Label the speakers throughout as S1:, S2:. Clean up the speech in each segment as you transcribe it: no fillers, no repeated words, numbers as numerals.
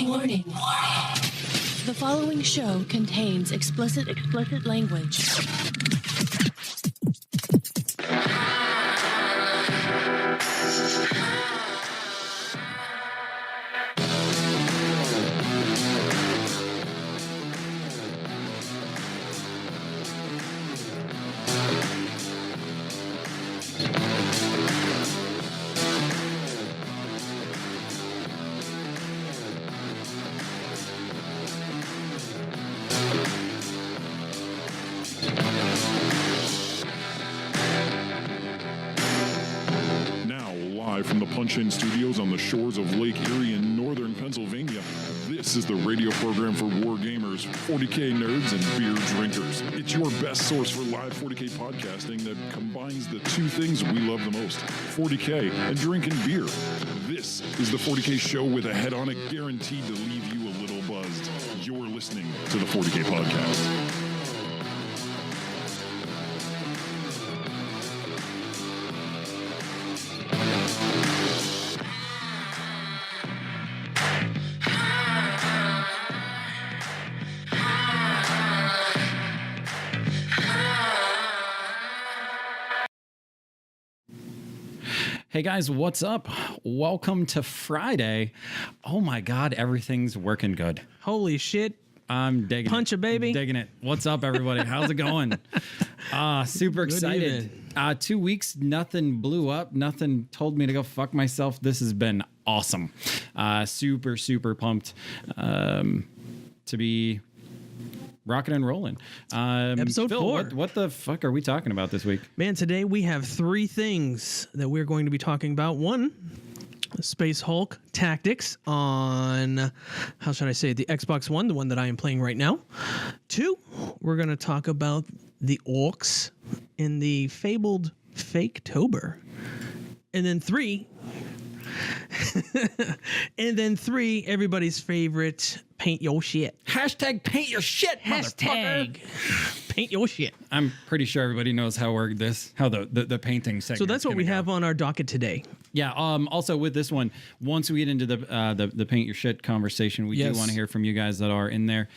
S1: Warning. The following show contains explicit language.
S2: From the Punch-In Studios on the shores of Lake Erie in northern Pennsylvania, this is the radio program for war gamers, 40K nerds, and beer drinkers. It's your best source for live 40K podcasting that combines the two things we love the most, 40K and drinking beer. This is the 40K show with a head on it guaranteed to leave you a little buzzed. You're listening to the 40K podcast.
S3: Hey guys, what's up? Welcome to Friday. Oh my God, everything's working good.
S4: Holy shit.
S3: I'm digging
S4: Punch
S3: it.
S4: a baby.
S3: Digging it. What's up, everybody? How's it going? Super excited. 2 weeks, nothing blew up. Nothing told me to go fuck myself. This has been awesome. Super pumped to be rocking and rolling.
S4: Episode
S3: Phil,
S4: 4.
S3: What the fuck are we talking about this week?
S4: Man, today we have 3 things that we're going to be talking about. 1, Space Hulk Tactics on, how should I say it, the Xbox One, the one that I am playing right now. 2, we're going to talk about the orcs in the fabled Fake-tober. And then 3, everybody's favorite, paint your shit.
S3: Hashtag paint your shit,
S4: Hashtag paint your shit.
S3: I'm pretty sure everybody knows how the painting segment.
S4: So that's what we have on our docket today.
S3: Yeah. Also with this one, once we get into the paint your shit conversation, we do want to hear from you guys that are in there.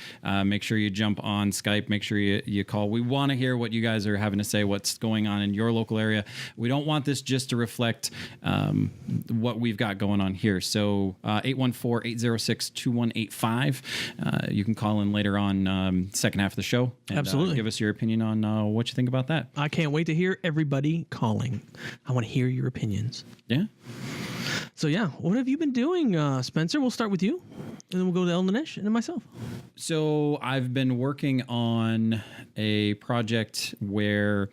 S3: Make sure you jump on Skype. Make sure you call. We want to hear what you guys are having to say. What's going on in your local area. We don't want this just to reflect what we've got going on here. So 814-806-2185. You can call in later on second half of the show. And,
S4: absolutely.
S3: Give us your opinion on what you think about that.
S4: I can't wait to hear everybody calling. I want to hear your opinions.
S3: Yeah.
S4: So yeah, what have you been doing, Spencer? We'll start with you, and then we'll go to Elnish and then myself.
S3: So I've been working on a project where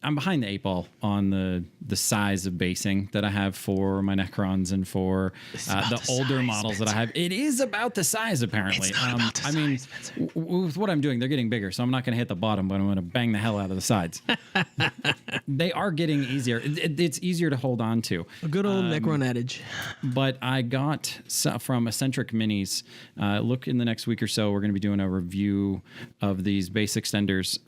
S3: I'm behind the 8 ball on the size of basing that I have for my Necrons and for the older models that I have. It is about the size, apparently.
S4: It's not about the size,
S3: I mean, with what I'm doing, they're getting bigger, so I'm not going to hit the bottom, but I'm going to bang the hell out of the sides. They are getting easier. It's easier to hold on to.
S4: A good old Necron adage.
S3: But I got from Eccentric Minis. Look in the next week or so, we're going to be doing a review of these base extenders.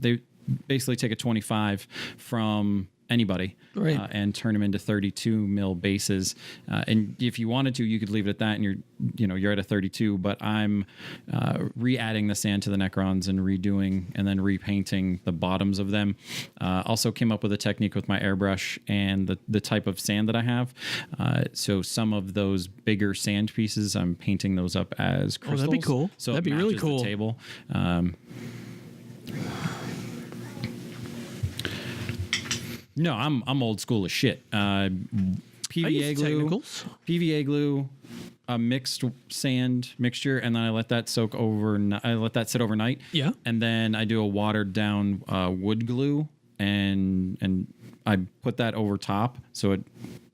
S3: They basically take a 25 from anybody,
S4: right,
S3: and turn them into 32 mil bases. And if you wanted to, you could leave it at that, and you're at a 32. But I'm re-adding the sand to the Necrons and redoing and then repainting the bottoms of them. Also came up with a technique with my airbrush and the type of sand that I have. So some of those bigger sand pieces, I'm painting those up as crystals.
S4: Oh, that'd be cool.
S3: So
S4: that'd be really cool.
S3: The table. No, I'm old school as shit. PVA glue, a mixed sand mixture, and then I let that sit overnight.
S4: Yeah,
S3: and then I do a watered down wood glue, and I put that over top, so it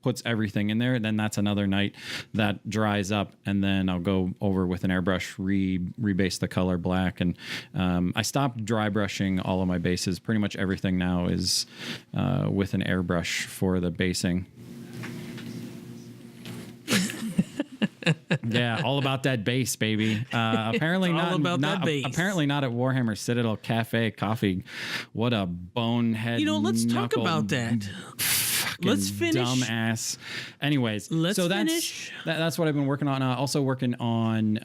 S3: puts everything in there. And then that's another night that dries up, and then I'll go over with an airbrush, rebase the color black. And I stopped dry brushing all of my bases. Pretty much everything now is with an airbrush for the basing. Yeah, all about that base, baby. Apparently apparently not at Warhammer Citadel Cafe Coffee. What a bonehead.
S4: Let's talk about that.
S3: fucking
S4: Let's finish.
S3: dumbass. Anyways,
S4: Let's
S3: so
S4: finish.
S3: That's what I've been working on. Also working on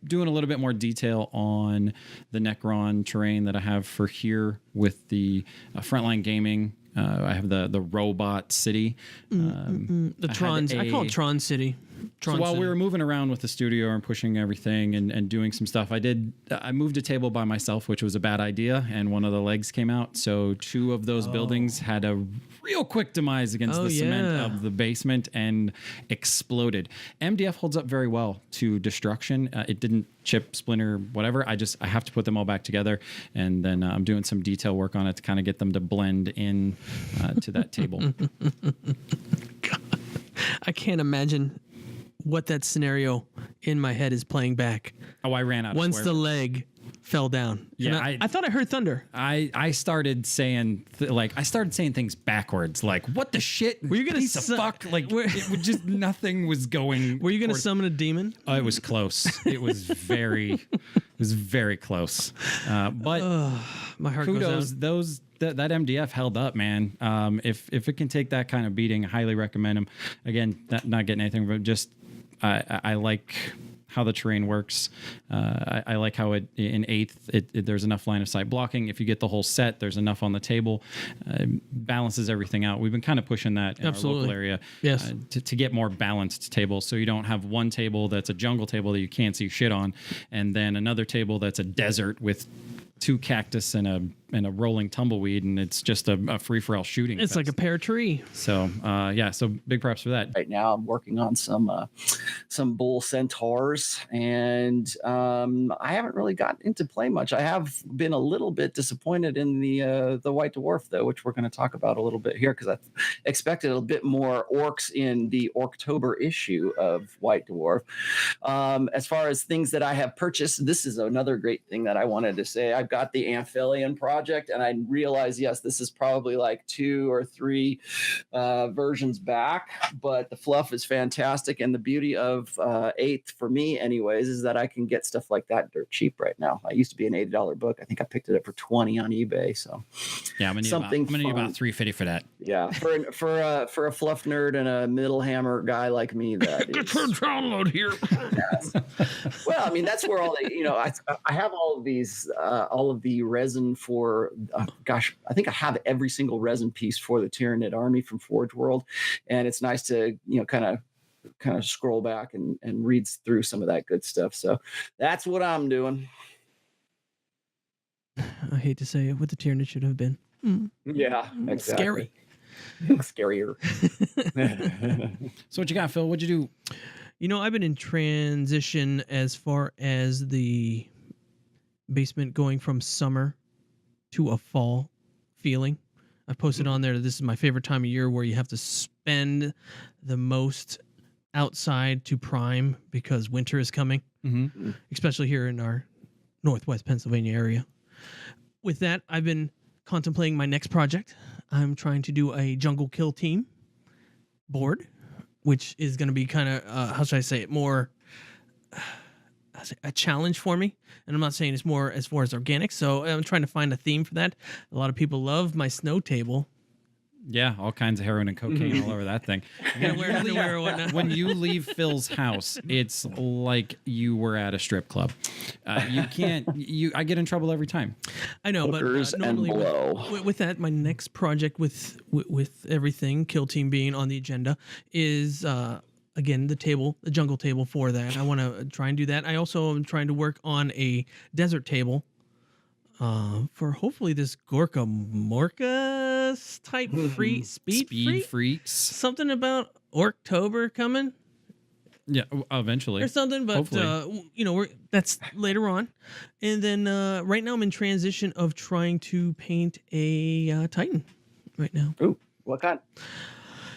S3: doing a little bit more detail on the Necron terrain that I have for here with the Frontline Gaming. I have the robot city.
S4: The Trons. I call it Tron City.
S3: So while we were moving around with the studio and pushing everything and doing some stuff, I moved a table by myself, which was a bad idea, and one of the legs came out. So 2 of those buildings had a real quick demise against the cement of the basement and exploded. MDF holds up very well to destruction. It didn't chip, splinter, whatever. I have to put them all back together, and then I'm doing some detail work on it to kind of get them to blend in to that table.
S4: God, I can't imagine what that scenario in my head is playing back.
S3: Oh, I ran out.
S4: Once the leg fell down.
S3: Yeah,
S4: I thought I heard thunder.
S3: I started saying things backwards. Like, what the shit?
S4: Were you gonna
S3: piece of fuck? Like, it was just nothing was going.
S4: Were you gonna summon a demon?
S3: Oh, it was close. It was very close. But
S4: my heart
S3: kudos.
S4: goes out.
S3: That MDF held up, man. If it can take that kind of beating, I highly recommend them. Again, not getting anything, but just I like how the terrain works. I like how it in 8th there's enough line of sight blocking. If you get the whole set, there's enough on the table. Balances everything out. We've been kind of pushing that in our local area,
S4: yes,
S3: to get more balanced tables, so you don't have one table that's a jungle table that you can't see shit on, and then another table that's a desert with 2 cactus and a rolling tumbleweed, and it's just a free-for-all shooting
S4: It's
S3: fest.
S4: like a pear tree.
S3: So so big props for that.
S5: Right now I'm working on some bull centaurs, and I haven't really gotten into play much. I have been a little bit disappointed in the white dwarf, though, which we're going to talk about a little bit here, because I expected a bit more orcs in the October issue of White Dwarf. As far as things that I have purchased, this is another great thing that I wanted to say. I've got the Amphibian project, and I realize, yes, this is probably like 2 or 3 versions back, but the fluff is fantastic. And the beauty of 8th, for me anyways, is that I can get stuff like that dirt cheap right now. I used to be an $80 book. I think I picked it up for $20 on eBay. So
S3: yeah, I'm gonna need about $3.50 for that.
S5: Yeah, for a fluff nerd and a middle hammer guy like me, that is
S4: download here.
S5: Yes. Well, I mean, that's where all the, I have all of these all of the resin for I think I have every single resin piece for the Tyranid army from Forge World, and it's nice to kind of scroll back and read through some of that good stuff. So that's what I'm doing.
S4: I hate to say it, what the Tyranid should have been.
S5: Yeah, exactly.
S4: Scary.
S5: Scarier.
S3: So what you got, Phil? What'd you do?
S4: I've been in transition as far as the basement going from summer to a fall feeling. I posted on there that this is my favorite time of year, where you have to spend the most outside to prime, because winter is coming, especially here in our Northwest Pennsylvania area. With that, I've been contemplating my next project. I'm trying to do a jungle kill team board, which is going to be kind of, how should I say it, more a challenge for me. And I'm not saying it's more as far as organic, so I'm trying to find a theme for that. A lot of people love my snow table.
S3: Yeah, all kinds of heroin and cocaine all over that thing. When you leave Phil's house, it's like you were at a strip club. I get in trouble every time.
S4: I know,
S5: Hookers
S4: but normally
S5: and blow.
S4: with that, my next project with everything Kill Team being on the agenda is again the jungle table for that. I want to try and do that. I also am trying to work on a desert table for hopefully this Gorka Morcas type speed
S3: freaks.
S4: Something about October coming.
S3: Yeah, eventually
S4: or something, but that's later on. And then right now I'm in transition of trying to paint a Titan right now.
S5: Ooh, what kind?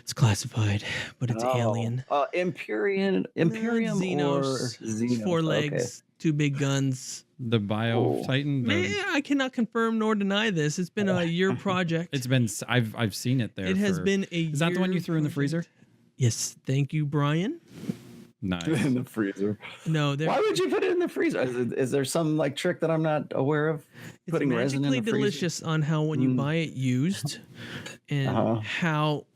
S4: It's classified, but it's alien.
S5: Imperium
S4: Xenos,
S5: or Xenos.
S4: 4 legs, 2 big guns.
S3: The Bio Titan.
S4: I cannot confirm nor deny this. It's been a year project.
S3: It's been. I've seen it there.
S4: It has been a.
S3: Is that the one you threw in the freezer?
S4: Yes. Thank you, Brian.
S3: Nice.
S5: In the freezer.
S4: No,
S5: Why would you put it in the freezer? Is there some like trick that I'm not aware of?
S4: it's
S5: Putting resin in
S4: magically
S5: the freezer?
S4: delicious on how when you buy it used and how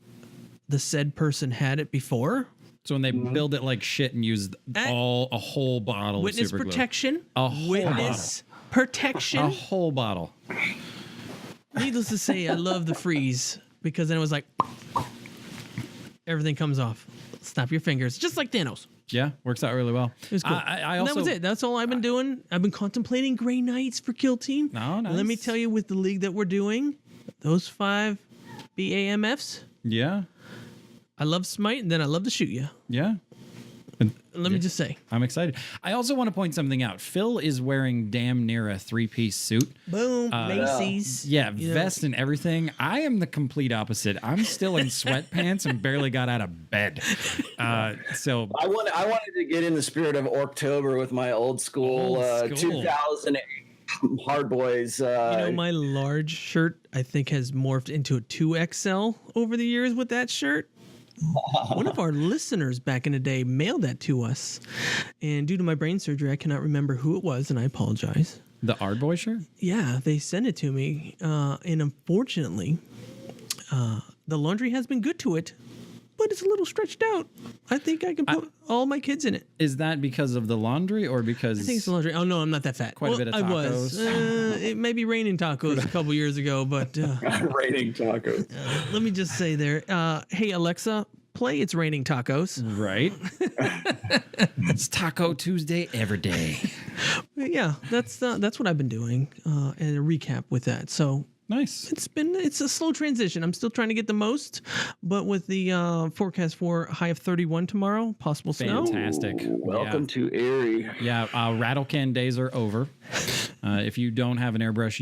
S4: the said person had it before.
S3: So when they build it like shit and use a whole bottle
S4: Witness
S3: of super glue.
S4: protection.
S3: A whole
S4: Witness protection.
S3: A whole bottle.
S4: Needless to say, I love the freeze because then it was like everything comes off. Snap your fingers, just like Thanos.
S3: Yeah, works out really well.
S4: It was cool.
S3: I
S4: And
S3: also,
S4: that was it. That's all I've been doing. I've been contemplating Gray Knights for Kill Team.
S3: Oh, nice.
S4: Let me tell you, with the league that we're doing, those 5 BAMFs,
S3: Yeah,
S4: I love Smite, and then I love to shoot you.
S3: yeah.
S4: Let me just say.
S3: I'm excited. I also want to point something out. Phil is wearing damn near a 3-piece suit.
S4: Boom, Macy's.
S3: Yeah,
S4: You know.
S3: vest and everything. I am the complete opposite. I'm still in sweatpants and barely got out of bed. So
S5: I wanted to get in the spirit of October with my old school,
S3: Old school.
S5: 2008 Hard Boys.
S4: My large shirt, I think, has morphed into a 2XL over the years with that shirt. One of our listeners back in the day mailed that to us. And due to my brain surgery, I cannot remember who it was, and I apologize.
S3: the Ard Boy shirt?
S4: Yeah, they sent it to me. And unfortunately, the laundry has been good to it, but it's a little stretched out. I think I can put all my kids in it.
S3: Is that because of the laundry or because
S4: I think it's the laundry. Oh, no, I'm not that fat.
S3: Quite a bit of
S4: I was. It may be raining tacos a couple years ago, but
S5: Raining tacos.
S4: let me just say there. Hey, Alexa, play It's Raining Tacos.
S3: right? It's Taco Tuesday every day.
S4: Yeah, that's what I've been doing, and a recap with that. So
S3: Nice.
S4: it's a slow transition. I'm still trying to get the most, but with the forecast for a high of 31 tomorrow, possible snow.
S3: Fantastic.
S5: Welcome to Erie.
S3: Yeah, rattle can days are over. If you don't have an airbrush,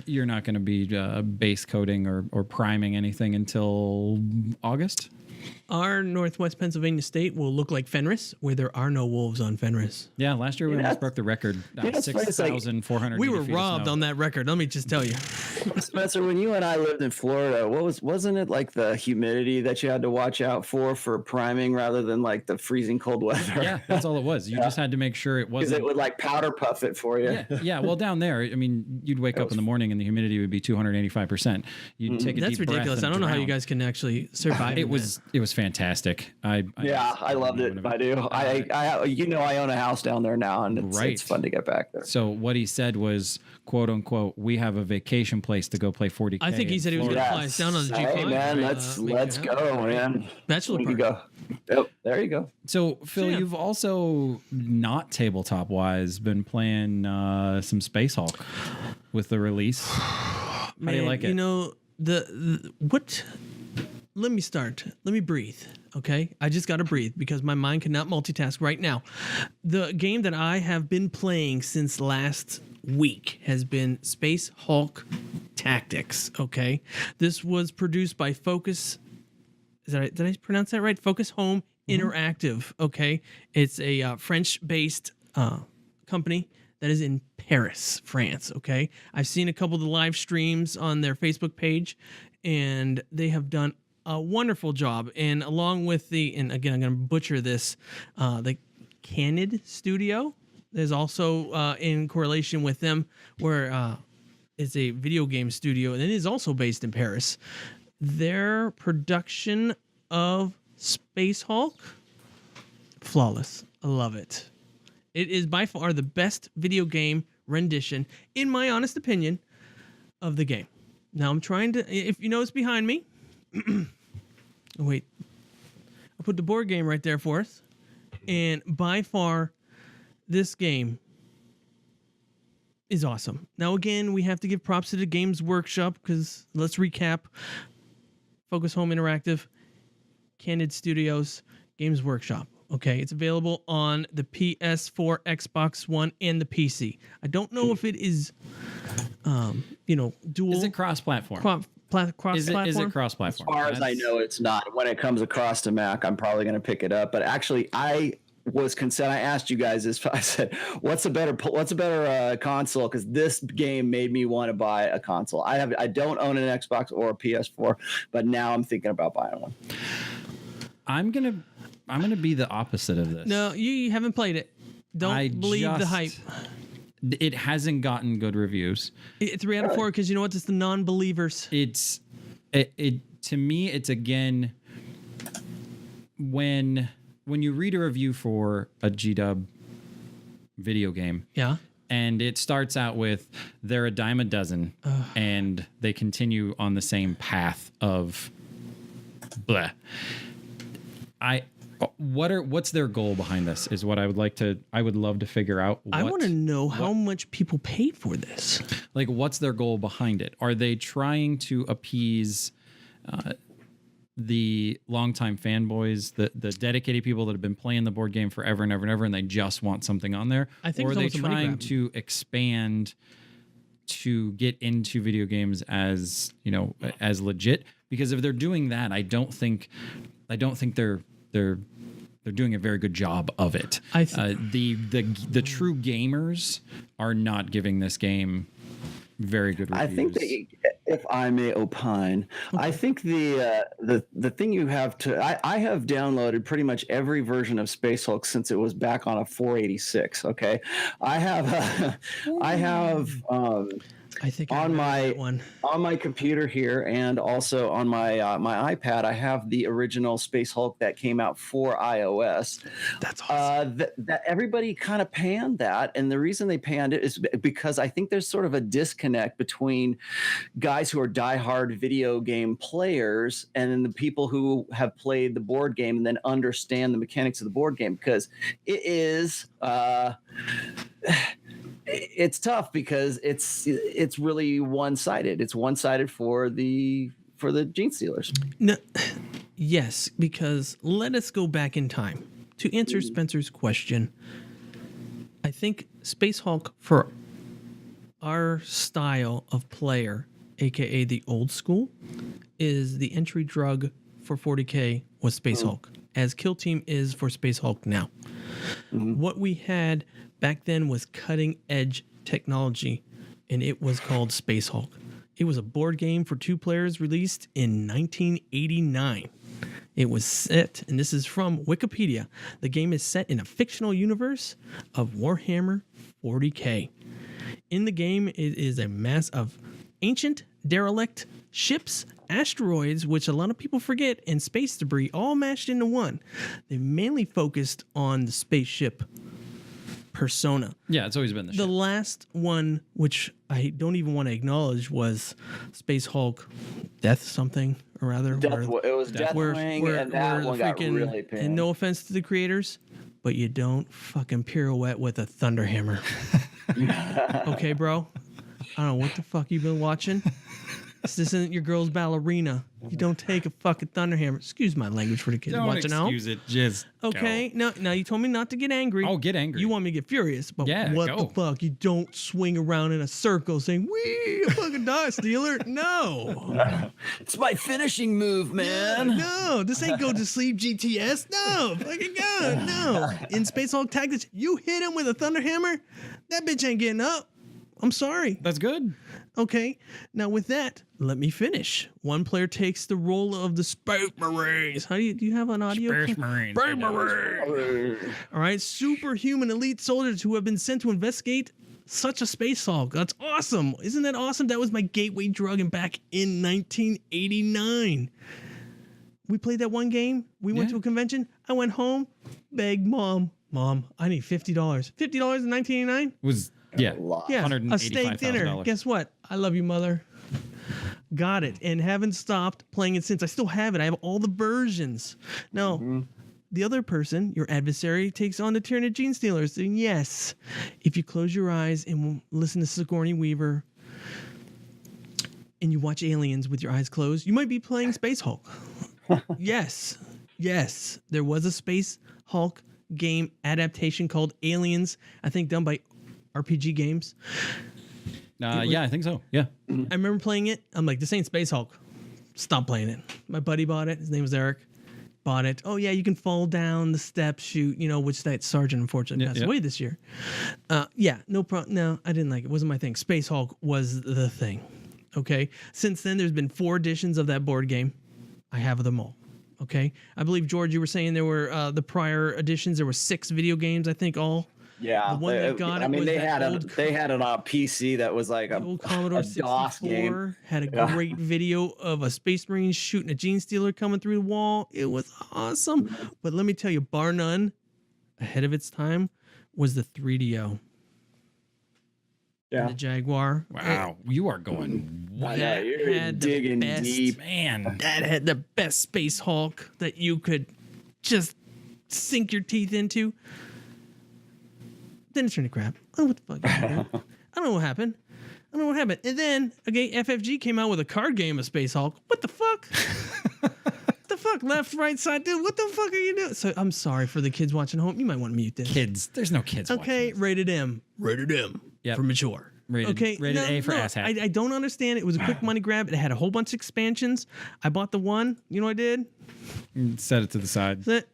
S3: you're not going to be base coating or priming anything until August.
S4: Our Northwest Pennsylvania state will look like Fenris, where there are no wolves on Fenris.
S3: Yeah, last year we almost broke the record.
S5: it's funny, it's like
S3: 6,400.
S4: We were robbed on that record. Let me just tell you.
S5: Spencer, when you and I lived in Florida, wasn't it like the humidity that you had to watch out for priming rather than like the freezing cold weather?
S3: Yeah, that's all it was. You just had to make sure it
S5: Because
S3: wasn't.
S5: it would like powder puff it for you.
S3: Yeah. Well, down there, I mean, you'd wake up in the morning and the humidity would be 285%. You'd take a
S4: That's
S3: deep breath
S4: ridiculous.
S3: and
S4: I don't know how you
S3: drown.
S4: guys can actually survive.
S3: It was fantastic. I
S5: loved it. I do. I I own a house down there now, and it's fun to get back there.
S3: So what he said was, quote unquote, we have a vacation place to go play 40K.
S4: I think he said he was going to fly us down on the G5.
S5: Hey man, let's go, man.
S4: Bachelor
S5: We
S4: party.
S5: can go. Yep, there you go.
S3: So Phil,
S4: Yeah.
S3: you've also not tabletop wise been playing some Space Hulk with the release. How do you like it?
S4: You know, what? Let me start. Let me breathe. Okay, I just got to breathe because my mind cannot multitask right now. The game that I have been playing since last week has been Space Hulk Tactics. Okay, this was produced by Focus. Did I pronounce that right? Focus Home Interactive. Okay, it's a French-based company that is in Paris, France. Okay, I've seen a couple of the live streams on their Facebook page, and they have done a wonderful job. And along with and again, I'm going to butcher this, the Candid Studio is also in correlation with them, where it's a video game studio, and it is also based in Paris. Their production of Space Hulk, flawless. I love it. It is by far the best video game rendition, in my honest opinion, of the game. Now I'm trying to, if you notice behind me, wait, I put the board game right there for us. And by far, this game is awesome. Now, again, we have to give props to the Games Workshop because let's recap. Focus Home Interactive, Candid Studios, Games Workshop. Okay, it's available on the PS4, Xbox One, and the PC. I don't know if it is, dual.
S3: Is it cross-platform?
S4: Cross-platform?
S3: Is it cross-platform?
S5: As far as I know, it's not. When it comes across to Mac, I'm probably going to pick it up. But actually, I was concerned. I asked you guys this. I said, "What's a better console?" Because this game made me want to buy a console. I don't own an Xbox or a PS4, but now I'm thinking about buying one.
S3: I'm gonna gonna be the opposite of this.
S4: No, you haven't played it. Don't believe the hype.
S3: It hasn't gotten good reviews.
S4: 3 out of 4 because you know what? It's the non-believers.
S3: It to me. It's again when you read a review for a G-Dub video game.
S4: Yeah.
S3: And it starts out with they're a dime a dozen, and they continue on the same path of blah. What's their goal behind this is what I would love to figure out.
S4: I want to know how much people paid for this.
S3: Like, what's their goal behind it? Are they trying to appease the longtime fanboys, the dedicated people that have been playing the board game forever and ever and ever, and they just want something on there?
S4: I think
S3: or are they
S4: it's almost a money
S3: trying
S4: grab.
S3: to expand to get into video games as, you know, as legit? Because if they're doing that, I don't think they're doing a very good job of it. The true gamers are not giving this game very good reviews.
S5: I think that, if I may opine, I think the thing you have to, I have downloaded pretty much every version of Space Hulk since it was back on a 486. Okay, I
S4: think
S5: on my computer here, and also on my iPad, I have the original Space Hulk that came out for iOS.
S4: That's awesome.
S5: That everybody kind of panned that, and the reason they panned it is because I think there's sort of a disconnect between guys who are diehard video game players and then the people who have played the board game and then understand the mechanics of the board game, because it is. It's tough because it's really one-sided. It's one-sided for the Gene Stealers.
S4: No, yes, because let us go back in time to answer Spencer's question. I think Space Hulk, for our style of player, aka the old school, is the entry drug for 40K was Space Hulk, as Kill Team is for Space Hulk now. What we had back then was cutting edge technology, and it was called Space Hulk. It was a board game for 2 players released in 1989. It was set, and this is from Wikipedia, the game is set in a fictional universe of Warhammer 40K. In the game, it is a mass of ancient, derelict ships, asteroids, which a lot of people forget, and space debris all mashed into one. They mainly focused on the spaceship persona.
S3: Yeah, it's always been
S4: The last one, which I don't even want to acknowledge, was Space Hulk Death something or other.
S5: It was Deathwing, and that one got really panned.
S4: And no offense to the creators, but you don't fucking pirouette with a thunder hammer. Okay, bro? I don't know what the fuck you've been watching. This isn't your girl's ballerina. You don't take a fucking thunder hammer. Excuse my language for the kids watching now.
S3: Excuse it, just
S4: okay.
S3: Go.
S4: Now you told me not to get angry.
S3: Oh, get angry.
S4: You want me to get furious, but what the fuck? You don't swing around in a circle saying, "Wee, a fucking dot stealer." No.
S5: It's my finishing move, man.
S4: No, this ain't go to sleep GTS. No, fucking God, no. In Space Hulk Tactics, you hit him with a thunder hammer, that bitch ain't getting up. I'm sorry.
S3: That's good.
S4: Okay, now with that, let me finish. One player takes the role of the Space Marines. How do you have an audio?
S3: Space Marines.
S4: Space Marines. All right, superhuman elite soldiers who have been sent to investigate such a Space Hulk. That's awesome. Isn't that awesome? That was my gateway drug and back in 1989. We played that one game. We went to a convention. I went home, begged Mom, I need $50. $50 in 1989?
S3: Was... Yeah,
S4: a steak dinner. Guess what? I love you, mother. Got it. And haven't stopped playing it since. I still have it. I have all the versions. Now, the other person, your adversary, takes on the Tyranid Gene Stealers. And yes, if you close your eyes and listen to Sigourney Weaver and you watch Aliens with your eyes closed, you might be playing Space Hulk. Yes. There was a Space Hulk game adaptation called Aliens, I think done by RPG Games.
S3: Yeah, I think so. Yeah.
S4: I remember playing it. I'm like, this ain't Space Hulk. Stop playing it. My buddy bought it. His name was Eric. Bought it. Oh, yeah, you can fall down the steps, shoot, which that sergeant unfortunately passed away this year. No problem. No, I didn't like it. It wasn't my thing. Space Hulk was the thing. Okay. Since then, there's been 4 editions of that board game. I have them all. Okay, I believe George, you were saying there were the prior editions. There were 6 video games, I think, all.
S5: Yeah,
S4: The one that got
S5: I
S4: it
S5: mean,
S4: was
S5: they
S4: that
S5: had
S4: old
S5: they had it on PC that was like
S4: The old Commodore
S5: a DOS
S4: 64
S5: game.
S4: had a
S5: Yeah.
S4: great video of a Space Marine shooting a Gene Stealer coming through the wall. It was awesome. But let me tell you, bar none, ahead of its time was the 3DO.
S5: Yeah,
S4: The Jaguar.
S3: Wow, you are going
S5: I know,
S4: That
S5: you're
S4: had the
S5: digging
S4: best-
S5: deep.
S3: man.
S4: That had the best Space Hulk that you could just sink your teeth into. Then it turned to crap. Oh, what the fuck? I don't know what happened. I don't know what happened. And then, okay, FFG came out with a card game of Space Hulk. What the fuck? What the fuck? Left, right, side, dude. What the fuck are you doing? So I'm sorry for the kids watching home. You might want to mute this.
S3: Kids, there's no kids.
S4: Okay,
S3: watching this.
S4: rated M. Rated M.
S3: Yep.
S4: For mature.
S3: Rated A for asshat.
S4: I don't understand. It was a quick money grab. It had a whole bunch of expansions. I bought the one. You know what I did?
S3: Set it to the side.
S4: That's it.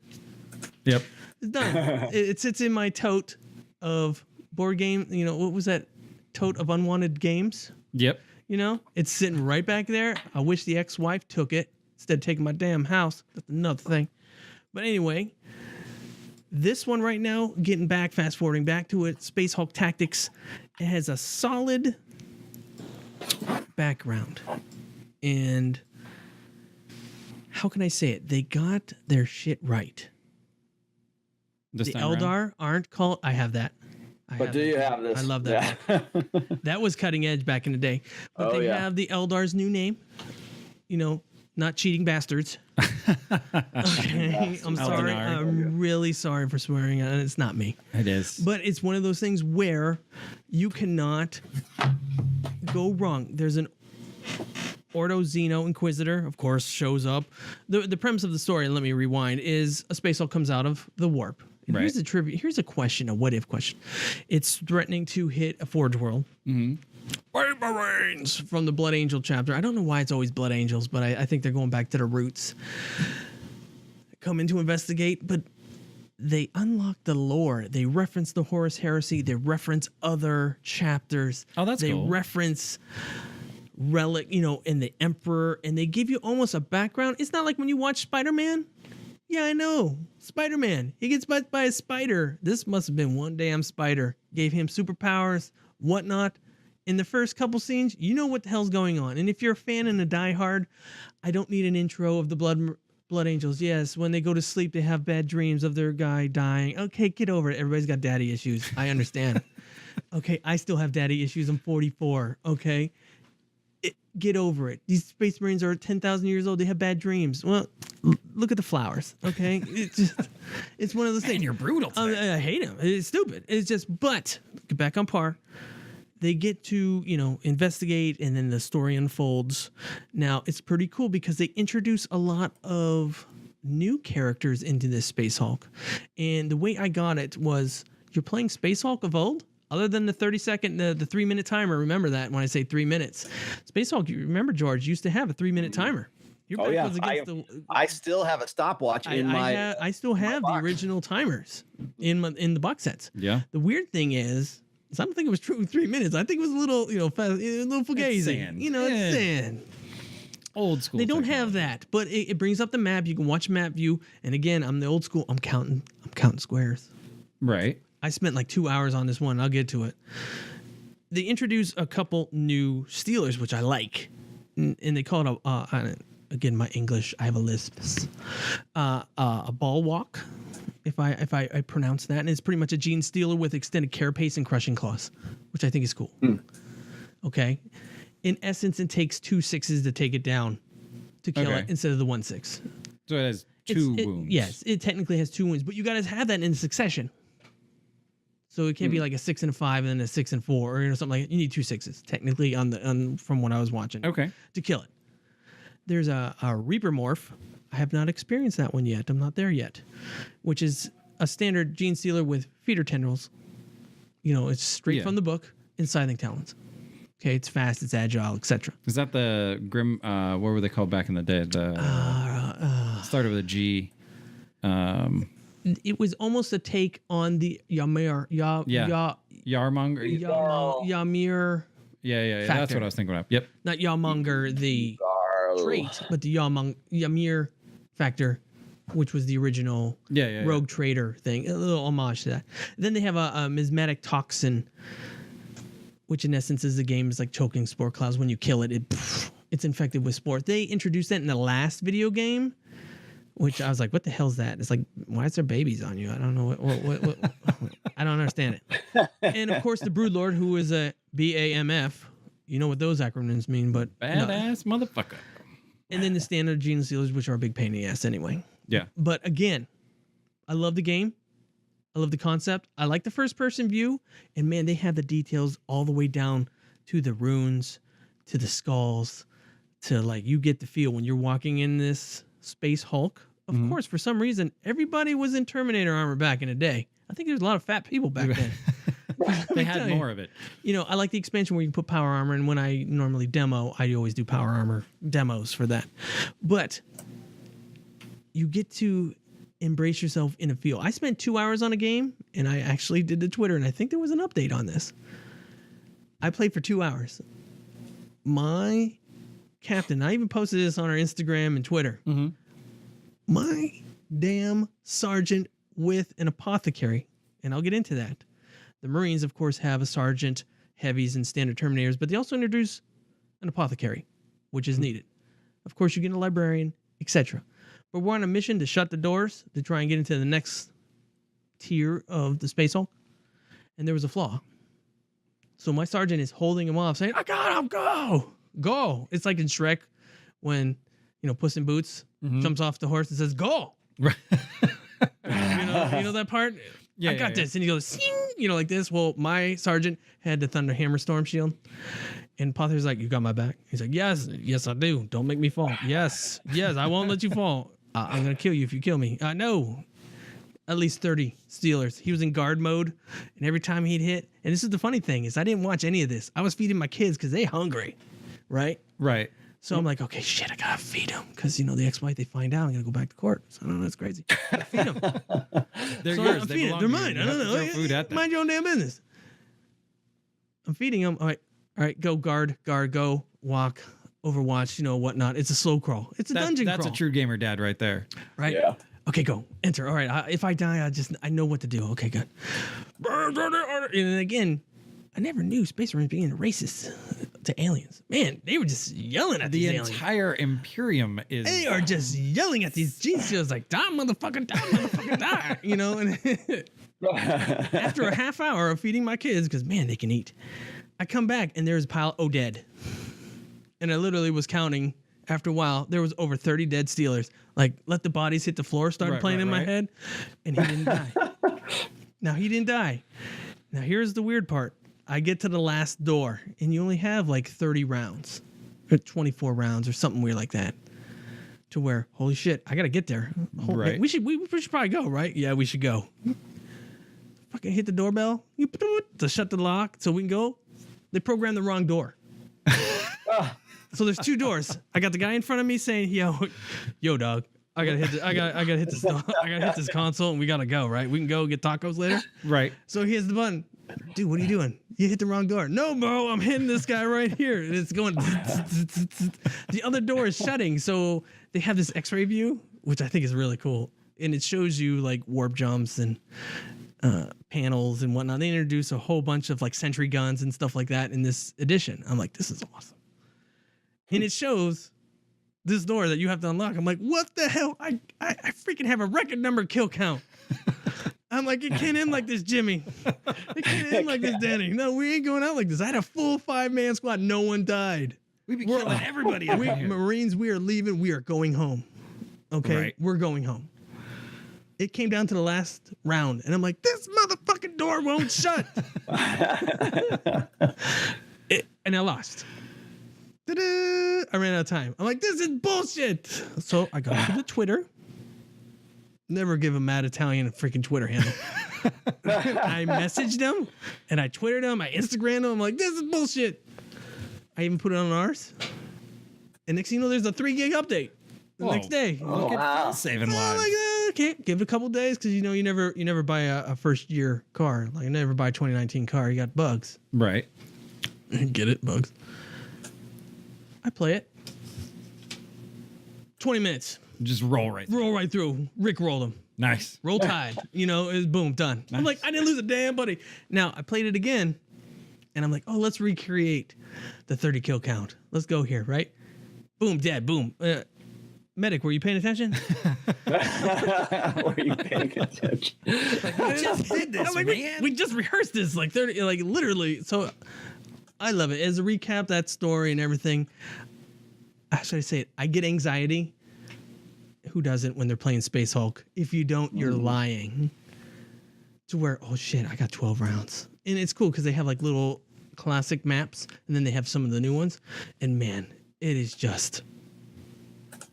S3: Yep.
S4: It's done. It sits in my tote of board game. You know, what was that tote of unwanted games?
S3: Yep.
S4: You know, it's sitting right back there. I wish the ex-wife took it instead of taking my damn house. That's another thing. But anyway, this one right now, getting back, fast forwarding back to it, Space Hulk Tactics. It has a solid background. And how can I say it? They got their shit right.
S3: This
S4: The
S3: time around?
S4: Eldar aren't called. I have that.
S5: But do you have this?
S4: I love that.
S5: Yeah.
S4: That was cutting edge back in the day. But
S5: Oh,
S4: they
S5: yeah.
S4: have the Eldar's new name. You know, not cheating bastards. Okay, I'm sorry.
S3: Eldanar.
S4: I'm really sorry for swearing, and it's not me.
S3: It is.
S4: But it's one of those things where you cannot go wrong. There's an Ordo Xeno Inquisitor, of course, shows up. The premise of the story, let me rewind, is a Space Hulk comes out of the warp. And
S3: Right.
S4: here's a trivia. Here's a question, a what if question. It's threatening to hit a Forge World.
S3: Mm-hmm.
S4: White Marines from the Blood Angel chapter. I don't know why it's always Blood Angels, but I think they're going back to the roots. Come in to investigate, but they unlock the lore. They reference the Horus Heresy. They reference other chapters.
S3: Oh, that's
S4: they
S3: cool.
S4: reference Relic, you know, and the Emperor, and they give you almost a background. It's not like when you watch Spider-Man. Yeah, I know. Spider-Man. He gets bit by a spider. This must have been one damn spider. Gave him superpowers, whatnot. In the first couple scenes, you know what the hell's going on. And if you're a fan and a diehard, I don't need an intro of the Blood Angels. Yes, when they go to sleep, they have bad dreams of their guy dying. Okay, get over it. Everybody's got daddy issues. I understand. Okay, I still have daddy issues. I'm 44. Okay. Get over it. These Space Marines are 10,000 years old. They have bad dreams. Well, look at the flowers. Okay, it's one of those things.
S3: Man, you're brutal today.
S4: I hate them. It's stupid. It's just. But get back on par. They get to investigate, and then the story unfolds. Now it's pretty cool because they introduce a lot of new characters into this Space Hulk, and the way I got it was you're playing Space Hulk of old. Other than the 30-second, the 3-minute timer, remember that when I say 3 minutes. Space Hulk, you remember, George, used to have a 3-minute timer. Your
S5: Oh
S4: back
S5: yeah,
S4: was against
S5: I still have a stopwatch in my.
S4: I still have the
S5: box.
S4: original timers in the box sets.
S3: Yeah.
S4: The weird thing is I don't think it was true 3 minutes. I think it was a little, fast, a little fugazi.
S3: sand.
S4: It's
S3: Yeah.
S4: sand.
S3: Old school.
S4: They don't
S3: technology.
S4: have that, but it brings up the map. You can watch map view. And again, I'm the old school. I'm counting squares.
S3: Right.
S4: I spent like 2 hours on this one. I'll get to it. They introduce a couple new Steelers, which I like, and they call it again, my English, I have a lisp. A ball walk, if I pronounce that, and it's pretty much a Gene Stealer with extended carapace and crushing claws, which I think is cool. Okay, in essence, it takes 2 6s to take it down, to kill
S3: Okay.
S4: it instead of the 1 6.
S3: So it has two wounds.
S4: Yes, it technically has 2 wounds, but you got to have that in succession. So it can't be like a 6 and a 5 and then a 6 and 4 or something like that. You need 2 6s technically from what I was watching.
S3: Okay.
S4: To kill it. There's a Reaper morph. I have not experienced that one yet. I'm not there yet. Which is a standard Gene Stealer with feeder tendrils. It's straight from the book and scything talons. Okay, it's fast, it's agile, etc.
S3: Is that the Grim? What were they called back in the day? The started with a G.
S4: It was almost a take on the Ymir.
S3: Yarmonger.
S4: Ymir.
S3: Yeah. That's
S4: Factor.
S3: what I was thinking of. Yep.
S4: Not Yarmonger, the trait, but the Ymir Factor, which was the original
S3: Yeah.
S4: Rogue Trader thing. A little homage to that. Then they have a mismatic toxin, which in essence is the game is like choking spore clouds. When you kill it, it's infected with spores. They introduced that in the last video game, which I was like, what the hell's that? It's like, why is there babies on you? I don't know what I don't understand it. And of course, the Broodlord, who is a BAMF. You know what those acronyms mean, but
S3: Badass motherfucker.
S4: And then the standard gene sealers, which are a big pain in the ass anyway.
S3: Yeah.
S4: But again, I love the game. I love the concept. I like the first person view. And man, they have the details all the way down to the runes, to the skulls, to like you get the feel when you're walking in this Space Hulk. Of course, for some reason, everybody was in Terminator armor back in the day. I think there's a lot of fat people back then.
S3: They had more of it.
S4: You know, I like the expansion where you can put power armor, and when I normally demo, I always do power armor demos for that. But you get to embrace yourself in a feel. I spent 2 hours on a game, and I actually did the Twitter, and I think there was an update on this. I played for 2 hours. My captain, I even posted this on our Instagram and Twitter. My damn sergeant with an apothecary, and I'll get into that. The Marines, of course, have a sergeant, heavies, and standard Terminators, but they also introduce an apothecary, which is needed. Of course, you get a librarian, etc. But we're on a mission to shut the doors to try and get into the next tier of the Space Hulk, and there was a flaw. So my sergeant is holding him off, saying, "I got him, go!" It's like in Shrek when, you know, Puss in Boots jumps off the horse and says, "Go!"
S3: Right.
S4: you know that part? I got this. And he goes, "Sing," you know, like this. Well, my sergeant had the Thunder Hammer Storm Shield. And Potter's like, "You got my back?" He's like, yes, I do. Don't make me fall. Yes, I won't let you fall. I'm going to kill you if you kill me. No. At least 30 Steelers. He was in guard mode. And every time he'd hit, and this is the funny thing, is I didn't watch any of this. I was feeding my kids because they hungry. Right? So I'm like, okay, shit, I got to feed them. Because, you know, the ex-wife, they find out, I'm going to go back to court. So I don't know, that's crazy. I got to feed them.
S3: They're
S4: so
S3: yours.
S4: I'm feeding them. They're mine. I don't know.
S3: Food at them.
S4: Mind your own damn business. I'm feeding them. All right, go guard, go walk, overwatch, you know, whatnot. It's a slow crawl. It's a dungeon crawl.
S3: That's a true gamer dad right there.
S4: Right? Yeah. Okay, go. Enter. All right. If I die, I know what to do. Okay, good. And then again, I never knew Space Marines being racist to aliens. Man, they were just yelling at these aliens.
S3: The entire Imperium is...
S4: They are just yelling at these gene seals like, die, motherfucker, die. You know, and after a half hour of feeding my kids, because, man, they can eat, I come back, and there's a pile, dead. And I literally was counting. After a while, there was over 30 dead Steelers. Like, let the bodies hit the floor, started playing in my head, and he didn't die. Now, he didn't die. Now, here's the weird part. I get to the last door, and you only have like 30 rounds, or 24 rounds, or something weird like that. To where, holy shit, I gotta get there.
S3: Right.
S4: We should probably go, right? Yeah, we should go. Fucking hit the doorbell to shut the lock so we can go. They programmed the wrong door. So there's two doors. I got the guy in front of me saying, yo, dog, I gotta hit this console, and we gotta go, right? We can go get tacos later.
S3: Right.
S4: So here's the button. Dude, what are you doing? You hit the wrong door. No, bro, I'm hitting this guy right here. And it's going. The other door is shutting. So they have this X-ray view, which I think is really cool. And it shows you like warp jumps and panels and whatnot. They introduce a whole bunch of like sentry guns and stuff like that in this edition. I'm like, this is awesome. And it shows this door that you have to unlock. I'm like, what the hell? I freaking have a record number kill count. I'm like, it can't end like this, Jimmy. It can't end like this, Danny. No, we ain't going out like this. I had a full 5-man squad. No one died.
S3: We'd be killing everybody.
S4: Marines, we are leaving. We are going home. Okay? Right. We're going home. It came down to the last round, and I'm like, this motherfucking door won't shut. And I lost. Ta-da! I ran out of time. I'm like, this is bullshit. So I got to the Twitter. Never give a mad Italian a freaking Twitter handle. I messaged them, and I Twittered them, I Instagrammed them. I'm like, this is bullshit. I even put it on ours. And next thing you know, there's a 3 gig update the next day.
S3: Look at saving lives.
S4: Like, okay, give it a couple days, because you know you never buy a first year car. Like, you never buy a 2019 car. You got bugs.
S3: Right.
S4: Get it, bugs. I play it. 20 minutes.
S3: Just roll right through.
S4: Roll right through. Rick rolled him.
S3: Nice.
S4: Roll Tide. It's boom, done. I'm like, I didn't lose a damn buddy. Now, I played it again, and I'm like, oh, let's recreate the 30 kill count. Let's go here, right? Boom, dead, boom. Medic, were you paying attention?
S5: Were you paying attention?
S3: We just did this, man.
S4: We just rehearsed this like 30, like literally. So I love it. As a recap, that story and everything, how should I say it? I get anxiety. Who doesn't when they're playing Space Hulk? If you don't, you're lying. To where, oh shit, I got 12 rounds. And it's cool because they have like little classic maps and then they have some of the new ones. And man, it is just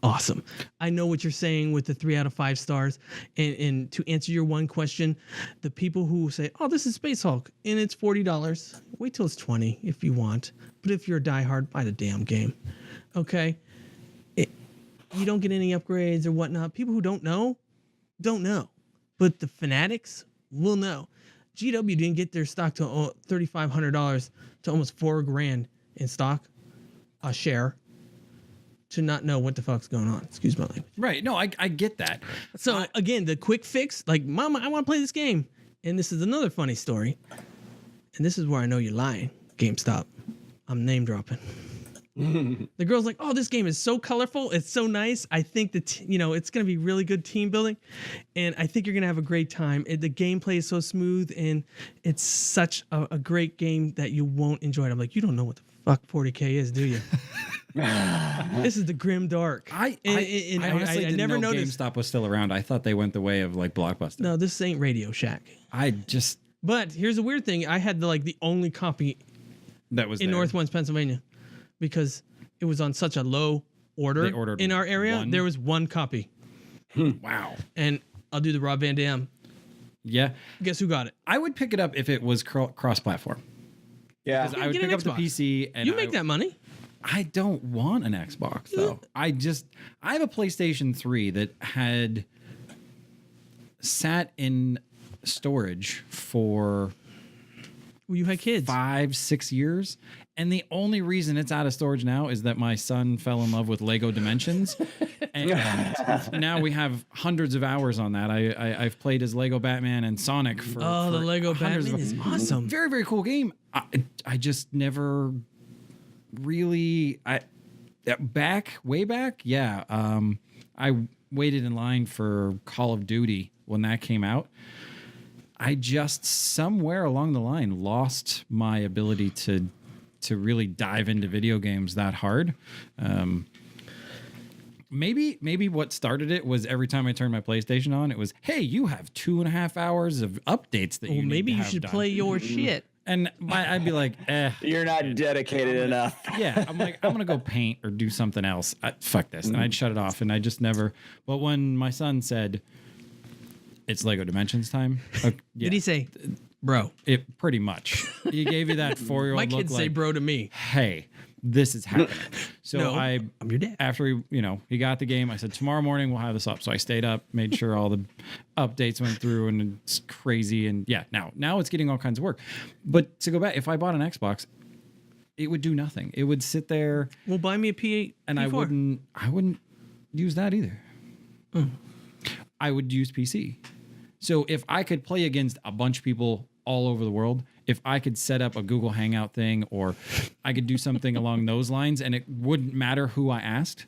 S4: awesome. I know what you're saying with the 3 out of 5 stars. And to answer your one question, the people who say, oh, this is Space Hulk and it's $40, wait till it's 20 if you want. But if you're a diehard, buy the damn game. Okay? You don't get any upgrades or whatnot. People who don't know. But the fanatics will know. GW didn't get their stock to $3,500 to almost $4,000 in stock, a share, to not know what the fuck's going on. Excuse my language.
S3: Right. No, I get that.
S4: So again, the quick fix, like, Mama, I want to play this game. And this is another funny story. And this is where I know you're lying, GameStop. I'm name dropping. The girl's like, oh, this game is so colorful. It's so nice. I think that, it's going to be really good team building. And I think you're going to have a great time. The gameplay is so smooth and it's such a great game that you won't enjoy it. I'm like, you don't know what the fuck 40K is, do you? This is the grim dark.
S3: I honestly didn't
S4: never
S3: know
S4: noticed.
S3: GameStop was still around. I thought they went the way of like Blockbuster.
S4: No, this ain't Radio Shack. But here's the weird thing. I had the only copy
S3: that was
S4: in
S3: there.
S4: Northwest Pennsylvania. Because it was on such a low order in our area. There was one copy.
S3: Wow.
S4: And I'll do the Rob Van Dam.
S3: Yeah.
S4: Guess who got it?
S3: I would pick it up if it was cross-platform.
S5: Yeah.
S3: Because I would pick up the PC. And
S4: you make that money.
S3: I don't want an Xbox, though. I have a PlayStation 3 that had sat in storage for...
S4: Well, you had kids.
S3: 5-6 years. And the only reason it's out of storage now is that my son fell in love with Lego Dimensions. And now we have hundreds of hours on that. I've played as Lego Batman and Sonic for
S4: the Lego Batman is awesome.
S3: Very, very cool game. I just never really... way back, yeah. I waited in line for Call of Duty when that came out. I just somewhere along the line lost my ability to really dive into video games that hard. Maybe what started it was every time I turned my PlayStation on, it was, hey, you have 2.5 hours of updates that you need
S4: maybe
S3: to
S4: you
S3: have
S4: should
S3: done.
S4: play your shit.
S3: And I'd be like,
S5: You're not dedicated enough.
S3: Yeah, I'm like, I'm going to go paint or do something else. Fuck this. And I'd shut it off, and I just never... But when my son said, it's Lego Dimensions time. Yeah.
S4: Did he say, bro?
S3: It pretty much. He gave you that 4-year-old
S4: My
S3: look
S4: kids
S3: like,
S4: say bro to me.
S3: hey, this is happening. So
S4: No,
S3: I'm
S4: your dad.
S3: After he got the game, I said, tomorrow morning we'll have this up. So I stayed up, made sure all the updates went through, and it's crazy. And yeah, now it's getting all kinds of work. But to go back, if I bought an Xbox, it would do nothing. It would sit there.
S4: Well, buy me a P8.
S3: And
S4: P4.
S3: I wouldn't use that either. I would use PC. So if I could play against a bunch of people all over the world, if I could set up a Google Hangout thing, or I could do something along those lines, and it wouldn't matter who I asked,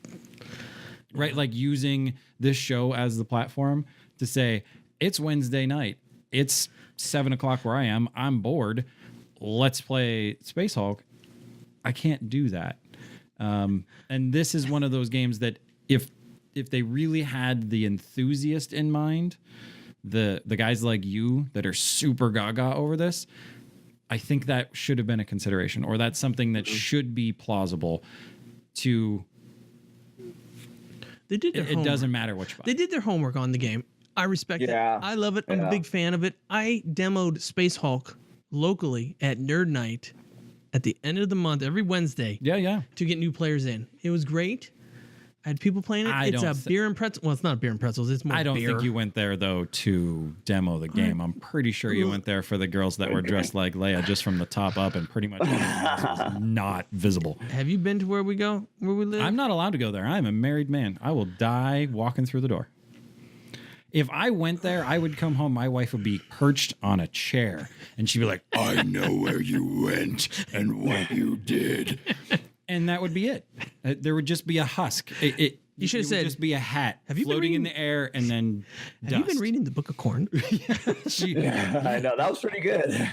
S3: right? Like using this show as the platform to say, it's Wednesday night, it's 7:00 where I am, I'm bored, let's play Space Hulk. I can't do that. And this is one of those games that if they really had the enthusiast in mind, the guys like you that are super gaga over this, I think that should have been a consideration, or that's something that should be plausible to...
S4: They did their homework.
S3: It doesn't matter which one.
S4: They did their homework on the game. I respect it. I love it. I'm a big fan of it. I demoed Space Hulk locally at Nerd Night at the end of the month, every Wednesday.
S3: Yeah.
S4: To get new players in. It was great. I had people playing it. It's a beer and pretzel. Well, it's not beer and pretzels. It's more
S3: I don't
S4: beer.
S3: think you went there, though, to demo the game. I'm pretty sure you went there for the girls that were dressed like Leia just from the top up and pretty much was not visible.
S4: Have you been to where we live?
S3: I'm not allowed to go there. I'm a married man. I will die walking through the door. If I went there, I would come home. My wife would be perched on a chair, and she'd be like, I know where you went and what you did. And that would be it. There would just be a husk.
S4: You should have said,
S3: just be a hat
S4: have you
S3: floating in the air and then dust.
S4: Have you been reading the Book of Corn?
S5: I know, that was pretty good.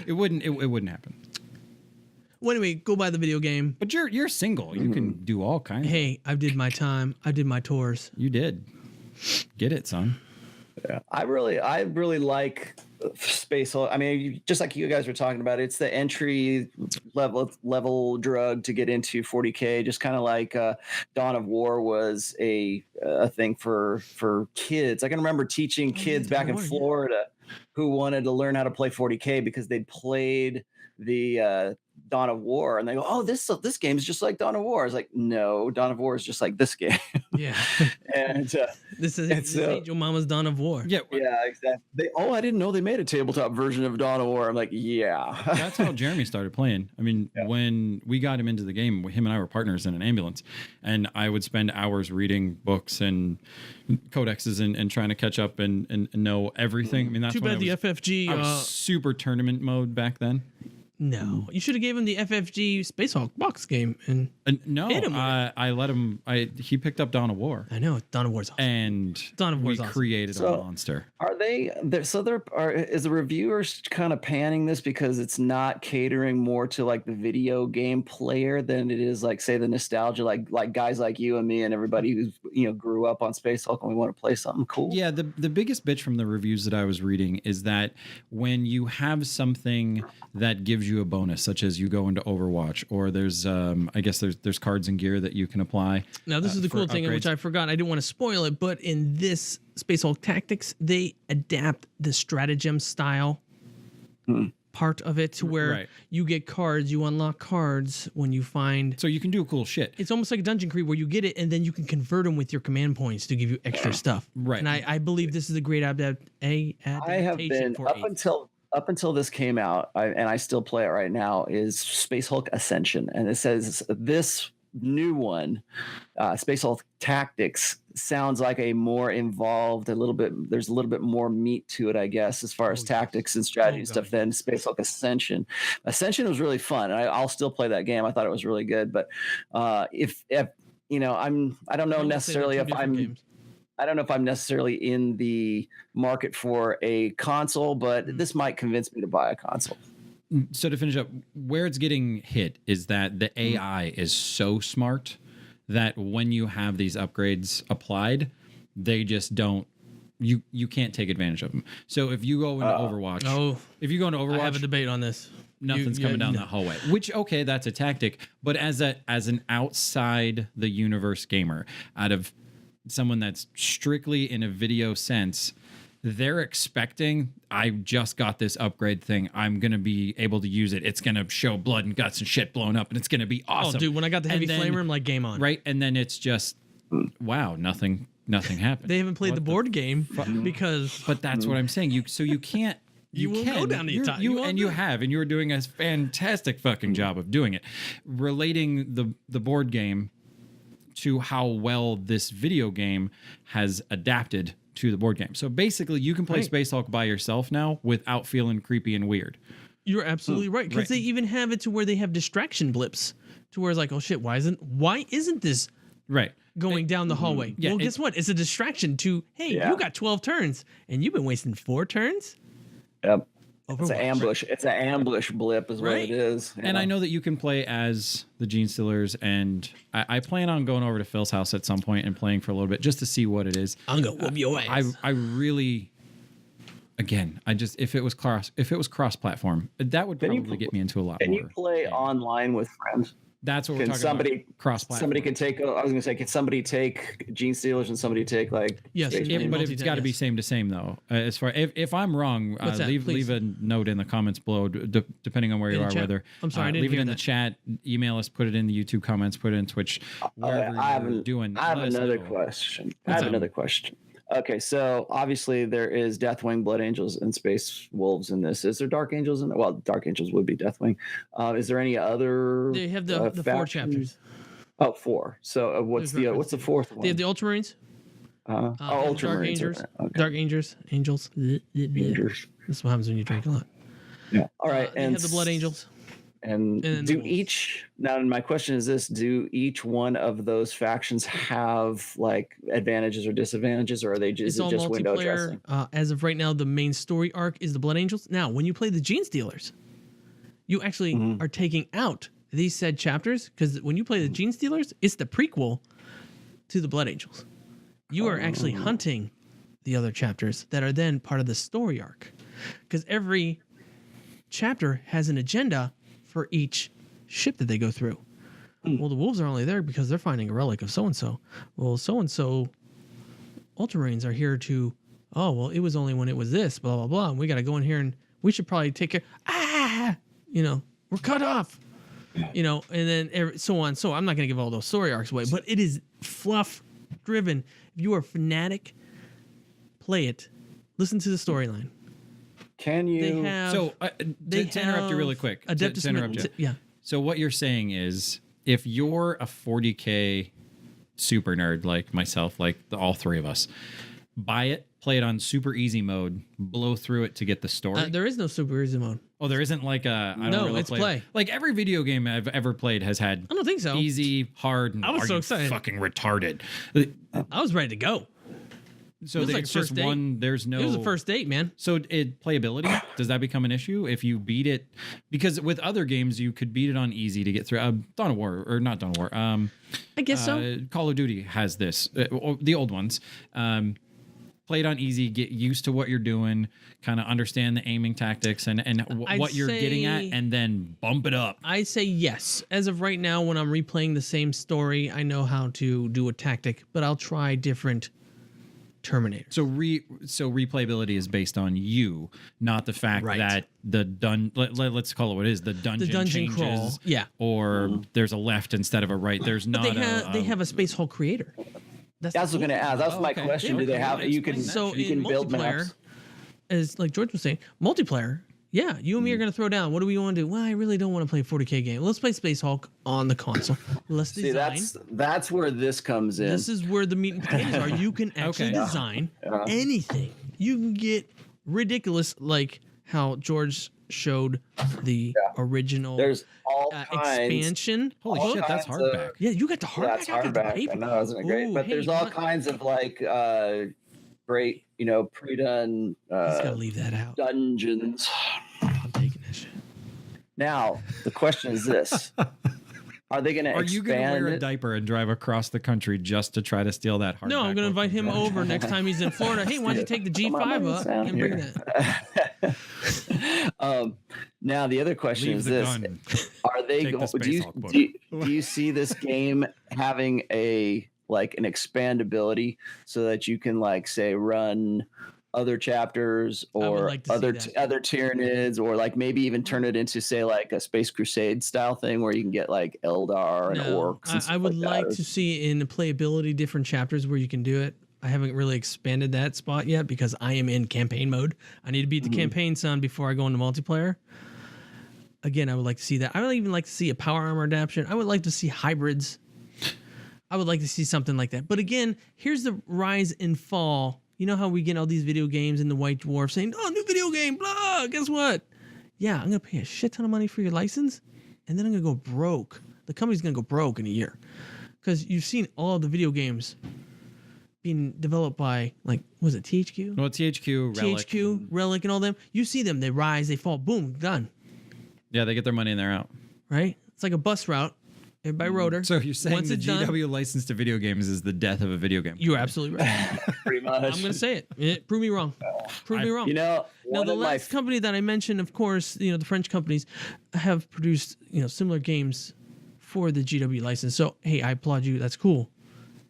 S3: It wouldn't happen.
S4: Well, anyway, go buy the video game.
S3: But you're single. You can do all kinds.
S4: Hey, I did my time. I did my tours.
S3: You did. Get it, son.
S5: Yeah, I really like Space Hulk. I mean, just like you guys were talking about, it's the entry level drug to get into 40K. Just kind of like Dawn of War was a thing for kids. I can remember teaching kids back in Florida who wanted to learn how to play 40K because they'd played the Dawn of War, and they go, "Oh, this game is just like Dawn of War." I was like, "No, Dawn of War is just like this game."
S4: Yeah,
S5: and
S4: this ain't your mama's Dawn of War.
S5: Yeah, exactly. I didn't know they made a tabletop version of Dawn of War. I'm like, yeah.
S3: That's how Jeremy started playing. I mean, when we got him into the game, him and I were partners in an ambulance, and I would spend hours reading books and codexes and trying to catch up and know everything. I mean, that's
S4: too bad the FFG.
S3: I was super tournament mode back then.
S4: No, you should have gave him the FFG Space Hulk box game and
S3: no, I let him. He picked up Dawn of War.
S4: I know Dawn of War's awesome.
S3: And
S4: Dawn of War's
S3: we
S4: awesome.
S3: created a monster.
S5: Are they? Is the reviewers kind of panning this because it's not catering more to like the video game player than it is like say the nostalgia, like guys like you and me and everybody who's grew up on Space Hulk and we want to play something cool.
S3: Yeah, the biggest bitch from the reviews that I was reading is that when you have something that gives you a bonus, such as you go into Overwatch, or there's I guess there's cards and gear that you can apply.
S4: Now this is the cool thing, which I forgot. I didn't want to spoil it, but in this Space Hulk Tactics, they adapt the stratagem style part of it to where you get cards, you unlock cards when you find.
S3: So you can do cool shit.
S4: It's almost like a dungeon creep where you get it and then you can convert them with your command points to give you extra stuff.
S3: Right.
S4: And I believe this is a great adaptation.
S5: I have been up until this came out, and I still play it right now, is Space Hulk Ascension. And it says this new one, Space Hulk Tactics, sounds like a more involved, there's a little bit more meat to it, I guess, as far as tactics and strategy and stuff than Space Hulk Ascension. Ascension was really fun, and I'll still play that game. I thought it was really good. But if I don't know necessarily if I don't know if I'm necessarily in the market for a console, but this might convince me to buy a console.
S3: So to finish up, where it's getting hit is that the AI is so smart that when you have these upgrades applied, they just don't. You can't take advantage of them. So if you go into Overwatch,
S4: I have a debate on this.
S3: Nothing's coming down that hallway. Which, okay, that's a tactic, but as an outside the universe gamer, out of someone that's strictly in a video sense, they're expecting, I just got this upgrade thing, I'm going to be able to use it. It's going to show blood and guts and shit blowing up, and it's going to be awesome.
S4: Oh, dude, when I got the heavy flamer, I'm like, game on.
S3: Right, and then it's just, wow, nothing happened.
S4: They haven't played the board game because...
S3: But that's what I'm saying. You can't...
S4: You will go down the top.
S3: And you're doing a fantastic fucking job of doing it. Relating the board game to how well this video game has adapted to the board game. So basically, you can play Space Hulk by yourself now without feeling creepy and weird.
S4: You're absolutely right, because they even have it to where they have distraction blips, to where it's like, oh shit, why isn't this going down the hallway? Yeah, well, guess what? It's a distraction to, hey, you got 12 turns, and you've been wasting 4 turns?
S5: Yep. It's an ambush. It's an ambush blip is what it is.
S3: And I know that you can play as the Gene Stealers, and I plan on going over to Phil's house at some point and playing for a little bit just to see what it is.
S4: I'm gonna whoop your ass.
S3: I really, again, if it was cross platform, that would probably get me into a lot more.
S5: Can you play online with friends?
S3: That's what we're
S5: Can
S3: talking
S5: somebody
S3: about. Cross-platform.
S5: somebody can take? I was going to say, can somebody take Gene Stealers and somebody take like?
S4: Yes,
S5: Space
S4: yeah,
S5: Marine?
S3: But it's got to be
S4: yes.
S3: same to same though. As far if I'm wrong,
S4: What's that?
S3: leave
S4: Please.
S3: a note in the comments below, depending on where
S4: In
S3: you
S4: the
S3: are.
S4: chat?
S3: Whether
S4: I'm sorry, I didn't
S3: leave it
S4: hear
S3: in the
S4: that.
S3: chat, email us, put it in the YouTube comments, put it in Twitch, wherever you're doing.
S5: I have
S3: let us
S5: another
S3: know.
S5: question.
S3: What's up?
S5: Another question. Okay, so obviously there is Deathwing, Blood Angels, and Space Wolves in this. Is there Dark Angels in it? Well, Dark Angels would be Deathwing. Is there any other?
S4: They have the 4
S5: factions?
S4: chapters.
S5: Oh, 4. So what's
S4: There's
S5: the fourth one?
S4: They have the Ultramarines.
S5: Ultramarines.
S4: Dark Angels.
S5: Okay.
S4: Dark Angels. Angels.
S5: Rangers.
S4: This is what happens when you drink a lot.
S5: Yeah. All right.
S4: They have the Blood Angels.
S5: And
S4: And
S5: do
S4: wolves.
S5: each now? My question is this: do each one of those factions have like advantages or disadvantages, or are they just,
S4: It's
S5: is it
S4: all
S5: just window
S4: multiplayer.
S5: dressing?
S4: As of right now, the main story arc is the Blood Angels. Now, when you play the Gene Stealers, you actually are taking out these said chapters because when you play the Gene Stealers, it's the prequel to the Blood Angels. You are actually hunting the other chapters that are then part of the story arc, because every chapter has an agenda for each ship that they go through. Well, the wolves are only there because they're finding a relic of so-and-so. Well, so-and-so Ultramarines are here to, oh, well, it was only when it was this, blah, blah, blah. And we got to go in here and we should probably take care. We're cut off, and then so on. So I'm not going to give all those story arcs away, but it is fluff driven. If you are a fanatic, play it. Listen to the storyline.
S5: Can you?
S4: They have.
S3: So to interrupt you really quick.
S4: Adeptus
S3: to interrupt you.
S4: Yeah.
S3: So what you're saying is, if you're a 40K super nerd like myself, like all 3 of us, buy it, play it on super easy mode, blow through it to get the story.
S4: There is no super easy mode.
S3: Oh, there isn't like a. I don't
S4: No,
S3: really
S4: it's
S3: play.
S4: play.
S3: Like every video game I've ever played has had.
S4: I don't think so.
S3: Easy, hard, and
S4: I was
S3: are
S4: so
S3: you
S4: excited.
S3: fucking retarded.
S4: I was ready to go.
S3: So
S4: It was like
S3: it's
S4: first
S3: just
S4: date.
S3: one. There's no.
S4: It was the first date, man.
S3: So playability, does that become an issue if you beat it? Because with other games, you could beat it on easy to get through. Dawn of War, or not Dawn of War.
S4: I guess so.
S3: Call of Duty has this. The old ones. Play it on easy, get used to what you're doing, kind of understand the aiming tactics and
S4: I'd
S3: what you're getting at,
S4: say-
S3: and then bump it up.
S4: I say yes. As of right now, when I'm replaying the same story, I know how to do a tactic, but I'll try different Terminators.
S3: So replayability is based on you, not the fact
S4: Right.
S3: that let's call it what it is, the dungeon changes,
S4: crawl, yeah.
S3: or there's a left instead of a right. There's
S4: But
S3: not.
S4: they have a Space Hulk creator.
S5: That's what I was going to ask. That's my
S3: okay.
S5: question.
S3: Yeah,
S5: Do they
S3: okay.
S5: have? You can.
S3: Explain that.
S4: So
S5: you
S4: in
S5: can build
S4: multiplayer,
S5: maps.
S4: as like George was saying, multiplayer. Yeah, you and me are gonna throw down. What do we want to do? Well, I really don't want to play a 40K game. Let's play Space Hulk on the console. Let's
S5: See,
S4: design.
S5: that's where this comes in.
S4: This is where the meat and potatoes are. You can actually
S3: Okay.
S4: design anything. You can get ridiculous, like how George showed the original
S5: There's all kinds.
S4: expansion.
S3: Holy
S5: all
S3: shit, that's
S5: kinds of-
S3: hardback.
S4: Yeah, you got the hardback.
S5: That's
S4: I got the
S5: hardback.
S4: paper.
S5: I know, isn't it great?
S4: Ooh,
S5: But
S4: hey,
S5: there's
S4: you
S5: all
S4: want-
S5: kinds of like great, pre-done
S4: Just gotta leave that out.
S5: dungeons.
S4: I'm taking that shit.
S5: Now the question is this: are they going to
S3: Are you going to wear
S5: expand
S3: a
S5: it?
S3: diaper and drive across the country just to try to steal that hardback?
S4: No, I'm gonna
S3: book
S4: invite
S3: from
S4: him
S3: George?
S4: over next time he's in Florida. Hey, why don't you take the
S5: Come on,
S4: G5
S5: let me
S4: up
S5: sound
S4: and bring
S5: here.
S4: that?
S5: Now the other question
S3: Leave
S5: is
S3: the
S5: this:
S3: gun.
S5: are they
S3: Take the
S5: going?
S3: Space Hulk book.
S5: Do you see this game having an expandability so that you can like say run other chapters
S4: I would
S5: or
S4: like to see
S5: other
S4: that.
S5: other Tyranids, or like maybe even turn it into say like a Space Crusade style thing where you can get like Eldar and orcs and stuff
S4: I would
S5: like
S4: like
S5: that.
S4: to see in the playability different chapters where you can do it. I haven't really expanded that spot yet because I am in campaign mode. I need to beat the campaign, son, before I go into multiplayer. Again, I would like to see that. I would even like to see a power armor adaptation. I would like to see hybrids. I would like to see something like that. But again, here's the rise and fall. You know how we get all these video games in the White Dwarf saying, oh, new video game, blah, guess what? Yeah, I'm going to pay a shit ton of money for your license, and then I'm going to go broke. The company's going to go broke in a year. Because you've seen all the video games being developed by, like, was it THQ?
S3: No, THQ, Relic.
S4: THQ, Relic, and all them. You see them, they rise, they fall, boom, done.
S3: Yeah, they get their money and they're out.
S4: Right? It's like a bus route. Everybody rotor.
S3: So you're saying
S4: Once
S3: the
S4: it's done,
S3: GW license to video games is the death of a video game?
S4: you're absolutely right.
S5: Pretty much.
S4: I'm going to say it. Prove me wrong. Prove me wrong.
S5: You know,
S4: Now,
S5: one
S4: the
S5: of my
S4: last company that I mentioned, of course, the French companies have produced, similar games for the GW license. So, hey, I applaud you. That's cool.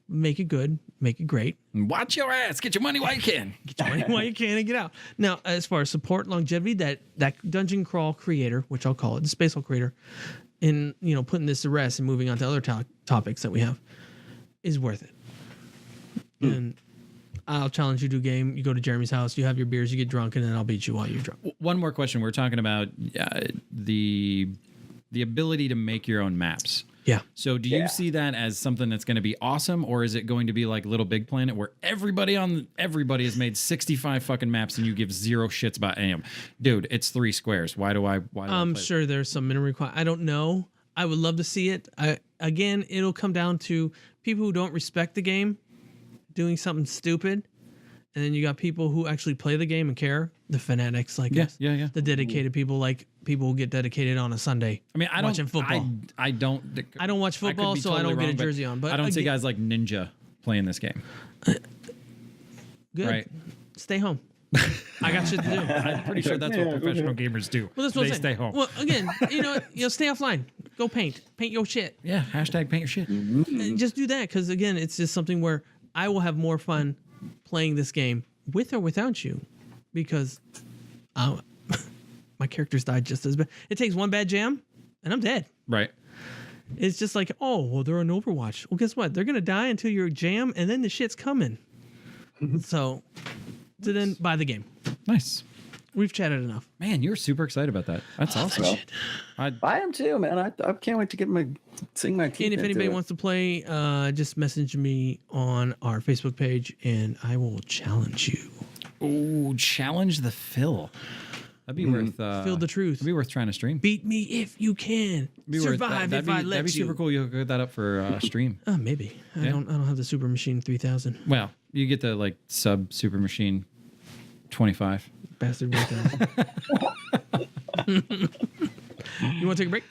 S4: Make it good. Make it great.
S3: Watch your ass. Get your money while you can.
S4: Get your money while you can and get out. Now, as far as support, longevity, that dungeon crawl creator, which I'll call it, the Space Hulk creator, in putting this to rest and moving on to other topics that we have, is worth it. And I'll challenge you to a game. You go to Jeremy's house, you have your beers, you get drunk, and then I'll beat you while you're drunk.
S3: One more question. We're talking about the ability to make your own maps.
S4: Yeah.
S3: So do you see that as something that's going to be awesome, or is it going to be like Little Big Planet where everybody has made 65 fucking maps and you give zero shits about any of them? Dude, it's 3 squares. Why do I
S4: I'm sure there's some minimum requirement. I don't know. I would love to see it. Again, it'll come down to people who don't respect the game doing something stupid. And then you got people who actually play the game and care. The fanatics, like us.
S3: Yeah.
S4: The dedicated people, like people who get dedicated on a Sunday.
S3: I mean,
S4: watching football.
S3: I don't
S4: watch football, so I don't get a jersey on. But
S3: I don't see guys like Ninja playing this game.
S4: Good.
S3: Right.
S4: Stay home. I got shit to do.
S3: I'm pretty sure that's what professional gamers do.
S4: Well, that's what
S3: they
S4: I'm saying.
S3: stay home.
S4: Well, again, stay offline. Go paint your shit.
S3: Yeah. Hashtag paint your shit.
S4: And just do that, because again, it's just something where I will have more fun playing this game with or without you, because my characters died just as bad. It takes one bad jam and I'm dead.
S3: Right.
S4: It's just like, oh, well, they're on Overwatch. Well, guess what? They're going to die until your jam, and then the shit's coming. So then buy the game.
S3: Nice.
S4: We've chatted enough.
S3: Man, you're super excited about that. That's awesome.
S5: I am too, man. I can't wait to get sing my teeth.
S4: And if anybody wants to play, just message me on our Facebook page, and I will challenge you.
S3: Oh, challenge the Phil. That'd be worth.
S4: Feel the truth.
S3: It'd be worth trying to stream.
S4: Beat me if you can. Survive if I let you.
S3: That'd be super cool. You'll get that up for stream.
S4: Maybe. I don't have the Super Machine 3000.
S3: Well, you get the like sub Super Machine 25.
S4: Bastard 1000. You want to take a break?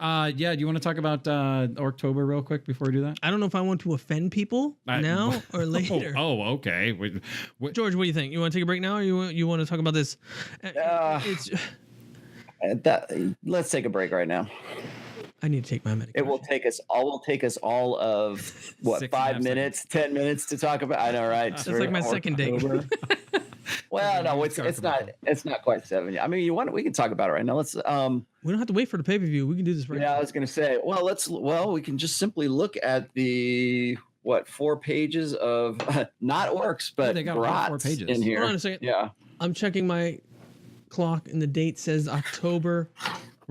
S3: Yeah. Do you want to talk about October real quick before we do that?
S4: I don't know if I want to offend people now or later.
S3: Oh, okay.
S4: George, what do you think? You want to take a break now, or you want to talk about this?
S5: Let's take a break right now.
S4: I need to take my medication.
S5: It will take us all of what, 5 minutes, 10 minutes to talk about. I know, right?
S4: That's like my second date.
S5: Well, no, it's not quite 7 yet. I mean, we can talk about it right now. Let's
S4: we don't have to wait for the pay-per-view. We can do this right now.
S5: Yeah, I was going to say, we can just simply look at the 4 pages of not orcs, but
S3: they got 4 pages
S5: in here.
S4: Hold on a second.
S5: Yeah.
S4: I'm checking my clock, and the date says October.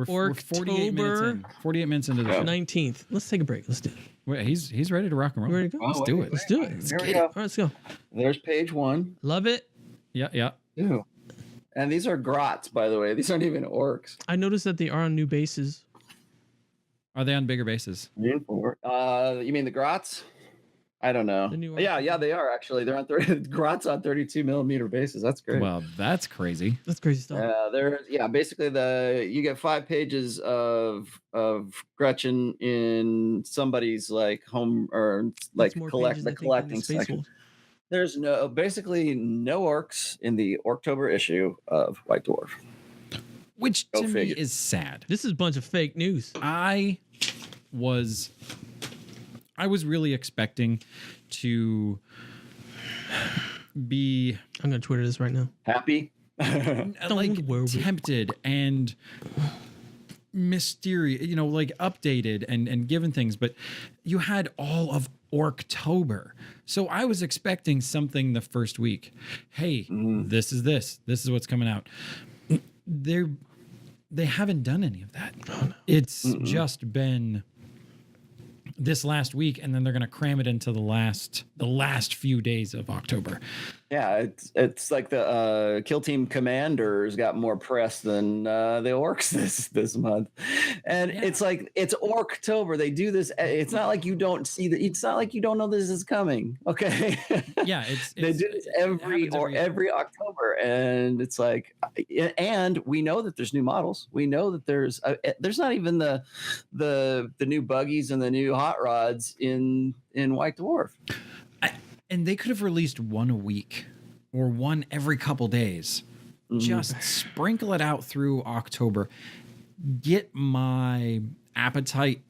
S3: We're 48 minutes in. 48 minutes into the show.
S4: 19th. Let's take a break. Let's do it.
S3: Wait, he's ready to rock and roll.
S4: Ready to go?
S3: Let's do it.
S4: Let's do it.
S5: Here we go.
S4: All right, let's go.
S5: There's page 1.
S4: Love it.
S3: Yeah.
S5: Ew. And these are grots, by the way. These aren't even orcs.
S4: I noticed that they are on new bases.
S3: Are they on bigger bases?
S5: You mean the grots? I don't know. Yeah, they are actually. They're on grots on 32 millimeter bases. That's great.
S3: Well, that's crazy.
S4: That's crazy stuff.
S5: Basically you get 5 pages of Gretchen in somebody's like home or like collecting section. There's basically no orcs in the October issue of White Dwarf.
S3: Which to me is sad.
S4: This is a bunch of fake news.
S3: I was really expecting to be...
S4: I'm going to Twitter this right now.
S5: Happy?
S3: Tempted and mysterious, like updated and given things, but you had all of Orktober. So I was expecting something the first week. Hey, this is what's coming out. They haven't done any of that. Oh, no. It's just been this last week, and then they're going to cram it into the last few days of October.
S5: Yeah, it's like the Kill Team Commanders got more press than the orcs this month, and it's like it's Orktober. They do this. It's not like you don't see that. It's not like you don't know this is coming. Okay.
S3: Yeah,
S5: they do this every October, and it's like, and we know that there's new models. We know that there's not even the new buggies and the new hot rods in White Dwarf.
S3: And they could have released one a week or one every couple days. Just sprinkle it out through October. Get my appetite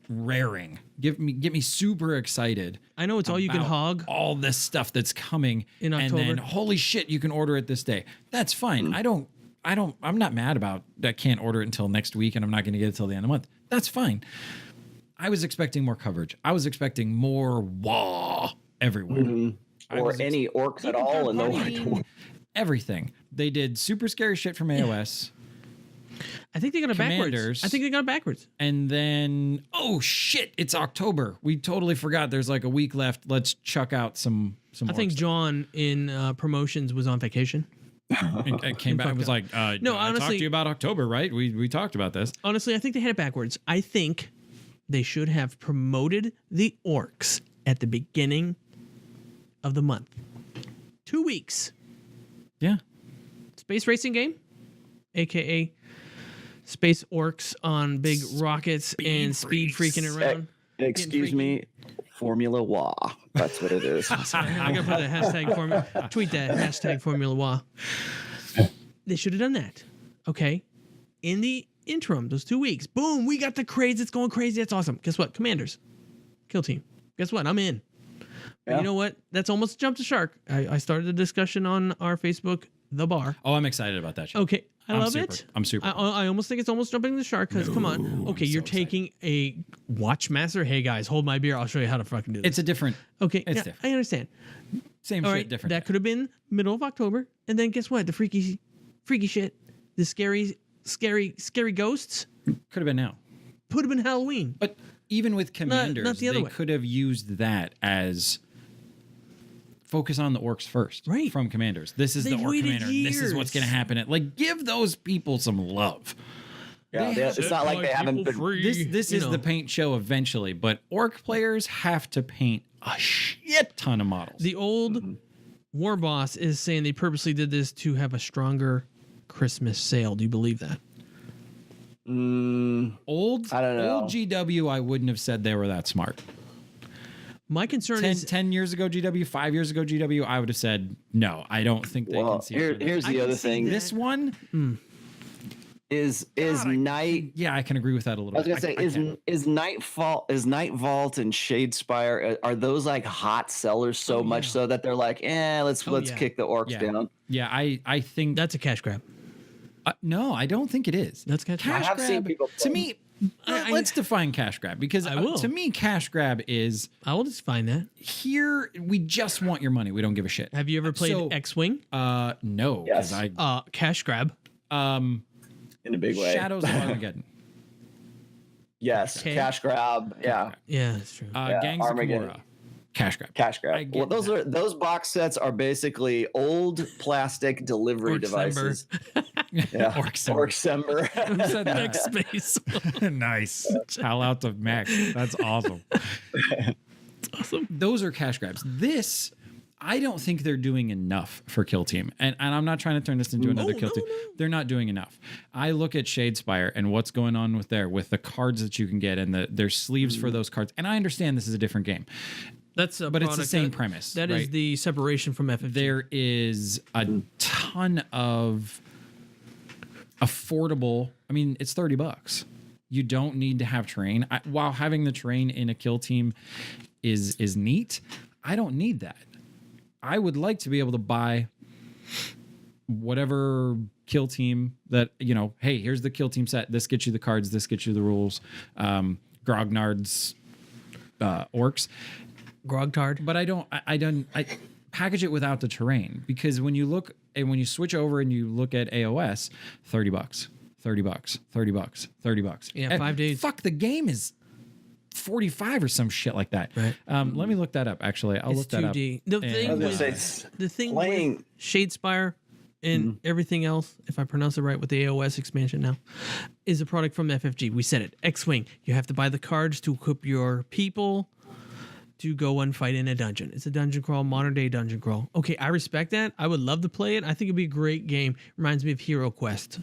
S3: raring. Get me super excited.
S4: I know it's all you can
S3: about
S4: hog.
S3: all this stuff that's coming
S4: In October.
S3: and then holy shit, you can order it this day. That's fine. I'm not mad about I can't order it until next week and I'm not going to get it till the end of the month. That's fine. I was expecting more coverage. I was expecting more wah everywhere.
S5: Or any orcs at all in the White Dwarf.
S3: Everything. They did super scary shit from AOS.
S4: I think they got it backwards.
S3: Commanders.
S4: I think they got it backwards.
S3: And then, oh shit, it's October. We totally forgot there's like a week left. Let's chuck out some
S4: I think
S3: orcs.
S4: John in promotions was on vacation.
S3: and came back and was like,
S4: No,
S3: I talked
S4: honestly-
S3: to you about October, right? We talked about this.
S4: Honestly, I think they had it backwards. I think they should have promoted the orcs at the beginning of the month. 2 weeks.
S3: Yeah.
S4: Space racing game, aka space orcs on big rockets and speed freaking around.
S5: Excuse me, Formula Wah. That's what it is.
S4: Sorry, I gotta put a hashtag formula. Tweet that hashtag Formula Wah. They should have done that. Okay. In the interim, those 2 weeks, boom, we got the craze. It's going crazy. That's awesome. Guess what? Commanders, kill team. Guess what? I'm in.
S5: Yeah.
S4: You know what? That's almost jumped the shark. I started a discussion on our Facebook, The Bar.
S3: Oh, I'm excited about that shit.
S4: Okay, I love
S3: super.
S4: it.
S3: I'm super.
S4: I almost think it's almost jumping the shark because come on. Okay, you're taking a Watchmaster. Hey guys, hold my beer. I'll show you how to fucking do this.
S3: It's a different,
S4: Okay,
S3: it's
S4: yeah,
S3: different.
S4: I understand.
S3: Same
S4: All
S3: shit,
S4: right,
S3: different.
S4: that could have been middle of October, and then guess what? The freaky shit, the scary ghosts
S3: Could have been now.
S4: could have been Halloween.
S3: But even with Commanders,
S4: the other
S3: they
S4: way.
S3: could have used that as focus on the orcs first.
S4: Right.
S3: From Commanders. This is
S4: They've
S3: the orc
S4: waited
S3: commander. This is what's
S4: years.
S3: going to happen. Like, give those people some love.
S5: Yeah, it's not like they haven't been.
S3: This
S4: You
S3: is
S4: know.
S3: the paint show eventually, but orc players have to paint a shit ton of models.
S4: The old war boss is saying they purposely did this to have a stronger Christmas sale. Do you believe that?
S3: Old
S5: I don't know.
S3: Old GW, I wouldn't have said they were that smart.
S4: My concern is
S3: 10 years ago GW, 5 years ago GW, I would have said no. I don't think they
S5: Well,
S3: can see through this.
S5: here's the other thing.
S3: This one,
S5: Is Night?
S3: yeah, I can agree with that a little
S5: I was
S3: bit.
S5: gonna say,
S3: I can.
S5: is Night Vault and Shadespire, are those like hot sellers so much so that they're like, let's
S4: yeah.
S5: kick the orcs
S3: Yeah.
S5: down.
S3: Yeah, I think
S4: that's a cash grab.
S3: no, I don't think it is.
S4: That's cash grab.
S5: I have seen people
S3: To
S5: play.
S3: me, let's define cash grab because
S4: I will.
S3: to me, cash grab is
S4: I will just find that.
S3: here. We just want your money. We don't give a shit.
S4: Have you ever played
S3: So-
S4: X-Wing?
S3: No, because
S5: Yes.
S4: Cash grab.
S5: In a big way.
S3: Shadows of Armageddon,
S5: Yes,
S4: Okay.
S5: cash grab. Yeah,
S4: Yeah, that's true.
S3: Gangs of
S5: Armageddon.
S3: Gamora, cash grab.
S5: cash grab.
S3: I get
S5: Well,
S3: that.
S5: those box sets are basically old plastic delivery
S4: Orc
S5: devices. Yeah,
S3: Orc
S5: Sember.
S3: Who said that?
S4: X space.
S3: Nice. Shout out to Mac. That's awesome.
S4: Awesome.
S3: Those are cash grabs. This, I don't think they're doing enough for Kill Team. And I'm not trying to turn this into another Kill Team. They're not doing enough. I look at Shadespire and what's going on with the cards that you can get and their sleeves for those cards. And I understand this is a different game.
S4: That's a
S3: But it's the
S4: product
S3: same
S4: that-
S3: premise,
S4: That is
S3: right?
S4: the separation from FFG.
S3: There is a ton of affordable. I mean, it's $30. You don't need to have terrain. While having the terrain in a Kill Team is neat, I don't need that. I would like to be able to buy whatever Kill Team that, hey, here's the Kill Team set. This gets you the cards. This gets you the rules. Grognard's orcs.
S4: Grogtard.
S3: But I package it without the terrain because when you look and when you switch over and you look at AOS, $30, $30, $30, $30.
S4: Yeah, 5 days.
S3: Fuck, the game is 45 or some shit like that.
S4: Right.
S3: Let me look that up. Actually, I'll
S4: It's
S3: look that
S4: 2D.
S3: up.
S4: The
S3: And-
S4: thing
S5: I was gonna
S4: with
S5: say, it's
S4: the thing
S5: playing-
S4: with Shadespire and everything else, if I pronounce it right with the AOS expansion now, is a product from FFG. We said it. X-Wing. You have to buy the cards to equip your people to go and fight in a dungeon. It's a dungeon crawl, modern day dungeon crawl. Okay, I respect that. I would love to play it. I think it'd be a great game. Reminds me of Hero Quest.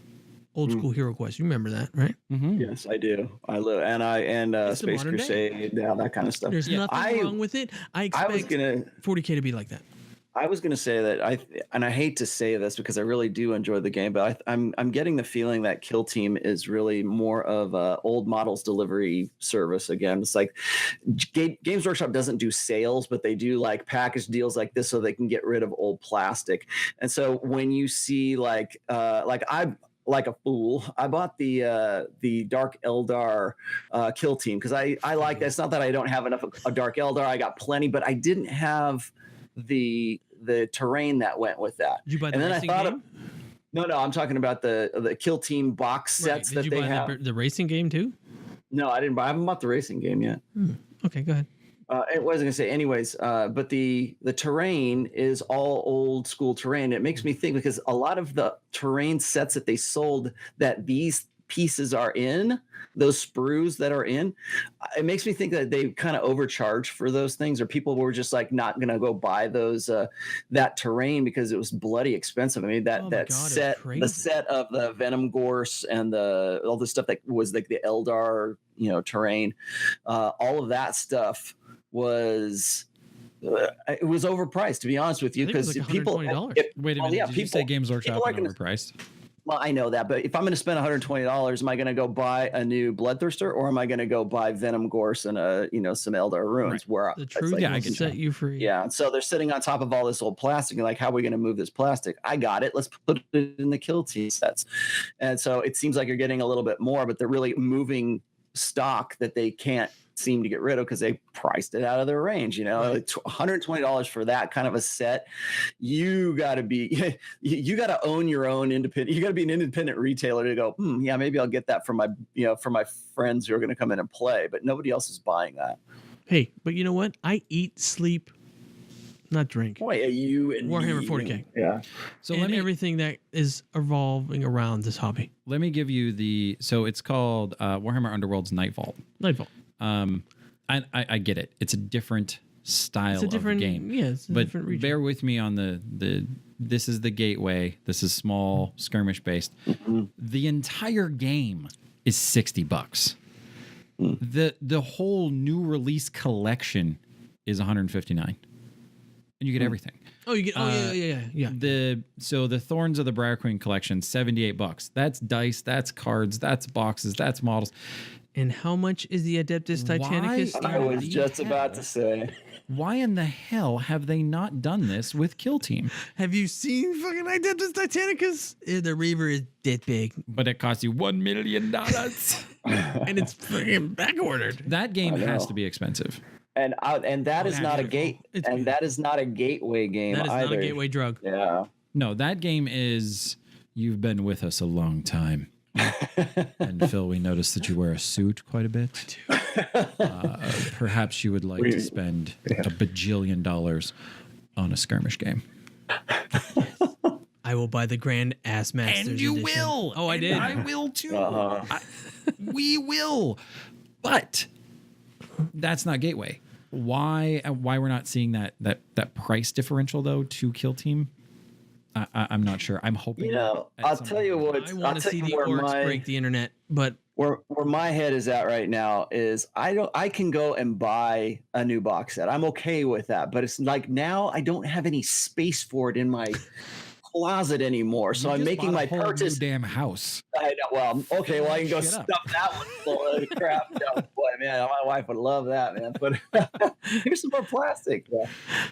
S4: Old school Hero Quest. You remember that, right?
S5: Yes, I do. I live and
S4: It's the
S5: Space
S4: modern day.
S5: Crusade, yeah, that kind of stuff.
S4: There's nothing wrong with it. I
S5: I was
S4: expect
S5: gonna
S4: 40K to be like that.
S5: I was going to say that I hate to say this because I really do enjoy the game, but I'm getting the feeling that Kill Team is really more of a old models delivery service again. It's like Games Workshop doesn't do sales, but they do like package deals like this so they can get rid of old plastic. And so when you see like a fool, I bought the Dark Eldar Kill Team because I like that. It's not that I don't have enough of a Dark Eldar. I got plenty, but I didn't have the terrain that went with that.
S4: Did you buy the racing game?
S5: No, I'm talking about the Kill Team box sets that they have.
S4: Did you buy the racing game too?
S5: No, I didn't buy. I haven't bought the racing game yet.
S4: Okay, go ahead.
S5: It wasn't gonna say anyways, but the terrain is all old school terrain. It makes me think because a lot of the terrain sets that they sold that these pieces are in, those sprues that are in, it makes me think that they kind of overcharged for those things, or people were just like not gonna go buy those that terrain because it was bloody expensive. I mean that set, the set of the Venom Gorse and all the stuff that was like the Eldar, terrain, all of that stuff was it was overpriced, to be honest with you, because
S4: like
S5: people
S3: Wait a minute, did you say Games Workshop was overpriced?
S5: Well, I know that, but if I'm going to spend $120, am I going to go buy a new Bloodthirster, or am I going to go buy Venom Gorse and some Eldar Ruins? Right. Where
S4: the truth will set you free.
S5: Yeah, so they're sitting on top of all this old plastic, and like, how are we going to move this plastic? I got it. Let's put it in the Kill Team sets, and so it seems like you're getting a little bit more, but they're really moving stock that they can't seem to get rid of because they priced it out of their range. Right. Like $120 for that kind of a set. You got to own your own independent. You got to be an independent retailer to go, yeah, maybe I'll get that for my friends who are going to come in and play, but nobody else is buying that.
S4: Hey, but you know what? I eat, sleep, not drink.
S5: Boy, you and
S4: Warhammer 40K.
S5: Yeah.
S4: So everything that is evolving around this hobby.
S3: Let me give you so it's called Warhammer Underworld's Night Vault. I get it. It's a different style of game.
S4: Yeah, it's a different region.
S3: Bear with me on this is the gateway. This is small skirmish based. Mm-hmm. The entire game is $60. The whole new release collection is $159, and you get everything.
S4: Oh, you get yeah.
S3: The Thorns of the Briarqueen collection, $78. That's dice, that's cards, that's boxes, that's models.
S4: And how much is the Adeptus Titanicus?
S5: I was just about to say.
S3: Why in the hell have they not done this with Kill Team?
S4: Have you seen fucking Adeptus Titanicus? The Reaver is that big.
S3: But it costs you $1 million.
S4: And it's freaking back-ordered.
S3: That game has to be expensive.
S5: And that is not a that is not a gateway game either.
S4: That is not a gateway drug.
S5: Yeah.
S3: No, that game is, you've been with us a long time. And Phil, we noticed that you wear a suit quite a bit. Perhaps you would like to spend $1 bajillion on a skirmish game.
S4: I will buy the Grand Ass Masters
S3: And you
S4: edition.
S3: will.
S4: Oh, I did.
S3: I will too. We will. But that's not gateway. Why we're not seeing that price differential though to Kill Team? I'm not sure. I'm hoping.
S5: I'll tell you what.
S4: I want to see the orcs break the internet, but
S5: where my head is at right now is I can go and buy a new box set. I'm okay with that, but it's like now I don't have any space for it in my closet anymore. So I'm making my purchase.
S3: New damn house.
S5: I know. Well, okay. Well, I can go stuff that one full of crap. Boy, man, my wife would love that, man. But here's some more plastic.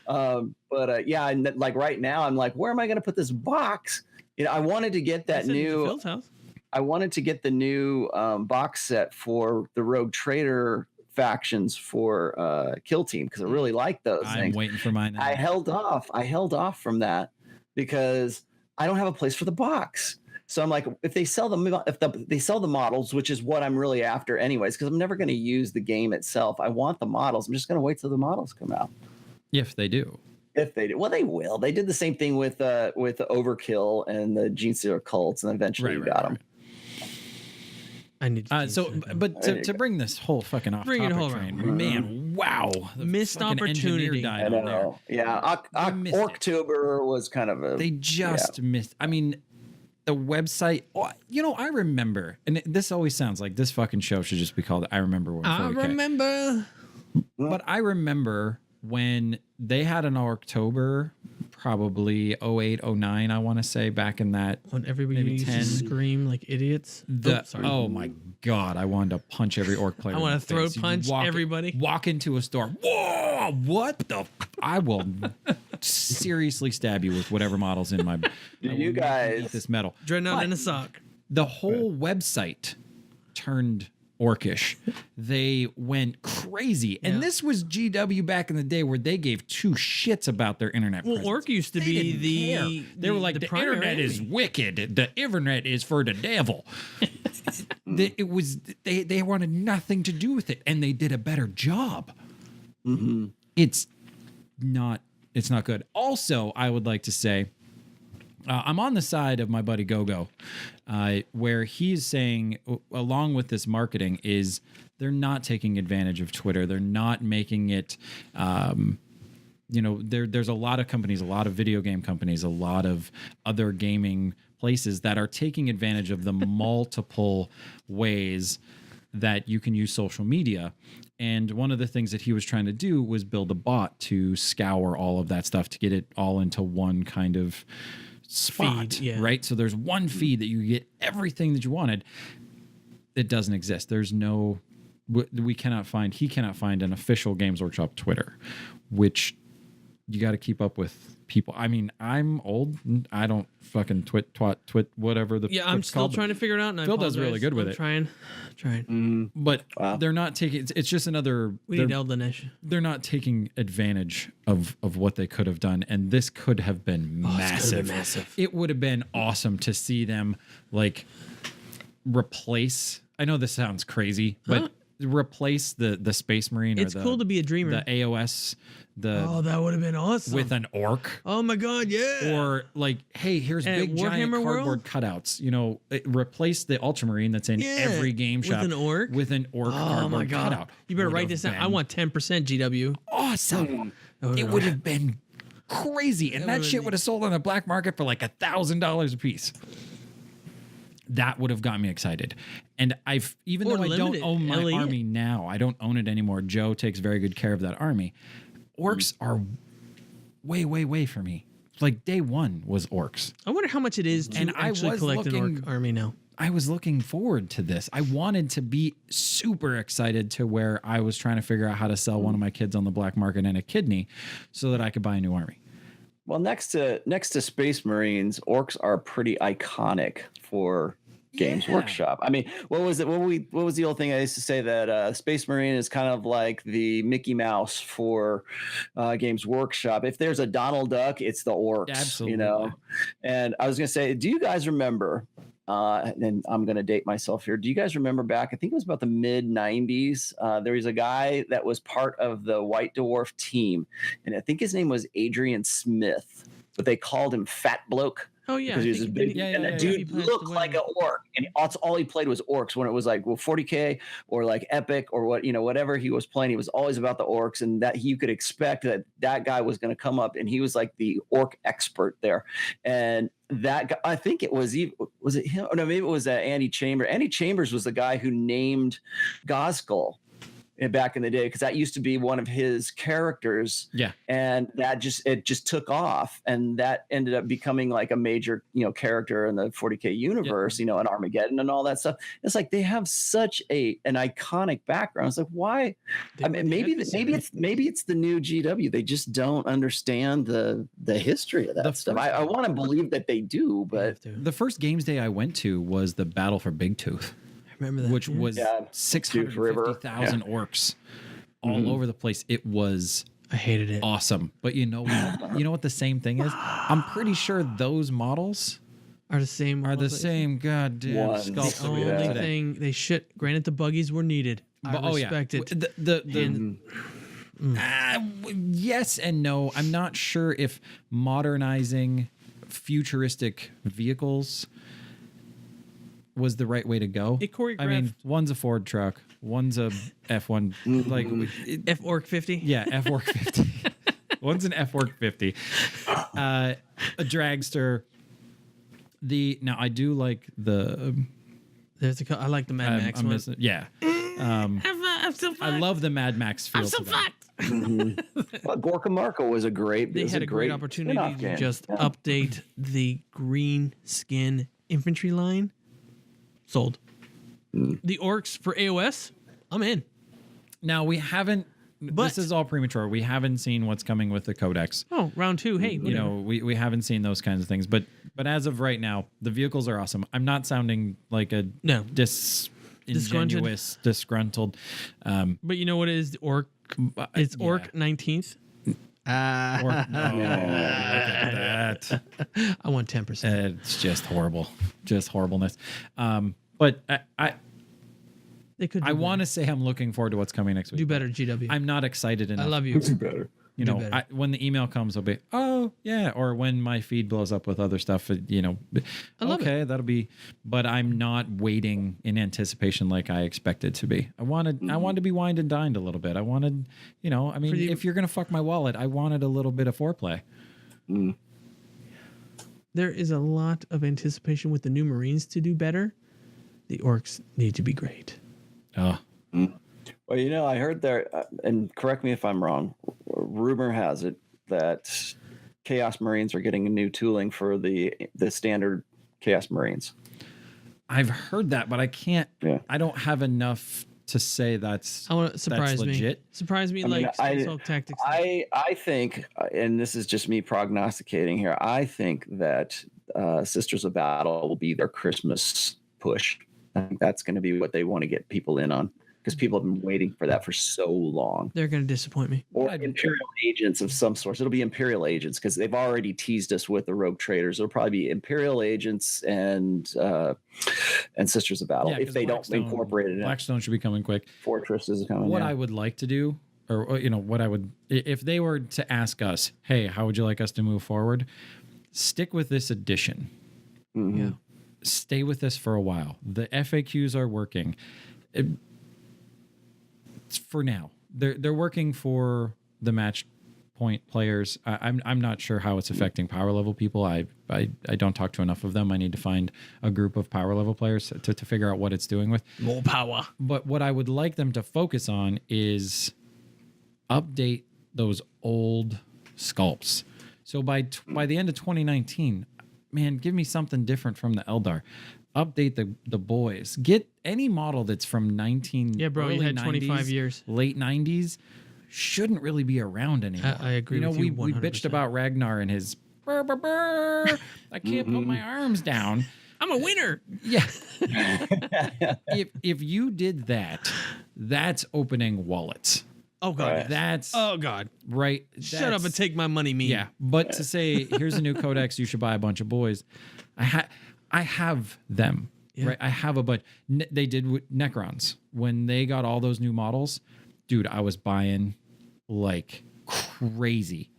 S5: Yeah, like right now, I'm like, where am I going to put this box? I wanted to get that new.
S4: Phil's house.
S5: I wanted to get the new box set for the Rogue Trader factions for Kill Team because I really like those things.
S3: I'm waiting for mine.
S5: I held off from that because I don't have a place for the box. So I'm like, if they sell they sell the models, which is what I'm really after anyways, because I'm never going to use the game itself. I want the models. I'm just going to wait till the models come out.
S3: If they do.
S5: If they do. Well, they will. They did the same thing with Overkill and the Gene Stealer cults, and eventually you got them.
S4: I need to
S3: to bring this whole fucking off topic train, man, wow.
S4: Missed opportunity.
S5: I know. Yeah. October was kind of
S3: they just missed. I mean, the website, I remember, and this always sounds like this fucking show should just be called I Remember When 40K.
S4: I remember.
S3: But I remember when they had an October probably 08, 09, I want to say, back in that.
S4: When everybody
S3: maybe
S4: used to
S3: 10.
S4: scream like idiots. Sorry.
S3: Oh my God, I wanted to punch every orc player.
S4: I want to throat
S3: face. You
S4: punch everybody.
S3: Walk into a store. Whoa, what the? I will seriously stab you with whatever model's in my.
S5: You guys,
S3: eat this metal.
S4: Dreadnought in a sock.
S3: The whole website turned orcish. They went crazy. And this was GW back in the day where they gave two shits about their internet presence.
S4: Orc used to be the...
S3: They were like, the internet is wicked. The internet is for the devil. They wanted nothing to do with it, and they did a better job.
S5: Mm-hmm.
S3: It's not good. Also, I would like to say, I'm on the side of my buddy Gogo, where he's saying, along with this marketing, is they're not taking advantage of Twitter. They're not making it, there's a lot of companies, a lot of video game companies, a lot of other gaming places that are taking advantage of the multiple ways that you can use social media. And one of the things that he was trying to do was build a bot to scour all of that stuff, to get it all into one kind of spot,
S4: feed,
S3: right? So there's one feed that you get everything that you wanted. It doesn't exist. There's no, he cannot find an official Games Workshop Twitter, which you got to keep up with people. I mean, I'm old. I don't fucking twit, whatever the.
S4: Yeah, I'm still trying to figure it out. And
S3: Phil does really good with it.
S4: Trying.
S3: But they're not taking. It's just another.
S4: We need Eldenish.
S3: They're not taking advantage of what they could have done, and this could have been massive. It would have been awesome to see them like replace. I know this sounds crazy, but replace the Space Marine.
S4: It's cool to be a dreamer.
S3: The AOS.
S4: That would have been awesome
S3: with an orc.
S4: Oh my God, yeah!
S3: Or like, hey, here's big giant cardboard cutouts. Replace the Ultramarine that's in every game shop with an orc. Oh my God! Cutout.
S4: You better write this down. I want 10% GW.
S3: Awesome! It would have been crazy, and that shit would have sold on the black market for like $1,000 a piece. That would have got me excited. And even though I don't own my army now, I don't own it anymore. Joe takes very good care of that army. Orcs are way for me. Like day one was orcs.
S4: I wonder how much it is to actually collect an orc army now.
S3: I was looking forward to this. I wanted to be super excited to where I was trying to figure out how to sell one of my kids on the black market and a kidney so that I could buy a new army.
S5: Well, next to Space Marines, orcs are pretty iconic for Games Workshop. I mean, what was it? What was the old thing I used to say that Space Marine is kind of like the Mickey Mouse for Games Workshop. If there's a Donald Duck, it's the orcs.
S3: Absolutely.
S5: And I was gonna say, do you guys remember? And I'm gonna date myself here. Do you guys remember back? I think it was about the mid '90s. There was a guy that was part of the White Dwarf team, and I think his name was Adrian Smith, but they called him Fat Bloke.
S4: Oh yeah,
S5: because he was this big, and that dude looked like an orc, and that's all he played was orcs. When it was like 40K or like Epic or whatever he was playing, he was always about the orcs, and that you could expect that guy was going to come up, and he was like the orc expert there. And that guy, I think it was it him? Oh no, maybe it was Andy Chambers. Andy Chambers was the guy who named Goskull back in the day, because that used to be one of his characters.
S3: Yeah.
S5: And that just took off, and that ended up becoming like a major, character in the 40K universe, and Armageddon and all that stuff. It's like they have such an iconic background. It's like, why? I mean, maybe it's the new GW. They just don't understand the history of that stuff. I want to believe that they do, but
S3: the first games day I went to was the Battle for Big Tooth.
S4: Remember that?
S3: Which was 650,000 orcs all over the place. It was
S4: I hated it.
S3: Awesome. But you know what the same thing is? I'm pretty sure those models
S4: are the same.
S3: Goddamn sculpts.
S4: The only thing they granted the buggies were needed. I respect it.
S3: Yes and no. I'm not sure if modernizing futuristic vehicles was the right way to go. I mean, one's a Ford truck, one's a F1, like
S4: F-Orc 50.
S3: Yeah, F-Orc 50. One's an F-Orc 50, a dragster. Now I do like the.
S4: I like the Mad Max one.
S3: Yeah.
S4: I'm so fucked.
S3: I love the Mad Max feel.
S4: I'm so fucked.
S5: Well, Gorka Marco was a great.
S4: They had a great opportunity to just update the green skin infantry line. Sold. The orcs for AOS, I'm in.
S3: Now we haven't.
S4: But-
S3: this is all premature. We haven't seen what's coming with the codex.
S4: Oh, round 2. Hey,
S3: You
S4: whatever.
S3: know, we haven't seen those kinds of things. But as of right now, the vehicles are awesome. I'm not sounding like a
S4: No.
S3: disingenuous, disgruntled.
S4: But you know what is the orc? It's orc 19th.
S3: Look at that.
S4: I want 10%.
S3: It's just horrible, just horribleness. But
S4: They could.
S3: I want to say I'm looking forward to what's coming next week.
S4: do better, GW.
S3: I'm not excited enough.
S4: I love you.
S5: Do better.
S3: You
S4: do
S3: know,
S4: better.
S3: when the email comes, I'll be, oh yeah, or when my feed blows up with other stuff, you know,
S4: I love
S3: okay, that'll be. But I'm not waiting in anticipation like I expected to be. I wanted to be wined and dined a little bit. I wanted, you know, I mean, if you're gonna fuck my wallet, I wanted a little bit of foreplay.
S4: There is a lot of anticipation with the new Marines to do better. The orcs need to be great.
S3: Oh,
S5: Well, you know, I heard there, and correct me if I'm wrong. Rumor has it that Chaos Marines are getting a new tooling for the standard Chaos Marines.
S3: I've heard that, but I can't.
S5: Yeah.
S3: I don't have enough to say that's.
S4: I want to surprise me.
S3: legit.
S4: Surprise me,
S5: I mean,
S4: like Space Hulk Tactics.
S5: I think, and this is just me prognosticating here. I think that Sisters of Battle will be their Christmas push. I think that's going to be what they want to get people in on, because people have been waiting for that for so long.
S4: They're going to disappoint me.
S5: Or Imperial agents of some sort. It'll be Imperial agents, because they've already teased us with the Rogue Traders. It'll probably be Imperial agents and Sisters of Battle,
S3: Yeah,
S5: if
S3: 'cause
S5: they don't
S3: Blackstone-
S5: incorporate it in.
S3: Blackstone should be coming quick.
S5: Fortress is coming.
S3: What
S5: yeah.
S3: I would like to do, or you know, what I would, if they were to ask us, hey, how would you like us to move forward? Stick with this edition.
S4: Yeah.
S3: Stay with this for a while. The FAQs are working. For now, they're working for the match point players. I'm not sure how it's affecting power level people. I don't talk to enough of them. I need to find a group of power level players to figure out what it's doing with.
S4: More power.
S3: But what I would like them to focus on is update those old sculpts. So by the end of 2019, man, give me something different from the Eldar. Update the boys. Get any model that's from 19.
S4: Yeah, bro, you
S3: early
S4: had 25
S3: 90s,
S4: years.
S3: late 90s shouldn't really be around anymore.
S4: I agree with you
S3: we bitched
S4: 100%.
S3: about Ragnar and his brr, brr, brr, I can't put my arms down.
S4: I'm a winner.
S3: Yeah. if you did that, that's opening wallets.
S4: Oh, God.
S5: Right.
S4: yes.
S3: That's
S4: Oh, God.
S3: right.
S4: Shut up and
S3: That's-
S4: take my money, me.
S3: Yeah, but to say here's a new codex, you should buy a bunch of boys. I have them.
S4: Yeah.
S3: Right, I have a bunch. They did with Necrons when they got all those new models. Dude, I was buying like crazy,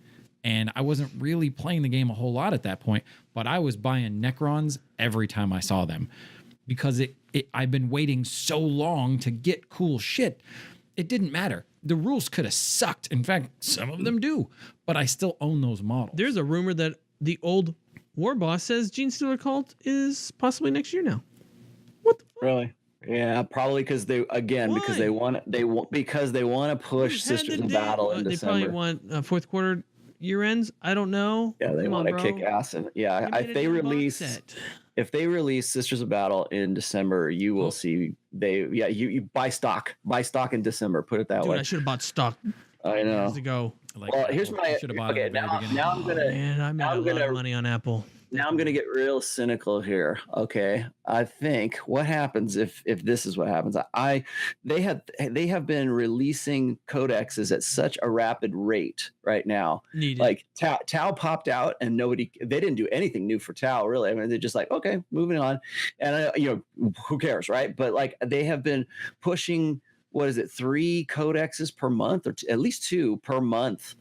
S3: and I wasn't really playing the game a whole lot at that point. But I was buying Necrons every time I saw them because I've been waiting so long to get cool shit. It didn't matter. The rules could have sucked. In fact, some of them do, but I still own those models.
S4: There's a rumor that the old war boss says Gene Stealer Cult is possibly next year now. What the fuck?
S5: Really? Yeah, probably because they want to push
S4: We've had
S5: Sisters
S4: the
S5: of
S4: day-
S5: Battle in
S4: They
S5: December.
S4: probably want fourth quarter year ends. I don't know.
S5: Yeah, they
S4: Come
S5: want
S4: on,
S5: to
S4: bro.
S5: kick ass, and yeah,
S4: They made
S5: if
S4: a
S5: they
S4: damn box
S5: release
S4: set.
S5: Sisters of Battle in December, you will see you buy stock in December. Put it that
S4: Dude,
S5: way.
S4: I should have bought stock
S5: I know.
S4: years ago.
S3: Like,
S5: Well, here's my
S3: should have bought it
S5: okay.
S3: at the very
S5: Now,
S3: beginning.
S5: now I'm gonna
S4: Man, I made
S5: now
S4: a
S5: I'm
S4: lot
S5: gonna-
S4: of money on Apple.
S5: now I'm gonna get real cynical here. Okay, I think what happens if this is what happens. They have been releasing codexes at such a rapid rate right now.
S4: Needed.
S5: Like Tau popped out and they didn't do anything new for Tau really. I mean, they're just like, okay, moving on, and who cares, right? But like they have been pushing, what is it, 3 codexes per month, or at least 2 per month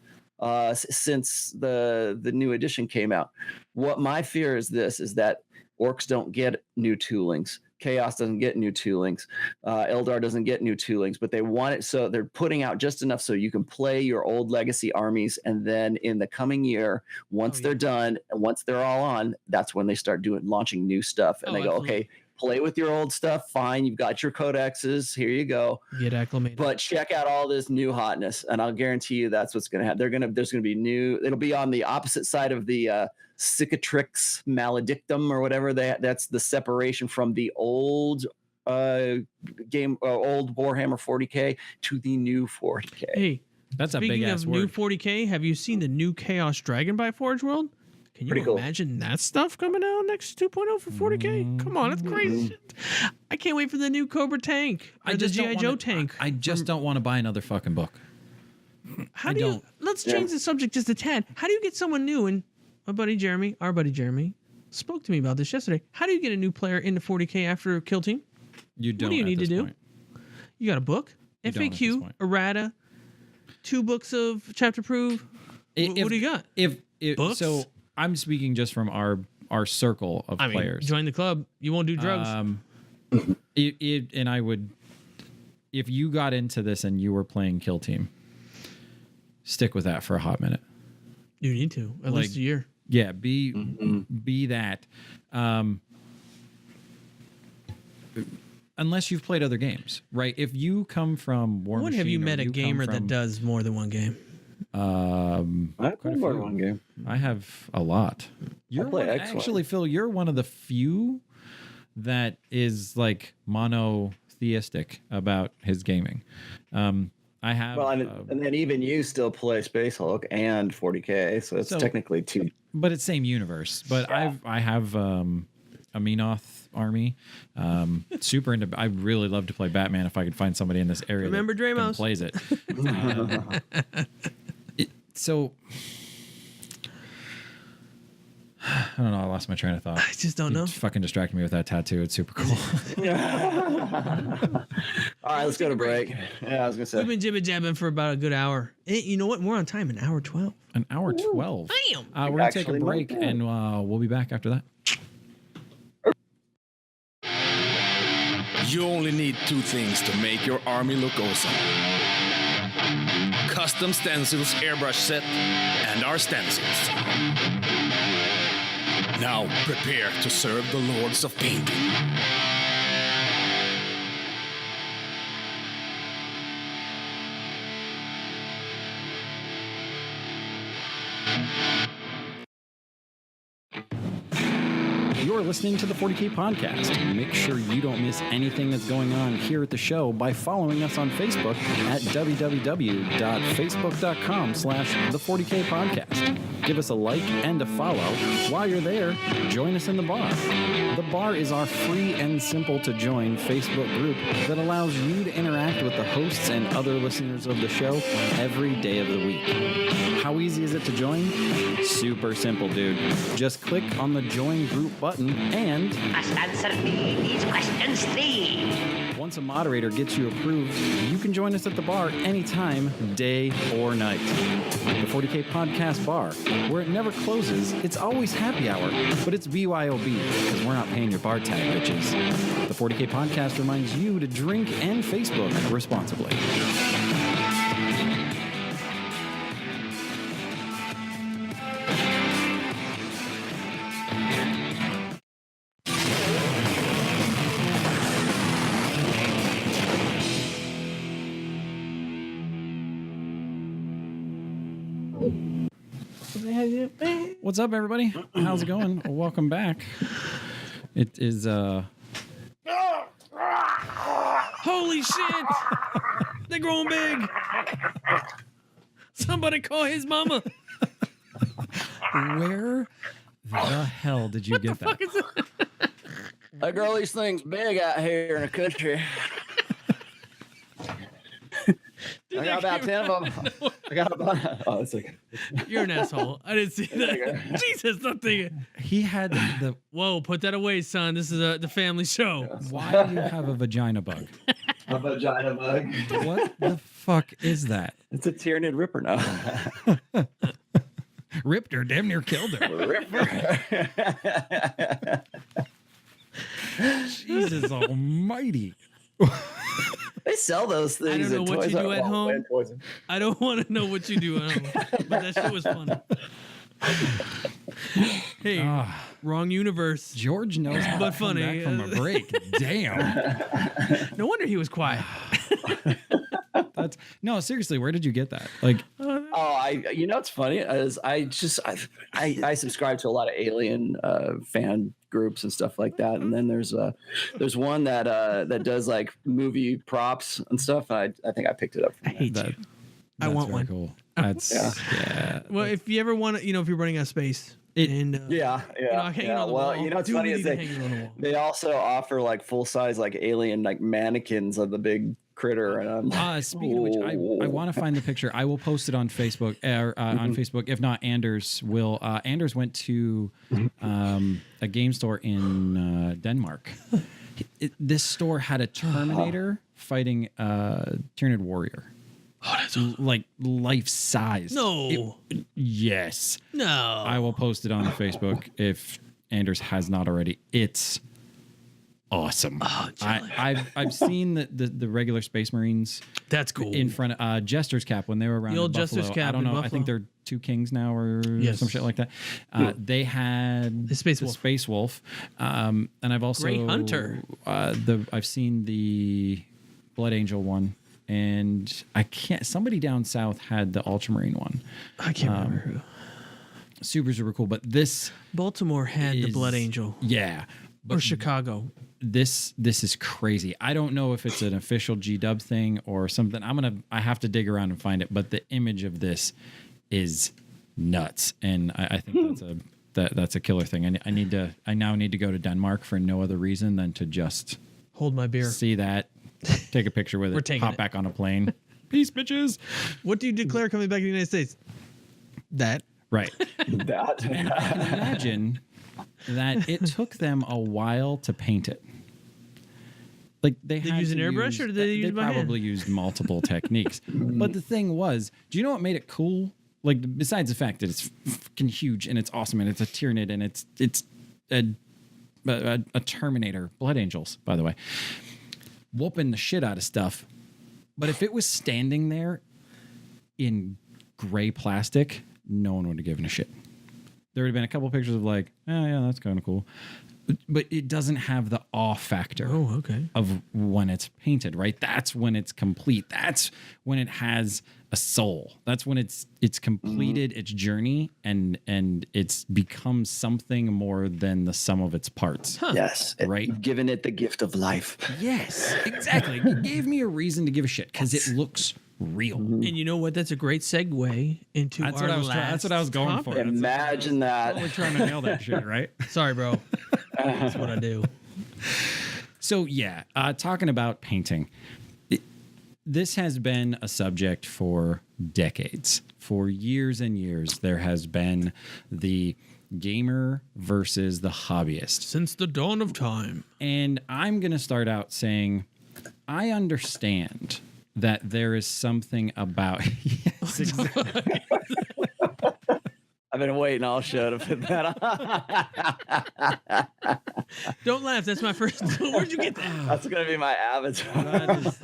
S5: since the new edition came out. What my fear is that orcs don't get new toolings. Chaos doesn't get new toolings. Eldar doesn't get new toolings, but they want it, so they're putting out just enough so you can play your old legacy armies, and then in the coming year, once they're done, and once they're all on, that's when they start launching new stuff, and they go,
S4: absolutely.
S5: okay, play with your old stuff, fine. You've got your codexes. Here you go.
S4: Get acclimated.
S5: But check out all this new hotness, and I'll guarantee you that's what's going to happen. There's going to be new. It'll be on the opposite side of the Cicatrix Maledictum or whatever. That's the separation from the old game, old Warhammer 40K to the new 40K.
S4: Hey,
S3: that's a big ass
S4: Speaking of new
S3: word.
S4: 40K, have you seen the new Chaos Dragon by Forge World? Can you
S5: Pretty cool.
S4: imagine that stuff coming out next 2.0 for 40K? Come on, that's crazy shit. I can't wait for the new Cobra tank. Or the G.I. Joe tank.
S3: I just don't want to buy another fucking book.
S4: How
S3: I
S4: do you,
S3: don't.
S4: let's change the subject just a tad. How do you get someone new? And our buddy Jeremy, spoke to me about this yesterday. How do you get a new player into 40K after Kill Team?
S3: You don't.
S4: What do you
S3: at
S4: need to
S3: this
S4: do?
S3: point.
S4: You got a book,
S3: You don't at this
S4: FAQ,
S3: point.
S4: errata, 2 books of chapter proof. What do you got?
S3: If
S4: Books?
S3: so, I'm speaking just from our circle of players.
S4: Join the club. You won't do drugs.
S3: And I would, if you got into this and you were playing Kill Team, stick with that for a hot minute.
S4: You need to at least a year.
S3: Yeah, be that. Unless you've played other games, right? If you come from War
S4: When
S3: Machine,
S4: have you
S3: or
S4: met a
S3: come
S4: gamer
S3: from,
S4: that does more than one game?
S5: I
S3: quite
S5: played
S3: a
S5: more
S3: few.
S5: than one game.
S3: I have a lot. You're
S5: play
S3: one,
S5: X1.
S3: actually, Phil. You're one of the few that is like monotheistic about his gaming. I have.
S5: Well, and then even you still play Space Hulk and 40K, so it's technically 2.
S3: but it's same universe. But
S5: Yeah.
S3: I have a Menoth army. Super into. I really love to play Batman if I could find somebody in this area.
S4: Remember
S3: that
S4: Dramos?
S3: plays it. So I don't know. I lost my train of thought.
S4: I just don't know.
S3: You fucking distracted me with that tattoo. It's super cool.
S5: All right, let's go to break. Yeah, I was gonna say.
S4: We've been jibber jabbing for about a good hour. You know what? We're on time. An hour 12.
S3: An hour 12.
S4: Damn.
S3: We're gonna take a
S5: Actually,
S3: break
S5: not bad.
S3: and we'll be back after that.
S6: You only need 2 things to make your army look awesome. Custom Stencils airbrush set and our stencils. Now prepare to serve the lords of painting.
S3: You're listening to the 40K podcast. Make sure you don't miss anything that's going on here at the show by following us on Facebook at www.facebook.com/the40K podcast. Give us a like and a follow. While you're there, join us in the bar. The bar is our free and simple to join Facebook group that allows you to interact with the hosts and other listeners of the show every day of the week. How easy is it to join? Super simple, dude. Just click on the join group button and
S7: Must answer me these questions, three.
S3: once a moderator gets you approved, you can join us at the bar anytime, day or night. The 40K Podcast Bar, where it never closes, it's always happy hour, but it's BYOB because we're not paying your bar tab, bitches. The 40K Podcast reminds you to drink and Facebook responsibly. What's up, everybody? How's it going? Welcome back. It is
S4: Holy shit! They're growing big. Somebody call his mama.
S3: where the hell did you get that?
S4: Fuck is that?
S5: I grow these things big out here in the country. I got about 10 of them. I got about. Oh, it's okay.
S4: You're an asshole. I didn't see that. Jesus, that thing.
S3: He had the.
S4: Whoa, put that away, son. This is the family show.
S3: Why do you have a vagina bug?
S5: A vagina bug.
S3: What the fuck is that?
S5: It's a Tyranid Ripper now.
S3: Ripped her, damn near killed her.
S5: Ripper.
S3: Jesus almighty.
S5: They sell those things.
S4: I don't know
S5: at
S4: what
S5: Toys
S4: you
S5: R
S4: do at
S5: Us.
S4: home.
S5: And Toys R-
S4: I don't want to know what you do at home, but that shit was funny. Hey, Wrong universe.
S3: George knows how
S4: But
S3: to come
S4: funny.
S3: back from a break. Damn.
S4: No wonder he was quiet.
S3: No, seriously, where did you get that? Like,
S5: You know what's funny is I subscribe to a lot of Alien fan groups and stuff like that, and then there's one that does like movie props and stuff. And I think I picked it up.
S4: I hate you. I
S3: that's
S4: want
S3: very
S4: one.
S3: Cool. That's yeah.
S4: Well, if you ever want to, if you're running out of space,
S5: Yeah.
S4: hanging on the wall.
S5: You know what's funny is they also offer like full size like alien like mannequins of the big critter. And I'm
S3: speaking of which, I want to find the picture. I will post it on Facebook on Facebook. If not, Anders will. Anders went to a game store in Denmark. This store had a Terminator fighting a Tyranid warrior.
S4: Oh, that's awesome.
S3: Like life size.
S4: No.
S3: Yes.
S4: No.
S3: I will post it on Facebook if Anders has not already. It's awesome.
S4: Oh,
S3: I've seen the regular Space Marines.
S4: That's cool.
S3: In front of Jester's Cap when they were around.
S4: The old
S3: in Buffalo.
S4: Jester's Cap
S3: I don't
S4: in
S3: know. I
S4: Buffalo.
S3: think they're 2 Kings now or some shit like that. They had
S4: The Space Wolf.
S3: Space Wolf. And I've also
S4: Great Hunter.
S3: I've seen the Blood Angel one. And somebody down south had the Ultramarine one.
S4: I can't remember who.
S3: Super cool. But this
S4: Baltimore had the Blood Angel.
S3: Yeah.
S4: Or Chicago.
S3: This is crazy. I don't know if it's an official G-Dub thing or something. I have to dig around and find it, but the image of this is nuts. And I think that's a killer thing. I now need to go to Denmark for no other reason than to just
S4: hold my beer.
S3: See that. Take a picture with it. Hop back on a plane. Peace, bitches.
S4: What do you declare coming back to the United States? That.
S3: Right.
S5: That.
S3: And I can imagine that it took them a while to paint it. Like they had
S4: use an airbrush or did they use by hand?
S3: probably used multiple techniques. But the thing was, do you know what made it cool? Like besides the fact that it's fucking huge and it's awesome and it's a Tyranid and it's a Terminator, Blood Angels, by the way. Whooping the shit out of stuff. But if it was standing there in gray plastic, no one would have given a shit. There would have been a couple pictures of like, oh yeah, that's kind of cool. But it doesn't have the awe factor of when it's painted, right? That's when it's complete. That's when it has a soul. That's when it's completed its journey and it's become something more than the sum of its parts.
S5: Huh. Yes.
S3: Right?
S5: Given it the gift of life.
S3: Yes, exactly. It gave me a reason to give a shit because it looks real.
S4: And you know what? That's a great segue into
S3: that's
S4: our
S3: what I was
S4: last
S3: That's what I was going
S4: topic.
S3: for.
S5: Imagine that.
S3: We're trying to nail that shit, right?
S4: Sorry, bro. That's what I do.
S3: So yeah, talking about painting. This has been a subject for decades. For years and years, there has been the gamer versus the hobbyist.
S4: Since the dawn of time.
S3: And I'm going to start out saying, I understand that there is something about... Yes, exactly.
S5: I've been waiting all show to put that on.
S4: Don't laugh. That's my first. Where'd you get that?
S5: That's gonna be my avatar.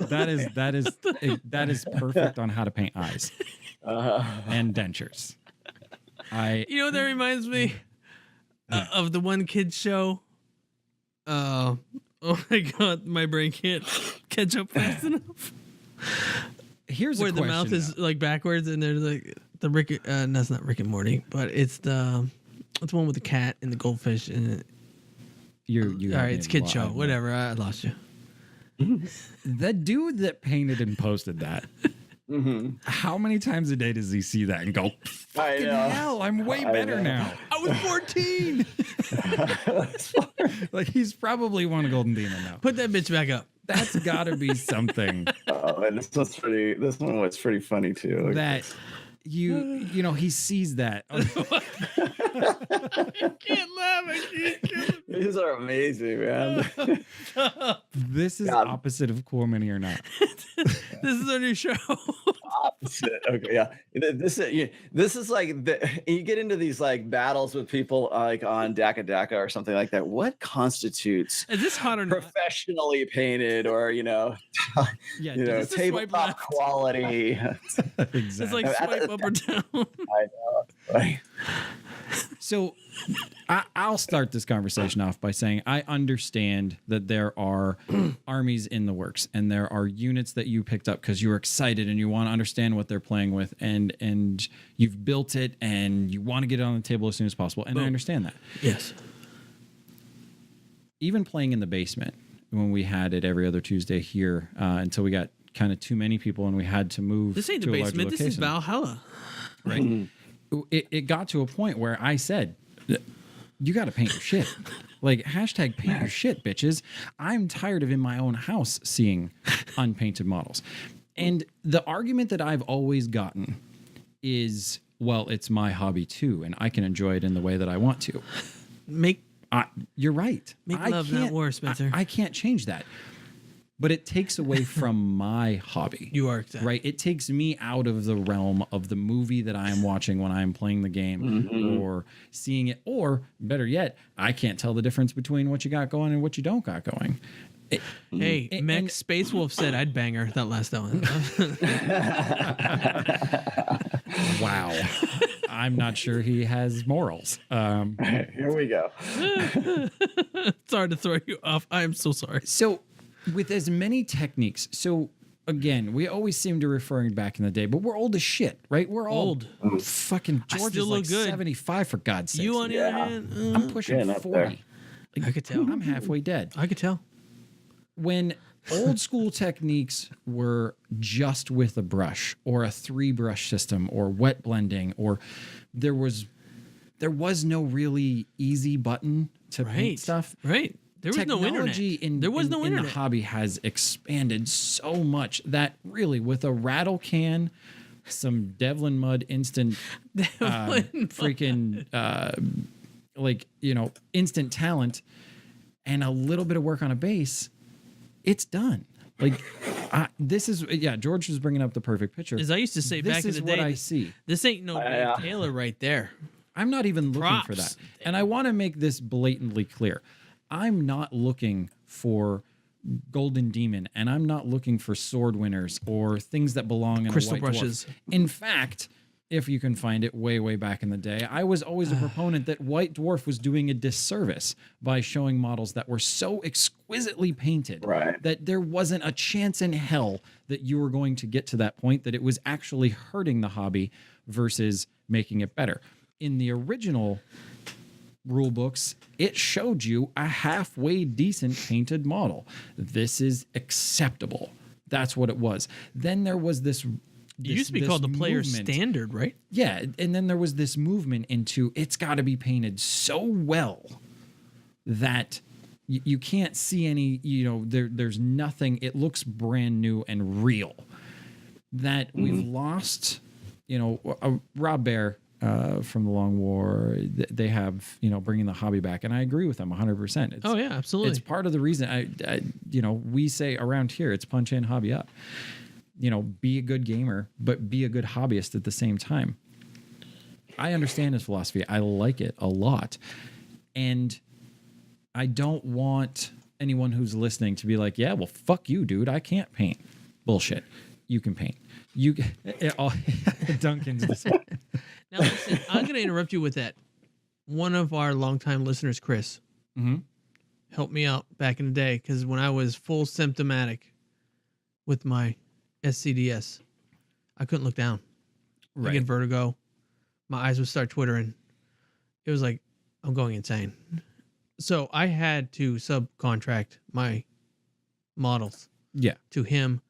S3: That is perfect on how to paint eyes and dentures.
S4: You know what that reminds me of the one kids show. Oh my god, my brain can't catch up fast enough.
S3: Here's
S4: where
S3: a
S4: the
S3: question,
S4: mouth is like backwards and there's like the Rick. That's not Rick and Morty, but it's the one with the cat and the goldfish and.
S3: You
S4: all right, it's kid show. Whatever, I lost you.
S3: The dude that painted and posted that. How many times a day does he see that and go, fucking hell, I'm way better now.
S4: I was 14.
S3: Like he's probably won a golden demon now.
S4: Put that bitch back up.
S3: That's got to be something.
S5: Oh, and this one was pretty funny too.
S3: That you know he sees that.
S4: I can't laugh. I can't kill him.
S5: These are amazing, man.
S3: This is opposite of Cool Mini or not.
S4: This is our new show.
S5: Opposite. Okay, yeah. This is like you get into these like battles with people like on Daka or something like that. What constitutes
S4: is this hot or not?
S5: Professionally painted or tabletop quality?
S3: Exactly.
S4: It's like swipe up or down.
S5: I know. Right.
S3: So I'll start this conversation off by saying I understand that there are armies in the works and there are units that you picked up because you're excited and you want to understand what they're playing with and you've built it and you want to get it on the table as soon as possible. And I understand that.
S4: Yes.
S3: Even playing in the basement when we had it every other Tuesday here until we got kind of too many people and we had to move.
S4: This ain't
S3: to
S4: the
S3: a larger
S4: basement. This is
S3: location.
S4: Valhalla.
S3: Right. It got to a point where I said, you got to paint your shit. Like, hashtag paint your shit, bitches. I'm tired of in my own house seeing unpainted models. And the argument that I've always gotten is, well, it's my hobby too, and I can enjoy it in the way that I want to. You're right.
S4: Make love, not war, Spencer.
S3: I can't change that. But it takes away from my hobby.
S4: You are exactly
S3: right. It takes me out of the realm of the movie that I am watching when I am playing the game or seeing it. Or better yet, I can't tell the difference between what you got going and what you don't got going.
S4: Mech Space Wolf said I'd bang her that last one.
S3: Wow. I'm not sure he has morals.
S5: Here we go.
S4: Sorry to throw you off. I am so sorry.
S3: So with as many techniques, so again, we always seem to referring back in the day, but we're old as shit, right? We're
S4: old.
S3: Fucking George
S4: still
S3: is like
S4: look good.
S3: 75 for God's sake.
S4: You on the other hand,
S3: I'm pushing 40.
S4: I could tell.
S3: I'm halfway dead.
S4: I could tell.
S3: When old school techniques were just with a brush or a 3-brush system or wet blending, or there was no really easy button to paint stuff.
S4: Right. There was no internet. There was no internet.
S3: The hobby has expanded so much that really with a rattle can, some Devlin Mud instant freaking instant talent and a little bit of work on a base, it's done. Like George was bringing up the perfect picture.
S4: As I used to say back in the day,
S3: what I see.
S4: This ain't no Dave Taylor right there.
S3: I'm not even looking
S4: Props.
S3: for that. And I want to make this blatantly clear. I'm not looking for Golden Demon, and I'm not looking for sword winners or things that belong in
S4: Crystal
S3: a White
S4: brushes.
S3: Dwarf. In fact, if you can find it way back in the day, I was always a proponent that White Dwarf was doing a disservice by showing models that were so exquisitely painted that there wasn't a chance in hell that you were going to get to that point, that it was actually hurting the hobby versus making it better. In the original rule books, it showed you a halfway decent painted model. This is acceptable. That's what it was. Then there was this
S4: It used to be called the player standard, right?
S3: Yeah, and then there was this movement into it's got to be painted so well that you can't see any, there's nothing. It looks brand new and real. That we've lost, Rob Bear from the Long War, they have, bringing the hobby back. And I agree with them 100%.
S4: Oh, yeah, absolutely.
S3: It's part of the reason we say around here, it's punch in, hobby up. Be a good gamer, but be a good hobbyist at the same time. I understand his philosophy. I like it a lot. And I don't want anyone who's listening to be like, yeah, well, fuck you, dude. I can't paint. Bullshit. You can paint. Duncan's just...
S4: Now, listen, I'm going to interrupt you with that. One of our longtime listeners, Chris, helped me out back in the day because when I was full symptomatic with my SCDS, I couldn't look down. I get vertigo. My eyes would start twittering. It was like, I'm going insane. So I had to subcontract my models to him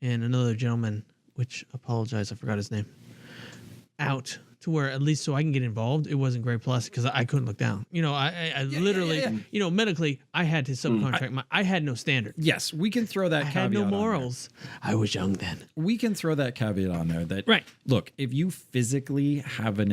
S4: and another gentleman, which apologize, I forgot his name, out to where at least so I can get involved, it wasn't Great Plus because I couldn't look down. I literally, medically, I had to subcontract I had no standard.
S3: Yes, we can throw that caveat
S4: I had no
S3: on
S4: morals. I was young then.
S3: We can throw that caveat on there that, look, if you physically have an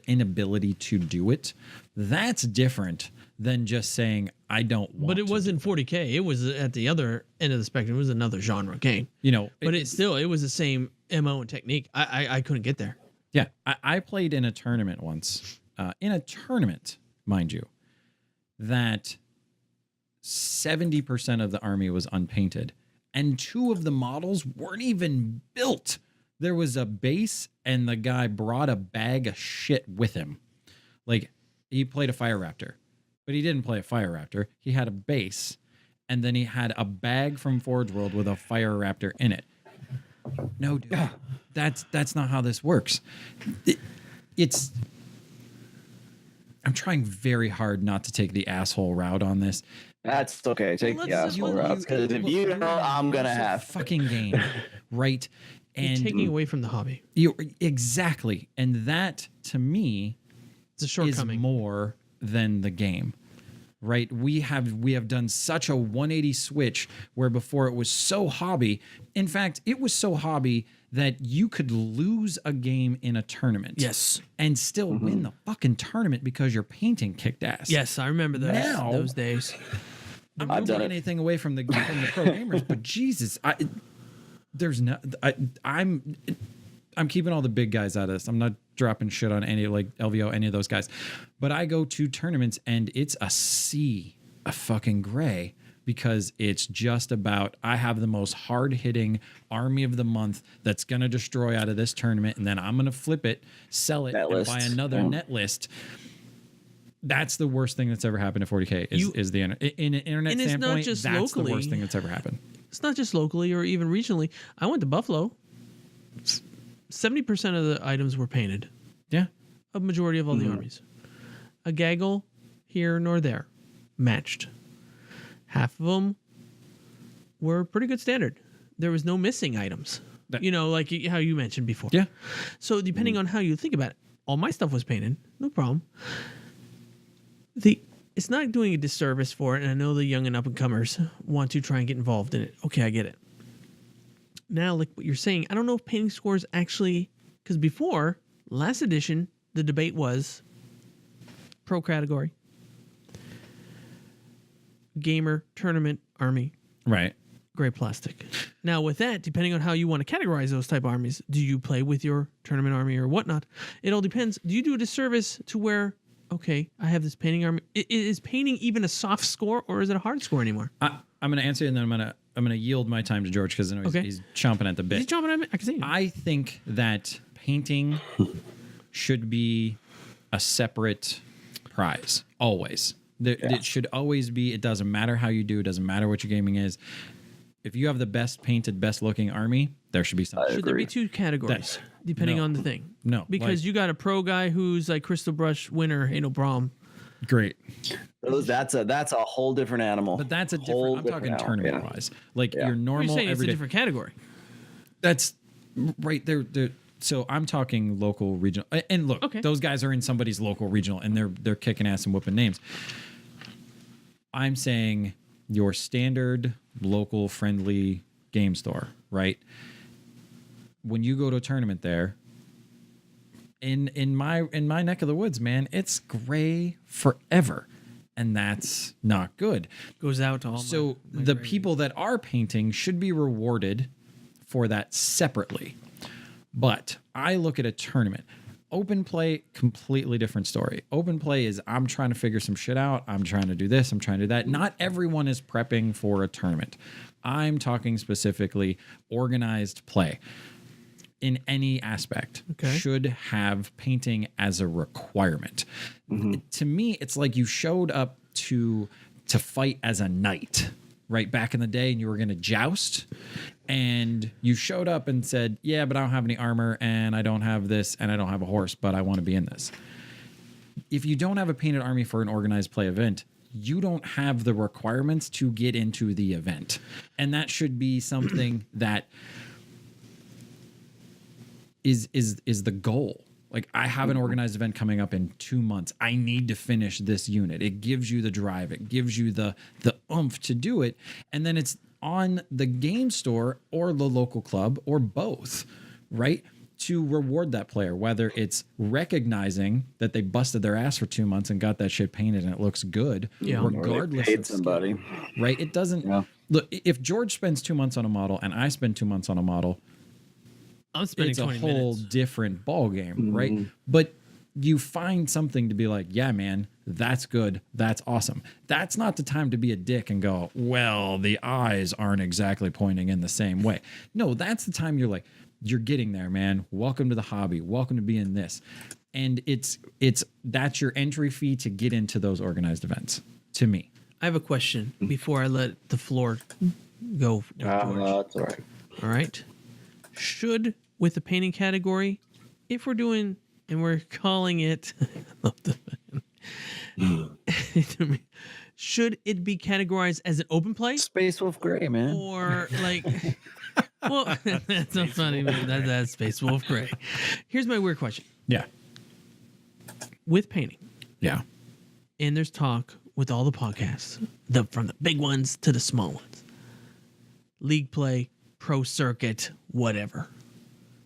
S3: inability to do it, that's different than just saying, I don't want
S4: But it wasn't 40K. It was at the other end of the spectrum. It was another genre game. But it was the same MO and technique. I couldn't get there.
S3: Yeah, I played in a tournament once, mind you, that 70% of the army was unpainted, and 2 of the models weren't even built. There was a base, and the guy brought a bag of shit with him. Like, he played a Fire Raptor, but he didn't play a Fire Raptor. He had a base, and then he had a bag from Forge World with a Fire Raptor in it. No, dude, that's not how this works. It's. I'm trying very hard not to take the asshole route on this.
S5: That's okay. Take
S4: Well,
S5: the asshole route, because if you don't, I'm gonna have to.
S3: Fucking game, right?
S4: You're
S3: And
S4: taking away from the hobby.
S3: you exactly, and that to me
S4: It's a
S3: is
S4: shortcoming.
S3: more than the game. Right, we have done such a 180 switch where before it was so hobby. In fact, it was so hobby that you could lose a game in a tournament,
S4: Yes.
S3: and still win the fucking tournament because your painting kicked ass.
S4: Yes, I remember
S3: Now-
S4: those days.
S3: I'm not
S5: I've done
S3: taking
S5: it.
S3: anything away from the pro gamers, but Jesus, I'm keeping all the big guys out of this. I'm not dropping shit on any like LVO, any of those guys. But I go to tournaments and it's a sea of fucking gray because it's just about I have the most hard-hitting army of the month that's going to destroy out of this tournament, and then I'm going to flip it, sell it,
S5: Net
S3: and
S5: list.
S3: buy another net list. That's the worst thing that's ever happened to 40K is the in an internet
S4: And it's not
S3: standpoint.
S4: just
S3: That's the
S4: locally.
S3: worst thing that's ever happened.
S4: It's not just locally or even regionally. I went to Buffalo. 70% of the items were painted.
S3: Yeah.
S4: A majority of all the armies. A gaggle here nor there. Matched. Half of them were pretty good standard. There was no missing items.
S3: That-
S4: Like how you mentioned before.
S3: Yeah.
S4: So depending on how you think about it, all my stuff was painted. No problem. It's not doing a disservice for it, and I know the young and up-and-comers want to try and get involved in it. Okay, I get it. Now, like what you're saying, I don't know if painting scores actually... Because before, last edition, the debate was pro category, gamer, tournament, army,
S3: Right.
S4: gray plastic. Now, with that, depending on how you want to categorize those type of armies, do you play with your tournament army or whatnot? It all depends. Do you do a disservice to where, okay, I have this painting army. Is painting even a soft score or is it a hard score anymore?
S3: I'm going to answer, and then I'm gonna yield my time to George because I know
S4: Okay.
S3: he's chomping at the bit.
S4: Is he jumping at me? I can see him.
S3: I think that painting should be a separate prize always. It should always be. It doesn't matter how you do. It doesn't matter what your gaming is. If you have the best painted, best looking army, there should be something.
S4: Should there be two categories depending
S3: no.
S4: on the thing?
S3: No,
S4: Because
S3: like-
S4: you got a pro guy who's like Crystal Brush winner, ain't no problem.
S3: Great,
S5: That's a whole different animal.
S3: but that's a
S5: Whole
S3: different. I'm talking
S5: animal,
S3: tournament
S5: yeah.
S3: wise. Like
S5: Yeah.
S3: your
S4: You're
S3: normal
S4: saying it's a
S3: everyday.
S4: different category.
S3: That's right there. So I'm talking local, regional, and look,
S4: Okay.
S3: those guys are in somebody's local, regional, and they're kicking ass and whooping names. I'm saying your standard local friendly game store, right? When you go to a tournament there, in my neck of the woods, man, it's gray forever, and that's not good.
S4: Goes out to all
S3: So
S4: my
S3: the
S4: gray.
S3: people that are painting should be rewarded for that separately. But I look at a tournament. Open play, completely different story. Open play is I'm trying to figure some shit out. I'm trying to do this. I'm trying to do that. Not everyone is prepping for a tournament. I'm talking specifically organized play in any aspect.
S4: Okay.
S3: Should have painting as a requirement. To me, it's like you showed up to fight as a knight, right? Back in the day, and you were going to joust, and you showed up and said, yeah, but I don't have any armor, and I don't have this, and I don't have a horse, but I want to be in this. If you don't have a painted army for an organized play event, you don't have the requirements to get into the event. And that should be something that is the goal. Like, I have an organized event coming up in 2 months. I need to finish this unit. It gives you the drive. It gives you the oomph to do it. And then it's on the game store or the local club or both, right? To reward that player, whether it's recognizing that they busted their ass for 2 months and got that shit painted and it looks good,
S4: Yeah.
S3: regardless
S5: paid
S3: of
S5: somebody.
S3: skill, right? It doesn't look. If George spends 2 months on a model and I spend 2 months on a model,
S4: I'm spending
S3: it's a
S4: 20
S3: whole
S4: minutes.
S3: different ball game, right? But you find something to be like, yeah, man, that's good, that's awesome. That's not the time to be a dick and go, well, the eyes aren't exactly pointing in the same way. No, that's the time you're like, you're getting there, man. Welcome to the hobby. Welcome to being this. And that's your entry fee to get into those organized events, to me.
S4: I have a question before I let the floor go. George.
S5: That's all right.
S4: All right. Should, with the painting category, if we're doing and we're calling it, should it be categorized as an open play?
S5: Space Wolf Gray, man.
S4: Or like, well, that's not funny, man. That's Space Wolf Gray. Here's my weird question.
S3: Yeah.
S4: With painting,
S3: Yeah.
S4: and there's talk with all the podcasts, from the big ones to the small ones, league play, pro circuit, whatever.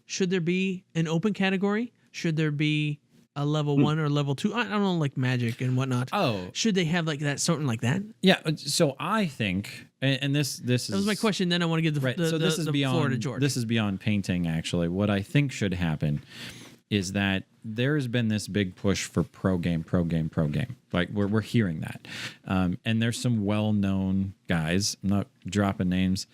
S4: Should there be an open category? Should there be a level 1 or level 2? I don't know, like Magic and whatnot.
S3: Oh.
S4: Should they have like that, something like that?
S3: Yeah. So I think, and this is...
S4: That was my question. Then I want to give the floor to George.
S3: This is beyond painting, actually. What I think should happen is that there's been this big push for pro game. Like we're hearing that. And there's some well-known guys, I'm not dropping names,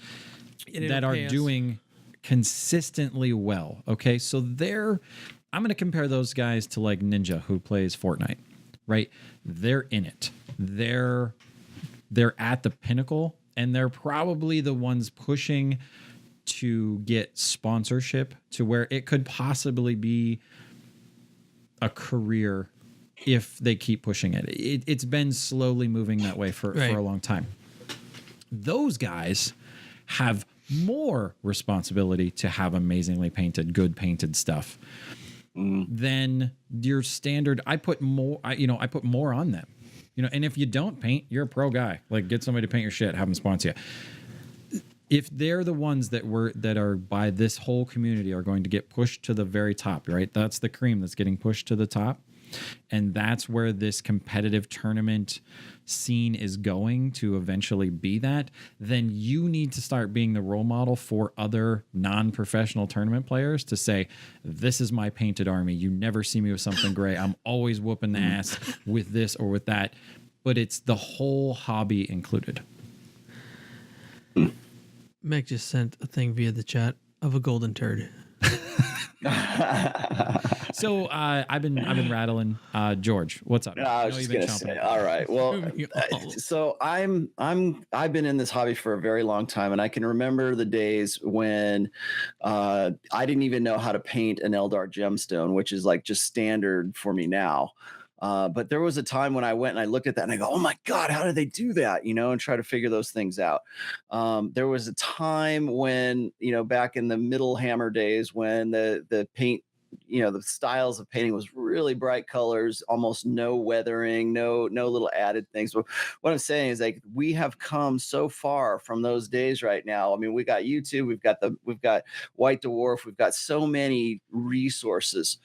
S3: that are doing consistently well. Okay. So I'm going to compare those guys to like Ninja, who plays Fortnite, right? They're in it. They're at the pinnacle, and they're probably the ones pushing to get sponsorship to where it could possibly be a career if they keep pushing it. It's been slowly moving that way for a long time. Those guys have more responsibility to have amazingly painted, good painted stuff than your standard. I put more on them, and if you don't paint, you're a pro guy. Like, get somebody to paint your shit, have them sponsor you. If they're the ones that are by this whole community are going to get pushed to the very top, right? That's the cream that's getting pushed to the top. And that's where this competitive tournament scene is going to eventually be that. Then you need to start being the role model for other non-professional tournament players to say, this is my painted army. You never see me with something gray. I'm always whooping the ass with this or with that. But it's the whole hobby included.
S4: Meg just sent a thing via the chat of a golden turd.
S3: So I've been rattling. George, what's up?
S5: No, I was just gonna say. All right. Well, so I've been in this hobby for a very long time, and I can remember the days when I didn't even know how to paint an Eldar gemstone, which is like just standard for me now. But there was a time when I went and I looked at that and I go, oh my God, how did they do that? And try to figure those things out. There was a time when, back in the middle hammer days when the paint, the styles of painting was really bright colors, almost no weathering, no little added things. But what I'm saying is, like, we have come so far from those days right now. I mean, we got YouTube, we've got White Dwarf, we've got so many resources.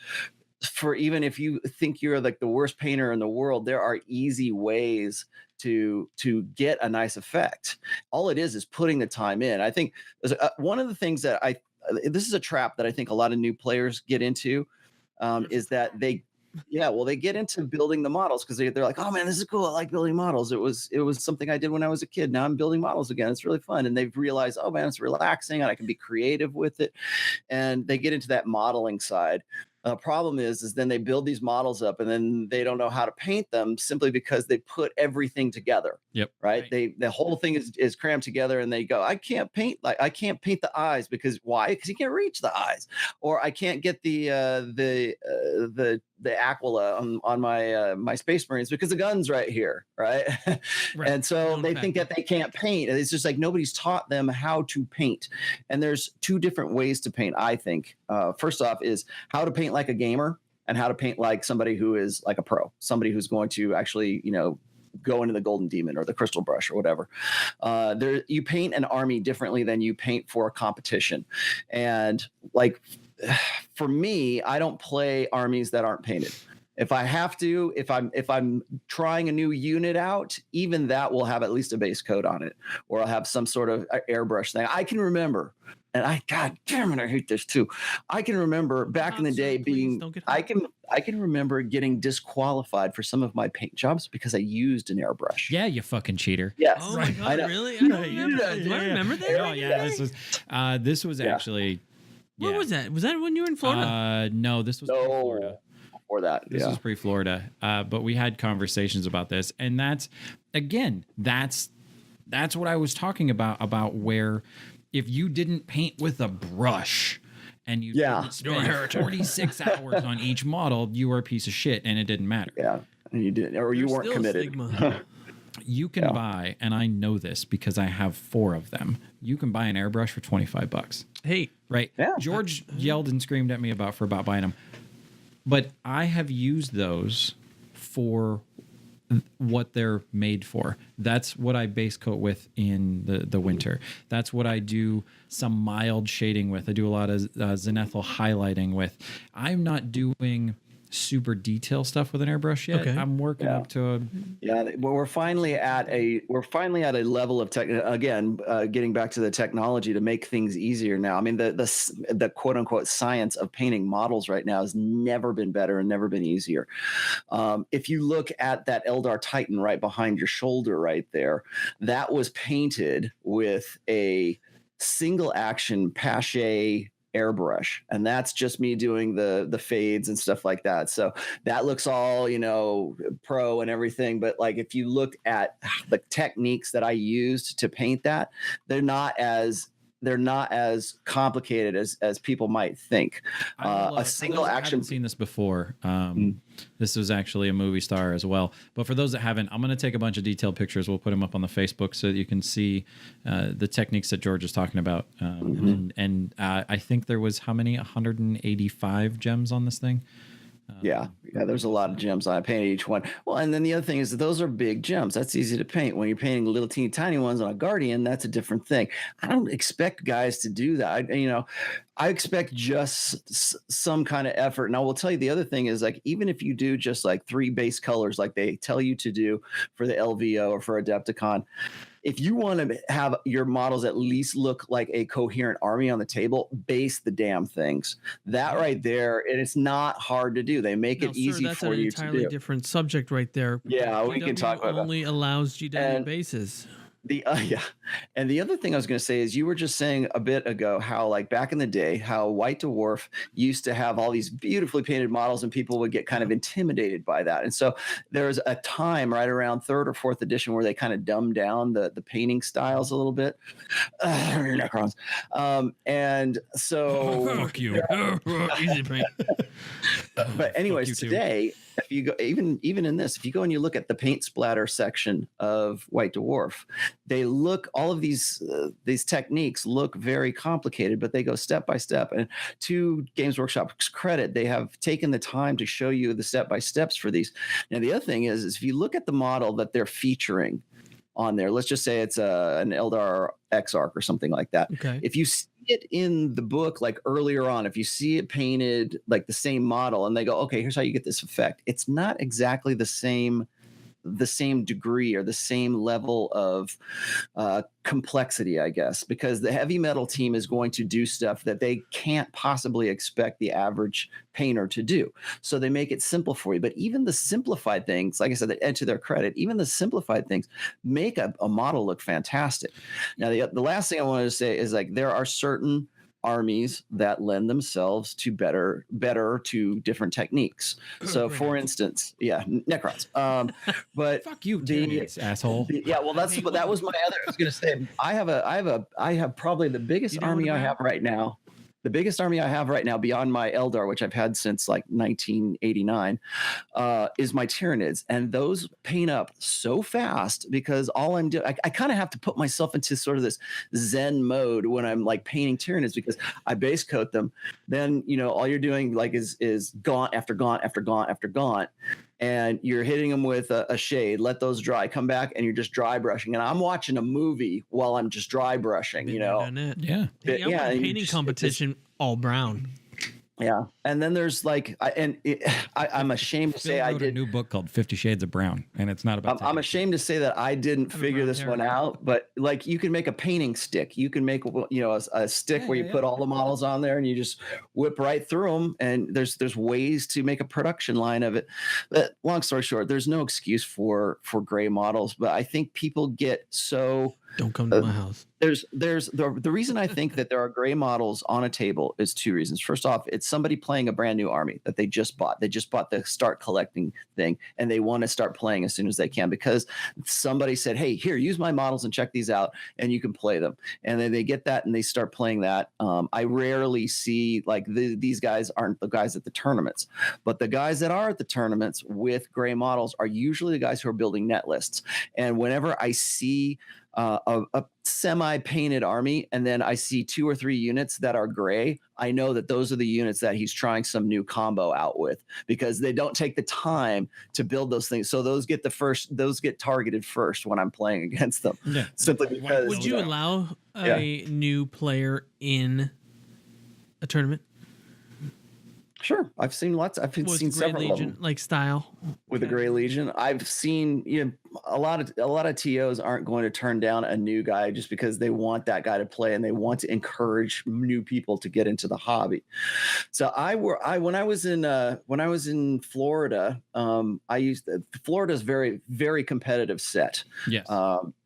S5: For even if you think you're like the worst painter in the world, there are easy ways to get a nice effect. All it is putting the time in. I think one of the things that this is a trap that I think a lot of new players get into, is that they get into building the models because they're like, oh man, this is cool. I like building models. It was something I did when I was a kid. Now I'm building models again. It's really fun. And they've realized, oh man, it's relaxing and I can be creative with it. And they get into that modeling side. Problem is then they build these models up and then they don't know how to paint them simply because they put everything together.
S3: Yep.
S5: Right. The whole thing is crammed together and they go, I can't paint the eyes because why? Because you can't reach the eyes, or I can't get the Aquila on my Space Marines because the gun's right here. Right.
S4: Right.
S5: And so they think that they can't paint. It's just like nobody's taught them how to paint. And there's two different ways to paint, I think. First off is how to paint like a gamer and how to paint like somebody who is like a pro, somebody who's going to actually, go into the Golden Demon or the Crystal Brush or whatever. You paint an army differently than you paint for a competition. And like, for me, I don't play armies that aren't painted. If I have to, if I'm trying a new unit out, even that will have at least a base coat on it, or I'll have some sort of airbrush thing. I can remember, and God damn it, I hate this too. I can remember back in the day I can remember getting disqualified for some of my paint jobs because I used an airbrush.
S3: Yeah, you fucking cheater.
S5: Yes.
S4: Oh my God, really? I remember that.
S3: Oh yeah, this was actually.
S4: Where was that? Was that when you were in Florida?
S3: No, this was in Florida.
S5: before that.
S3: This was pre-Florida, but we had conversations about this, and that's what I was talking about where if you didn't paint with a brush and you didn't spend 46 hours on each model, you were a piece of shit, and it didn't matter.
S5: Yeah, and you didn't, or you weren't committed.
S3: You can buy, and I know this because I have 4 of them. You can buy an airbrush for $25.
S4: Hey,
S3: right?
S5: Yeah.
S3: George yelled and screamed at me about buying them, but I have used those for what they're made for. That's what I base coat with in the winter. That's what I do some mild shading with. I do a lot of zenithal highlighting with. I'm not doing super detail stuff with an airbrush yet.
S4: Okay.
S3: I'm working up to
S5: well, we're finally at a level of tech again, getting back to the technology to make things easier now. I mean, the quote unquote science of painting models right now has never been better and never been easier. If you look at that Eldar Titan right behind your shoulder right there, that was painted with a single action Pache airbrush, and that's just me doing the fades and stuff like that. So that looks all, pro and everything, but like if you look at the techniques that I used to paint that, they're not as complicated as people might think. A single action.
S3: I haven't seen this before. This was actually a movie star as well. But for those that haven't, I'm going to take a bunch of detailed pictures. We'll put them up on the Facebook so that you can see the techniques that George is talking about. And I think there was how many? 185 gems on this thing.
S5: Yeah, there's a lot of gems. I painted each one. Well, and then the other thing is that those are big gems. That's easy to paint. When you're painting little teeny tiny ones on a Guardian, that's a different thing. I don't expect guys to do that. I expect just some kind of effort. And I will tell you the other thing is, like, even if you do just like 3 base colors like they tell you to do for the LVO or for Adepticon, if you want to have your models at least look like a coherent army on the table, base the damn things. That right there, and it's not hard to do. They make it easy for you to do.
S4: That's an entirely different subject right there.
S5: Yeah, we can talk about that.
S4: Only allows GW bases.
S5: And the other thing I was going to say is, you were just saying a bit ago how, like, back in the day, how White Dwarf used to have all these beautifully painted models and people would get kind of intimidated by that. And so there's a time right around 3rd or 4th edition where they kind of dumbed down the painting styles a little bit. Necrons. And so
S3: fuck you.
S4: Easy paint.
S5: But anyways, today, if you go even in this, if you go and you look at the paint splatter section of White Dwarf, they look, all of these techniques look very complicated, but they go step by step. And to Games Workshop's credit, they have taken the time to show you the step by steps for these. Now, the other thing is if you look at the model that they're featuring on there, let's just say it's an Eldar Exarch or something like that.
S4: Okay.
S5: If you see it in the book, like earlier on, if you see it painted like the same model and they go, okay, here's how you get this effect, it's not exactly the same degree or the same level of complexity, I guess, because the heavy metal team is going to do stuff that they can't possibly expect the average painter to do. So they make it simple for you. But even the simplified things, like I said, and to their credit, even the simplified things make a model look fantastic. Now, the last thing I wanted to say is, like, there are certain armies that lend themselves to better to different techniques. So for instance, Necrons. But
S3: fuck you, asshole.
S5: Well, that was my other, I was going to say, I have probably the biggest army I have right now. The biggest army I have right now beyond my Eldar, which I've had since like 1989, is my Tyranids. And those paint up so fast because all I'm doing, I kind of have to put myself into sort of this Zen mode when I'm like painting Tyranids, because I base coat them. Then, all you're doing like is gaunt after gaunt after gaunt after gaunt. And you're hitting them with a shade, let those dry, come back, and you're just dry brushing. And I'm watching a movie while I'm just dry brushing,
S3: Yeah.
S4: Painting competition, all brown.
S5: Yeah. And then there's like, I'm ashamed to say I did
S3: a new book called 50 Shades of Brown, and it's not about.
S5: I'm ashamed to say that I didn't figure this one out, but like, you can make a painting stick. You can make, a stick where you put all the models on there and you just whip right through them. And there's ways to make a production line of it. But long story short, there's no excuse for gray models, but I think people get so
S4: Don't come to my house.
S5: There's the reason I think that there are gray models on a table is two reasons. First off, it's somebody playing a brand new army that they just bought. They just bought the start collecting thing, and they want to start playing as soon as they can because somebody said, "Hey, here, use my models and check these out, and you can play them." And then they get that and they start playing that. I rarely see like these guys aren't the guys at the tournaments, but the guys that are at the tournaments with gray models are usually the guys who are building net lists. And whenever I see a semi-painted army, and then I see 2 or 3 units that are gray, I know that those are the units that he's trying some new combo out with because they don't take the time to build those things. So those get targeted first when I'm playing against them. Yeah. Simply because.
S4: Would you allow a new player in a tournament?
S5: Sure, I've seen lots. I've seen several
S4: Legion,
S5: of them.
S4: Like style
S5: with the Gray Legion. I've seen a lot of TOs aren't going to turn down a new guy just because they want that guy to play and they want to encourage new people to get into the hobby. So when I was in Florida, Florida's very, very competitive set.
S3: Yes.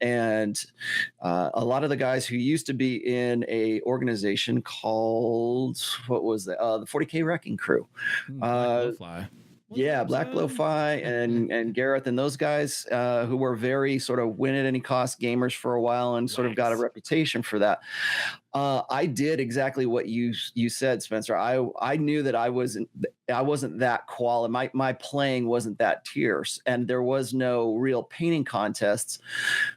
S5: And a lot of the guys who used to be in a organization called what was that? The 40K Wrecking Crew. Black Blowfly and Gareth and those guys who were very sort of win at any cost gamers for a while and sort of got a reputation for that. I did exactly what you said, Spencer. I knew that I wasn't that quality. My playing wasn't that tierce, and there was no real painting contests,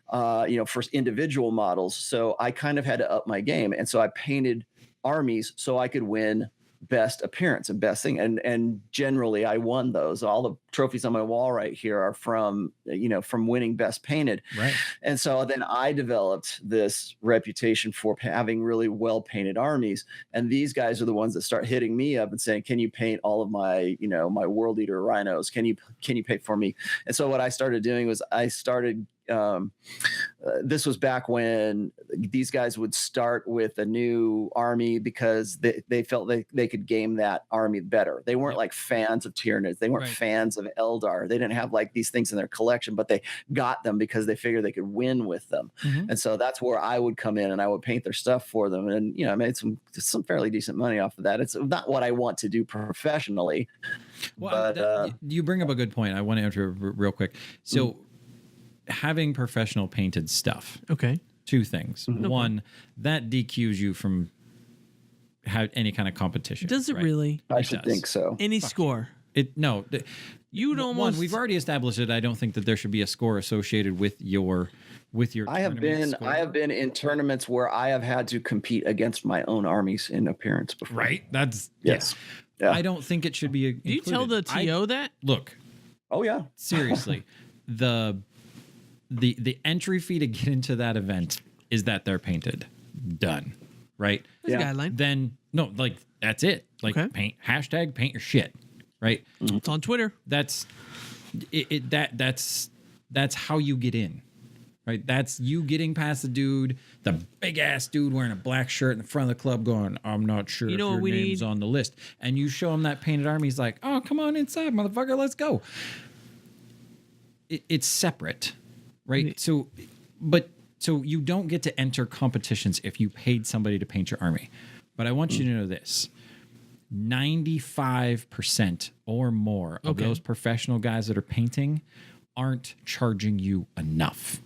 S5: for individual models. So I kind of had to up my game, and so I painted armies so I could win best appearance and best thing, and generally I won those. All the trophies on my wall right here are from winning best painted,
S3: right? And
S5: so then I developed this reputation for having really well painted armies, and these guys are the ones that start hitting me up and saying, can you paint all of my my World Eater rhinos? Can you paint for me? And so what I started doing was I started this was back when these guys would start with a new army because they felt they could game that army better. They weren't like fans of Tyranids. They weren't fans of Eldar. They didn't have like these things in their collection, but they got them because they figured they could win with them. Mm-hmm. And so that's where I would come in and I would paint their stuff for them. And, I made some fairly decent money off of that. It's not what I want to do professionally.
S3: Well, but you bring up a good point. I want to answer real quick. So, having professional painted stuff.
S4: Okay.
S3: 2 things. Mm-hmm. One, that DQs you from any kind of competition.
S4: Does it really?
S5: I should think so.
S4: Any score?
S3: You'd almost. We've already established it. I don't think that there should be a score associated with your. I have been in tournaments where I have had to compete against my own armies in appearance before. Right. That's
S5: yes.
S3: Yeah. I don't think it should be.
S4: Do you tell the TO that?
S3: Look.
S5: Oh yeah.
S3: Seriously, the entry fee to get into that event is that they're painted. Done. Right?
S4: There's a guideline.
S3: Then, no, like, that's it. Like, paint your shit. Right?
S4: It's on Twitter.
S3: That's how you get in. Right? That's you getting past the big-ass dude wearing a black shirt in the front of the club going, I'm not sure if your name's on the list. And you show him that painted army. He's like, oh, come on inside, motherfucker. Let's go. It's separate. Right. So you don't get to enter competitions if you paid somebody to paint your army. But I want you to know this. 95% or more of those professional guys that are painting aren't charging you enough.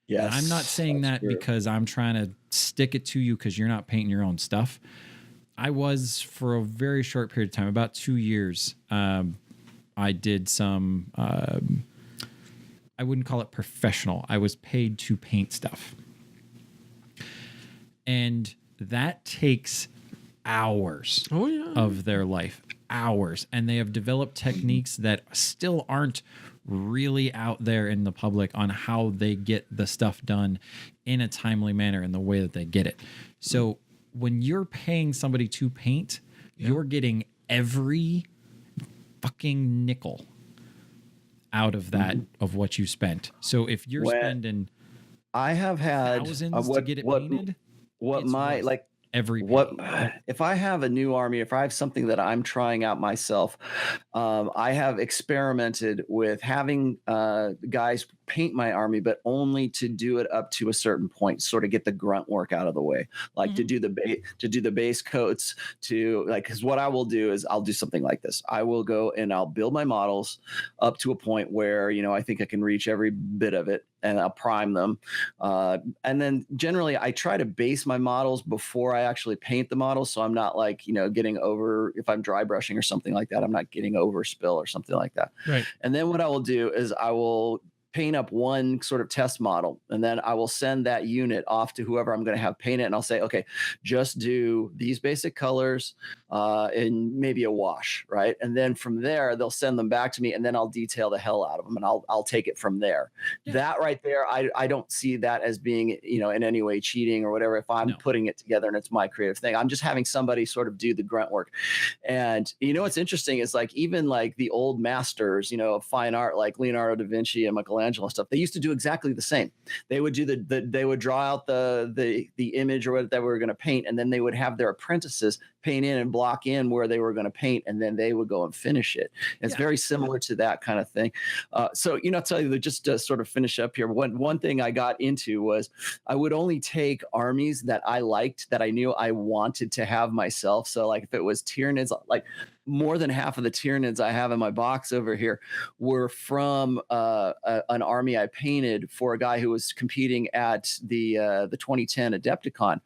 S5: Yes.
S3: And I'm not saying that because I'm trying to stick it to you because you're not painting your own stuff. I was for a very short period of time, about 2 years. I did some... I wouldn't call it professional. I was paid to paint stuff. And that takes hours of their life. Hours. And they have developed techniques that still aren't really out there in the public on how they get the stuff done in a timely manner in the way that they get it. So when you're paying somebody to paint, you're getting every fucking nickel out of that of what you spent. So if you're spending
S5: I have had
S3: thousands to get it painted,
S5: if I have a new army, if I have something that I'm trying out myself, I have experimented with having guys paint my army, but only to do it up to a certain point, sort of get the grunt work out of the way, like to do the base coats, to like, because what I will do is I'll do something like this. I will go and I'll build my models up to a point where, I think I can reach every bit of it, and I'll prime them. And then generally I try to base my models before I actually paint the models. So I'm not like, getting over, if I'm dry brushing or something like that, I'm not getting over spill or something like that.
S4: Right.
S5: And then what I will do is I will paint up one sort of test model, and then I will send that unit off to whoever I'm going to have paint it. And I'll say, okay, just do these basic colors and maybe a wash, right? And then from there, they'll send them back to me, and then I'll detail the hell out of them, and I'll take it from there. Yeah. That right there, I don't see that as being, in any way cheating or whatever. If I'm putting it together and it's my creative thing, I'm just having somebody sort of do the grunt work. And what's interesting is like, even like the old masters, of fine art, like Leonardo da Vinci and Michelangelo and stuff, they used to do exactly the same. They would do they would draw out the image or what they were going to paint, and then they would have their apprentices paint in and block in where they were going to paint, and then they would go and finish it. It's very similar to that kind of thing. So, I'll tell you, just to sort of finish up here, one thing I got into was I would only take armies that I liked, that I knew I wanted to have myself. So like if it was Tyranids, like more than half of the Tyranids I have in my box over here were from an army I painted for a guy who was competing at the 2010 Adepticon.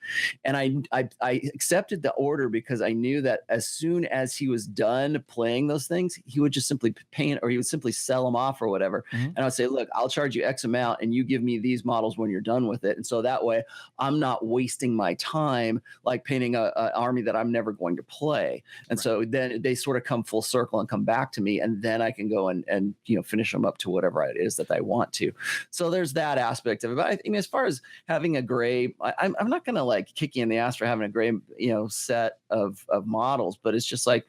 S5: And I accepted the order because I knew that as soon as he was done playing those things, he would just simply paint, or he would simply sell them off or whatever. Mm-hmm. And I would say, look, I'll charge you X amount and you give me these models when you're done with it. And so that way I'm not wasting my time like painting an army that I'm never going to play. And so then they sort of come full circle and come back to me, and then I can go and finish them up to whatever it is that I want to. So there's that aspect of it. But I think as far as having a gray, I'm not going to like kick you in the ass for having a gray, set of models, but it's just like,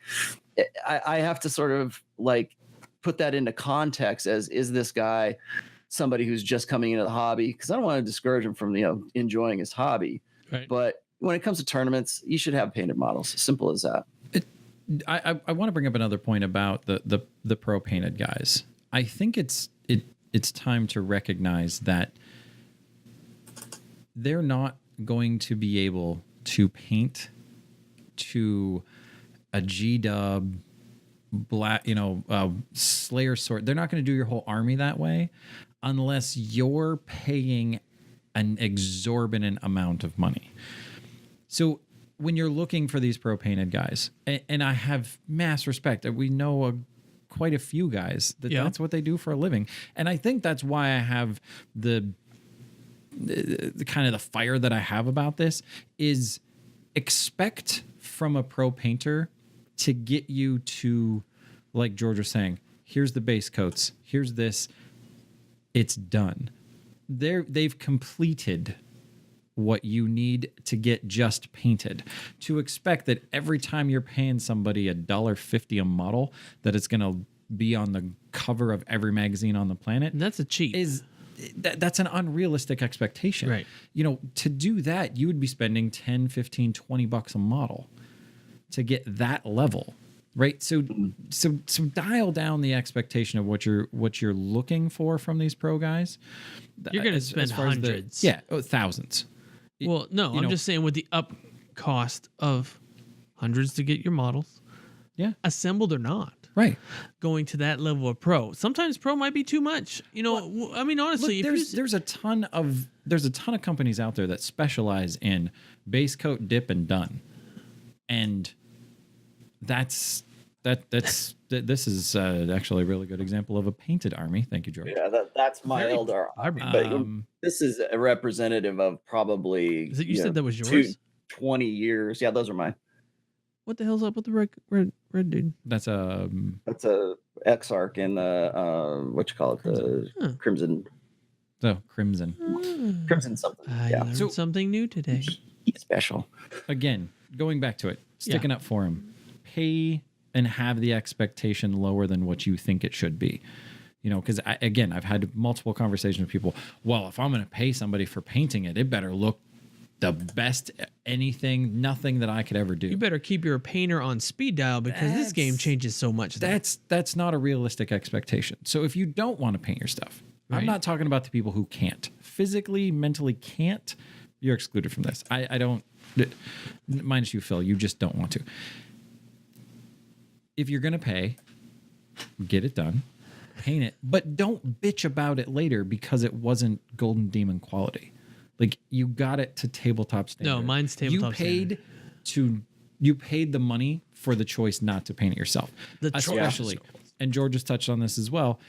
S5: I have to sort of like put that into context as, is this guy somebody who's just coming into the hobby? Because I don't want to discourage him from, enjoying his hobby. Right. But when it comes to tournaments, you should have painted models. Simple as that.
S3: I want to bring up another point about the pro painted guys. I think it's time to recognize that they're not going to be able to paint to a G-dub black, Slayer sword. They're not going to do your whole army that way unless you're paying an exorbitant amount of money. So when you're looking for these pro painted guys, and I have mass respect, we know quite a few guys that's what they do for a living. And I think that's why I have the kind of the fire that I have about this is expect from a pro painter to get you to, like George was saying, here's the base coats, here's this, it's done. They've completed what you need to get just painted. To expect that every time you're paying somebody $1.50 a model, that it's going to be on the cover of every magazine on the planet.
S4: And that's a cheat.
S3: That's an unrealistic expectation.
S4: Right.
S3: To do that, you would be spending 10, 15, 20 bucks a model to get that level. Right. So dial down the expectation of what you're looking for from these pro guys.
S4: You're going to spend hundreds.
S3: Thousands.
S4: Well, no, I'm just saying with the up cost of hundreds to get your models.
S3: Yeah.
S4: Assembled or not.
S3: Right.
S4: Going to that level of pro. Sometimes pro might be too much. I mean, honestly,
S3: look, there's a ton of companies out there that specialize in base coat, dip, and done. And this is actually a really good example of a painted army. Thank you, George.
S5: Yeah, that's my elder army. But this is a representative of probably.
S4: Is it you said that was yours?
S5: 20 years. Yeah, those are mine.
S4: What the hell's up with the red dude?
S5: That's a Exarch in the what you call it, the Crimson.
S3: Oh, Crimson.
S5: Crimson something.
S4: I learned something new today.
S5: Special.
S3: Again, going back to it, sticking up for him. Pay and have the expectation lower than what you think it should be. Because I've had multiple conversations with people. Well, if I'm going to pay somebody for painting it, it better look the best nothing that I could ever do.
S4: You better keep your painter on speed dial because this game changes so much.
S3: That's not a realistic expectation. So if you don't want to paint your stuff, I'm
S4: Right.
S3: not talking about the people who can't. Physically, mentally can't. You're excluded from this. I don't, minus you, Phil, you just don't want to. If you're going to pay, get it done, paint it, but don't bitch about it later because it wasn't Golden Demon quality. Like, you got it to tabletop standard.
S4: No, mine's tabletop standard.
S3: You paid the money for the choice not to paint it yourself. Especially, and George has touched on this as well.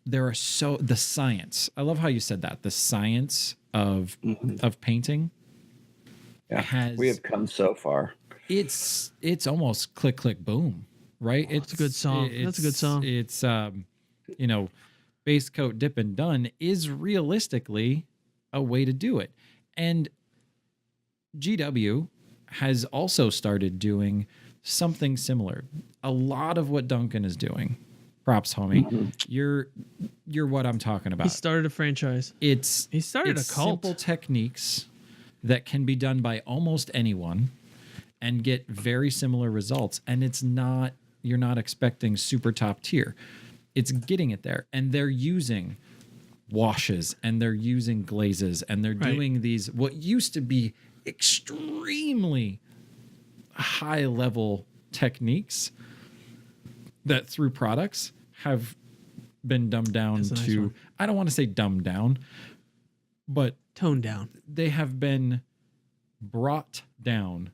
S3: The science. I love how you said that. The science of painting
S5: we have come so far.
S3: It's almost click click boom, right?
S4: It's a good song. That's a good song.
S3: It's base coat dip and done is realistically a way to do it. And GW has also started doing something similar. A lot of what Duncan is doing. Props, homie. You're what I'm talking about.
S4: He started a franchise.
S3: He
S4: started a cult.
S3: Simple techniques that can be done by almost anyone and get very similar results. And you're not expecting super top tier. It's getting it there. And they're using washes and they're using glazes and they're doing these, what used to be extremely high level techniques that through products have been dumbed down to, I don't want to say dumbed down, but
S4: toned down.
S3: They have been brought down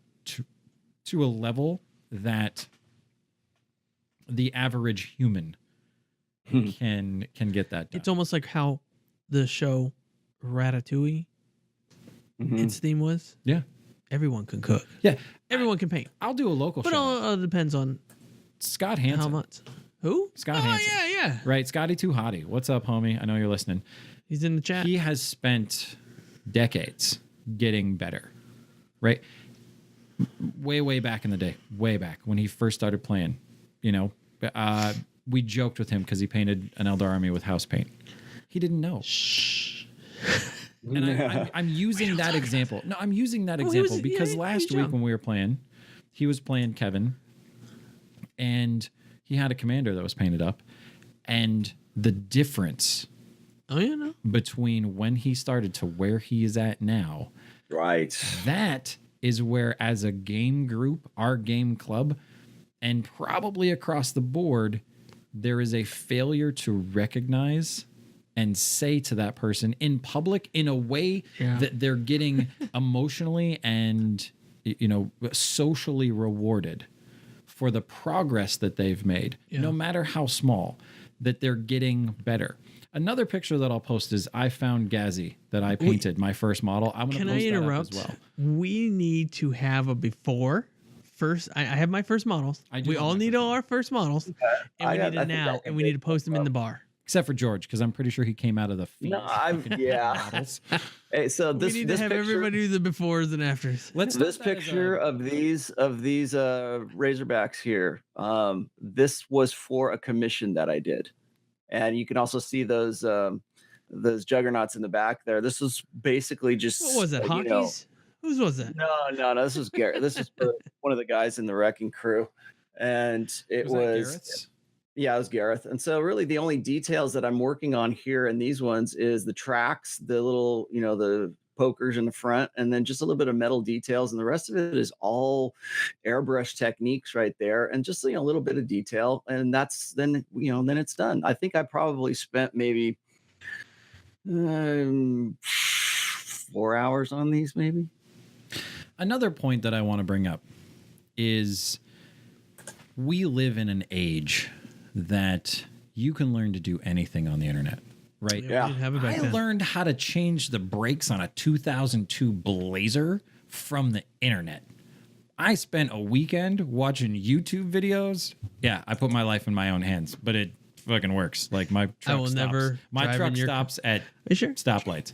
S3: to a level that the average human can get that done.
S4: It's almost like how the show Ratatouille, its theme was.
S3: Yeah.
S4: Everyone can cook.
S3: Yeah.
S4: Everyone can paint.
S3: I'll do a local
S4: but
S3: show.
S4: But it depends on
S3: Scott Hansen.
S4: how much. Who?
S3: Scott Hansen.
S4: Yeah.
S3: Right. Scotty Too Hottie. What's up, homie? I know you're listening.
S4: He's in the chat.
S3: He has spent decades getting better. Right. Way back in the day. Way back when he first started playing. We joked with him because he painted an Eldar army with house paint. He didn't know. Shh. And I'm using that example. No, I'm using that example because last week when we were playing, he was playing Kevin, and he had a commander that was painted up, and the difference between when he started to where he is at now,
S5: right?
S3: That is where, as a game group, our game club, and probably across the board, there is a failure to recognize and say to that person in public in a way that they're getting emotionally and socially rewarded for the progress that they've made, no matter how small, that they're getting better. Another picture that I'll post is I found Ghazi that I painted, my first model. I'm going to post that up as well.
S4: We need to have a before. First, I have my first models. We all need our first models, and we need it now, and we need to post them in the bar.
S3: Except for George, because I'm pretty sure he came out of the field. Models.
S5: Hey, so
S4: we need to have everybody do the befores and afters.
S5: This picture of these Razorbacks here. This was for a commission that I did, and you can also see those juggernauts in the back there. This was basically just
S4: what was it? Hockey's? Whose was that?
S5: No. This was Garrett. This is one of the guys in the wrecking crew, and it was. Yeah, it was Gareth. And so really the only details that I'm working on here in these ones is the tracks, the little, the pokers in the front, and then just a little bit of metal details. And the rest of it is all airbrush techniques right there. And just, a little bit of detail. And that's then it's done. I think I probably spent maybe 4 hours on these, maybe.
S3: Another point that I want to bring up is we live in an age that you can learn to do anything on the internet, right?
S5: Yeah.
S3: I learned how to change the brakes on a 2002 Blazer from the internet. I spent a weekend watching YouTube videos. Yeah, I put my life in my own hands, but it fucking works. Like my truck stops at stoplights.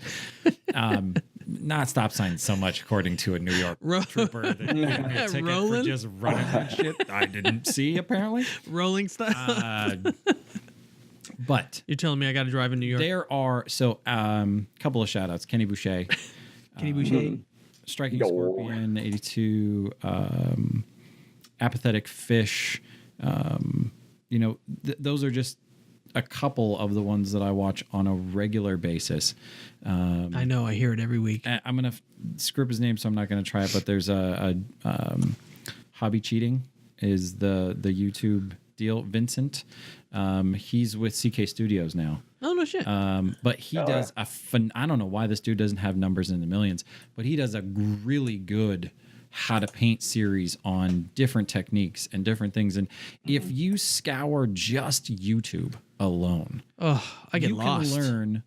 S3: Not stop signs so much, according to a New York trooper that gave me a ticket for just running that shit. I didn't see, apparently.
S4: Rolling style.
S3: But
S4: you're telling me I got to drive in New York?
S3: There are couple of shout outs. Kenny Boucher. Striking Scorpion 82. Apathetic Fish. Those are just a couple of the ones that I watch on a regular basis.
S4: I know, I hear it every week.
S3: I'm gonna script his name, so I'm not gonna try it. But there's a Hobby Cheating is the YouTube deal. Vincent, he's with CK Studios now.
S4: Oh no shit.
S3: But he does I don't know why this dude doesn't have numbers in the millions, but he does a really good how to paint series on different techniques and different things. And if you scour just YouTube alone,
S4: I get lost.
S3: You can learn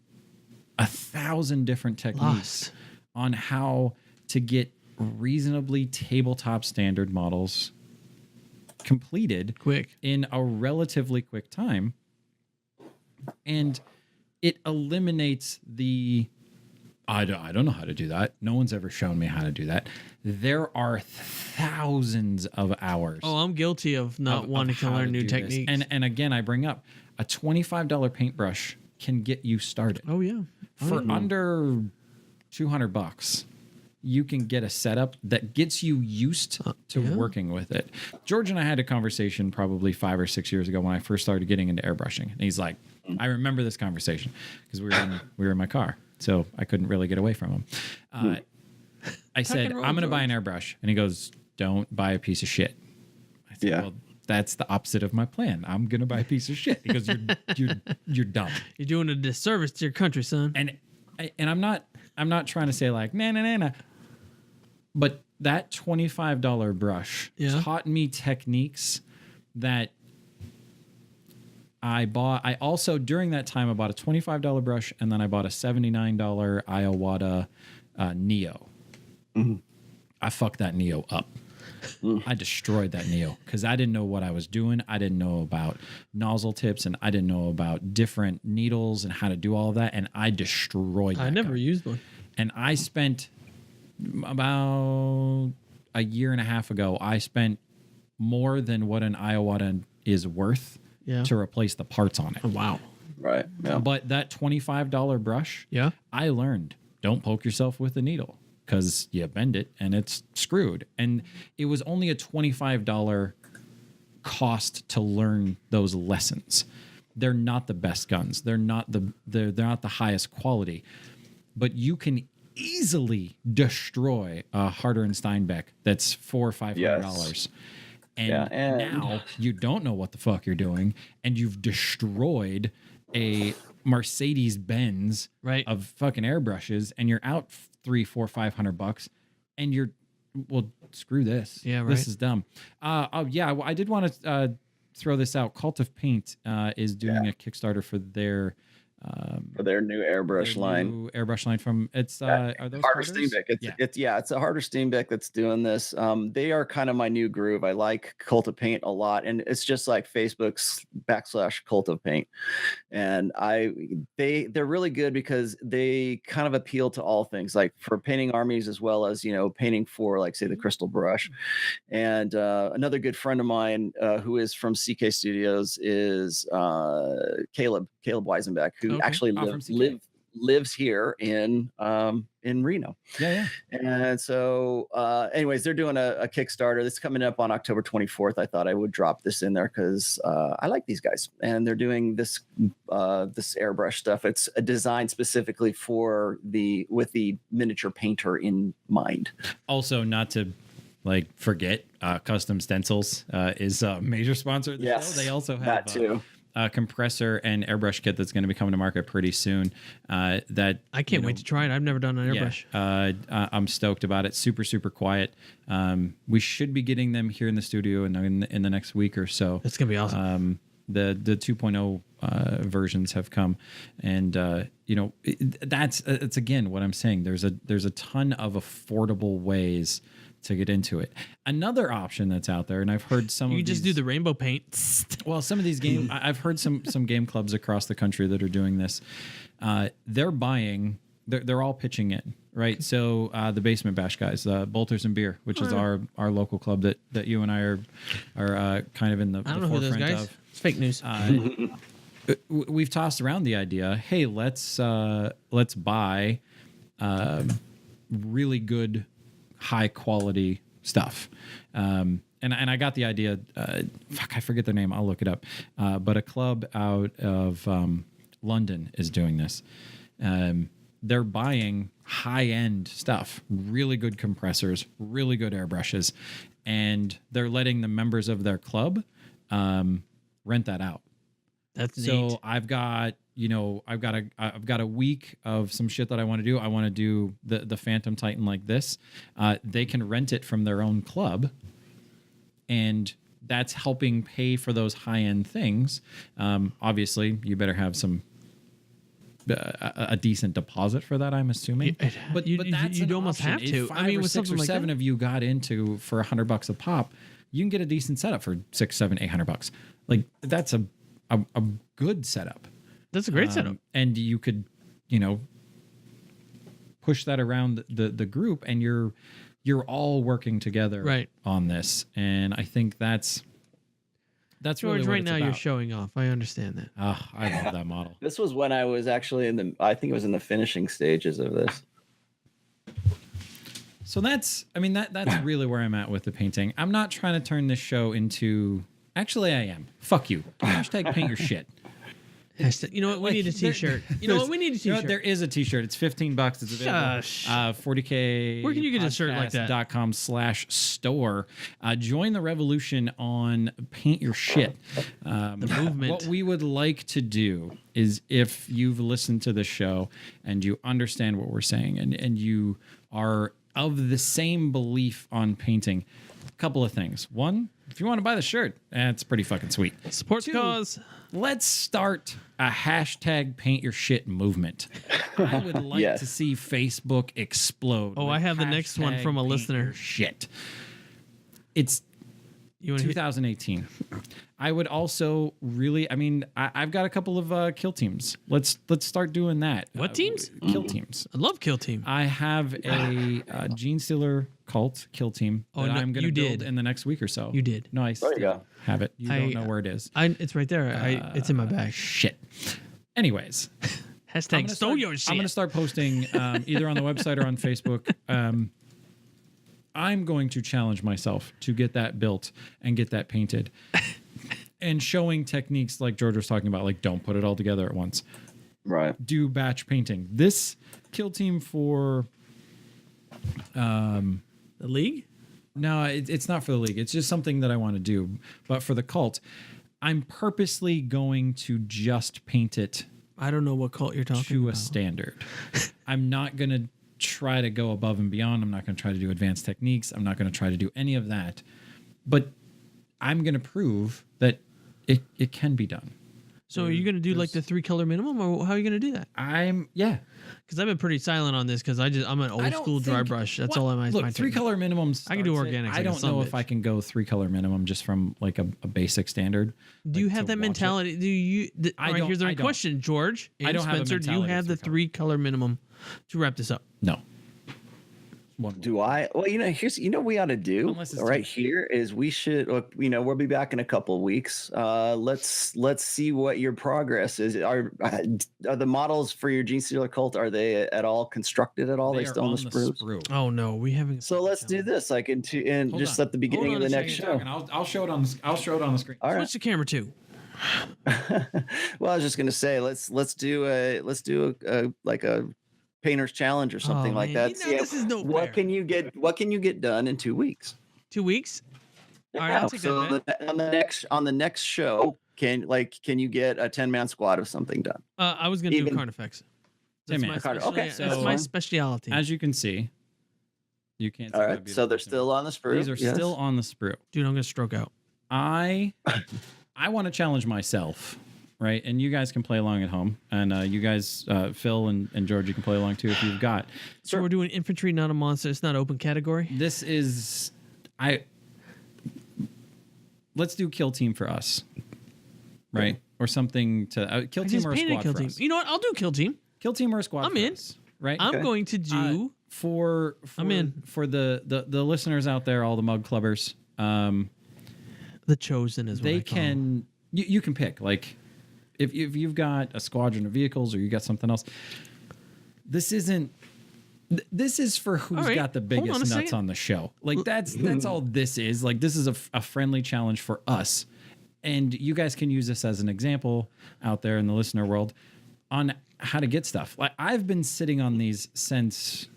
S3: 1,000 different techniques on how to get reasonably tabletop standard models completed
S4: quick
S3: in a relatively quick time. And it eliminates the I don't know how to do that. No one's ever shown me how to do that. There are thousands of hours.
S4: Oh, I'm guilty of not wanting to learn new techniques.
S3: And again, I bring up a $25 paintbrush can get you started.
S4: Oh yeah.
S3: For under $200, you can get a setup that gets you used to working with it. George and I had a conversation probably 5 or 6 years ago when I first started getting into airbrushing. And he's like, I remember this conversation because we were in my car, so I couldn't really get away from him. I said, I'm going to buy an airbrush. And he goes, don't buy a piece of shit. I said, well, that's the opposite of my plan. I'm going to buy a piece of shit because you're dumb.
S4: You're doing a disservice to your country, son.
S3: And I'm not trying to say like, nah. But that $25 brush taught me techniques that I bought. I also, during that time, I bought a $25 brush, and then I bought a $79 Iowata Neo. Mm-hmm. I fucked that Neo up. I destroyed that Neo because I didn't know what I was doing. I didn't know about nozzle tips, and I didn't know about different needles and how to do all of that, and I destroyed that.
S4: I never used one.
S3: And I spent about a year and a half ago, I spent more than what an Iowata is worth to replace the parts on it.
S4: Oh, wow.
S5: Right. Yeah.
S3: But that $25 brush, I learned, don't poke yourself with the needle because you bend it and it's screwed. And it was only a $25 cost to learn those lessons. They're not the best guns. They're not the highest quality, but you can easily destroy a Harder and Steinbeck that's $400 or $500. And now you don't know what the fuck you're doing, and you've destroyed a Mercedes-Benz of fucking airbrushes, and you're out $300, $400, $500, and you're, well, screw this.
S4: Yeah, right.
S3: This is dumb. I did want to throw this out. Cult of Paint is doing a Kickstarter for their
S5: new airbrush line.
S3: New airbrush line from are those
S5: Harder Steinbeck. It's a Harder Steinbeck that's doing this. They are kind of my new groove. I like Cult of Paint a lot, and it's just like Facebook's / Cult of Paint. And they're really good because they kind of appeal to all things, like for painting armies as well as painting for, like, say, the crystal brush. And another good friend of mine who is from CK Studios is Caleb Weisenbeck, who actually lives here in Reno. Yeah. And so anyways, they're doing a Kickstarter that's coming up on October 24th. I thought I would drop this in there because I like these guys, and they're doing this airbrush stuff. It's a design specifically with the miniature painter in mind.
S3: Also, not to forget, Custom Stencils is a major sponsor of the show. They also have
S5: that too.
S3: A compressor and airbrush kit that's going to be coming to market pretty soon. That
S4: I can't wait to try it. I've never done an airbrush.
S3: I'm stoked about it. Super, super quiet. We should be getting them here in the studio in the next week or so.
S4: It's gonna be awesome.
S3: The 2.0 versions have come, and it's again what I'm saying. There's a ton of affordable ways to get into it. Another option that's out there, and I've heard
S4: you just do the rainbow paint.
S3: Well, some of these games, I've heard some game clubs across the country that are doing this. They're all pitching in, right? So the Basement Bash guys, Bolters and Beer, which is our local club that you and I are kind of in the forefront
S4: those guys.
S3: of.
S4: It's fake news.
S3: We've tossed around the idea, hey, let's buy really good, high quality stuff, and and I got the idea. I forget their name. I'll look it up. But a club out of London is doing this. They're buying high-end stuff, really good compressors, really good airbrushes, and they're letting the members of their club rent that out.
S4: That's neat.
S3: So I've got a week of some shit that I want to do. I want to do the Phantom Titan like this. They can rent it from their own club, and that's helping pay for those high-end things. Obviously, you better have a decent deposit for that, I'm assuming. But that's
S4: you'd
S3: an
S4: almost
S3: option.
S4: have to.
S3: If five or six or seven of you got into for $100 a pop, you can get a decent setup for $600, $700, $800. Like that's a good setup.
S4: That's a great setup.
S3: And you could, push that around the group, and you're all working together on this. And I think that's
S4: George,
S3: really what
S4: right
S3: it's
S4: now
S3: about.
S4: you're showing off. I understand that.
S3: Oh, I love that model.
S5: This was when I was actually I think it was in the finishing stages of this.
S3: So that's really where I'm at with the painting. I'm not trying to turn this show into. Actually, I am. Fuck you. Hashtag paint your shit.
S4: You know what? We need a T-shirt. You know what? We need a T-shirt.
S3: There is a T-shirt. It's $15. It's available.
S4: Shush.
S3: 40K.
S4: Where can you get a shirt like that?
S3: .com/store. Join the revolution on paint your shit.
S4: The movement.
S3: What we would like to do is, if you've listened to the show and you understand what we're saying, and you are of the same belief on painting, a couple of things. One, if you want to buy the shirt, it's pretty fucking sweet.
S4: Support the cause.
S3: Let's start a hashtag paint your shit movement. I would like to see Facebook explode.
S4: Oh, I have the next one from a listener.
S3: Shit. It's 2018. I would also really, I've got a couple of kill teams. Let's start doing that.
S4: What teams?
S3: Kill teams.
S4: I love kill team.
S3: I have a Gene Stealer cult kill team that I'm going to build in the next week or so.
S4: You did.
S3: No, I still have it. You don't know where it is.
S4: It's right there. It's in my bag.
S3: Shit. Anyways.
S4: Hashtag stole your shit.
S3: I'm going to start posting either on the website or on Facebook. I'm going to challenge myself to get that built and get that painted. And showing techniques like George was talking about, like don't put it all together at once.
S5: Right.
S3: Do batch painting. This kill team for
S4: the league?
S3: No, it's not for the league. It's just something that I want to do. But for the cult, I'm purposely going to just paint it.
S4: I don't know what cult you're talking
S3: to
S4: about.
S3: a standard. I'm not going to try to go above and beyond. I'm not going to try to do advanced techniques. I'm not going to try to do any of that. But I'm going to prove that it can be done.
S4: So are you going to do like the 3-color minimum, or how are you going to do that? Because I've been pretty silent on this because I'm an old school dry brush. That's all I'm.
S3: Look, 3-color minimum.
S4: I can do organics.
S3: I don't know if I can go 3-color minimum just from like a basic standard.
S4: Do you have that mentality? Do you? Here's the question, George. And Spencer, do you have the 3-color minimum to wrap this up?
S3: No.
S5: Do I? Well, here's what we ought to do right here is we should we'll be back in a couple of weeks. Let's see what your progress is. Are the models for your Gene Stealer cult, are they at all constructed at all? They still on the sprue?
S4: Oh no, we haven't.
S5: So let's do this like just at the beginning of the next show.
S3: I'll show it on the screen.
S4: All right. Switch the camera too.
S5: Well, I was just gonna say let's do a painter's challenge or something like that.
S4: This is no
S5: what can you get done in 2 weeks?
S4: 2 weeks? All right, I'll take that.
S5: On the next show, can you get a 10-man squad of something done?
S4: I was gonna do Carnifex. That's my specialty.
S3: As you can see, you can't.
S5: All right, so they're still on the sprue.
S3: These are still on the sprue.
S4: Dude, I'm gonna stroke out.
S3: I want to challenge myself. Right, and you guys can play along at home, and you guys, Phil and George, you can play along too if you've got.
S4: So we're doing infantry, not a monster. It's not open category.
S3: This is, let's do kill team for us, right, or something to kill team or a squad for us.
S4: You know what? I'll do kill team.
S3: Kill team or a squad.
S4: I'm in.
S3: Us, right.
S4: I'm going to do
S3: I'm in for the listeners out there, all the mug clubbers.
S4: The chosen is what
S3: they can. You can pick like. If you've got a squadron of vehicles or you got something else, this isn't This is for who's
S4: right,
S3: got the
S4: hold on
S3: biggest
S4: a
S3: nuts
S4: second.
S3: on the show. Like that's all this is. Like this is a friendly challenge for us, and you guys can use this as an example out there in the listener world on how to get stuff. Like I've been sitting on these since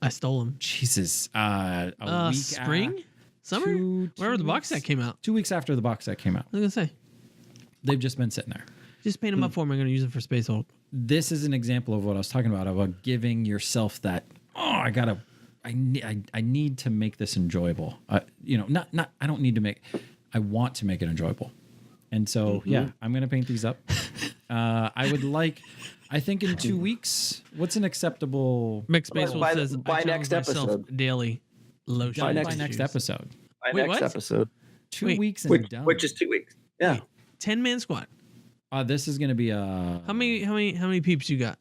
S4: I stole them.
S3: Jesus, a week,
S4: Spring, summer, whenever the box set came out.
S3: 2 weeks after the box set came out.
S4: I was gonna say,
S3: They've just been sitting there.
S4: just paint them up for me. I'm gonna use them for Space Hulk.
S3: This is an example of what I was talking about giving yourself that. Oh, I need to make this enjoyable. Not. I don't need to make. I want to make it enjoyable, and so yeah, I'm gonna paint these up. I would like. I think in 2 weeks. What's an acceptable?
S4: Mixed Space Hulk says
S5: by
S4: I
S5: next
S4: challenge myself
S5: episode.
S4: daily. Lotion.
S3: Done by
S5: next
S3: next episode.
S5: My
S4: Wait,
S5: next
S4: what?
S5: episode,
S3: 2 weeks and
S5: which,
S3: done.
S5: which is 2 weeks. Yeah.
S4: 10-man squad.
S3: This is gonna be a.
S4: How many peeps you got?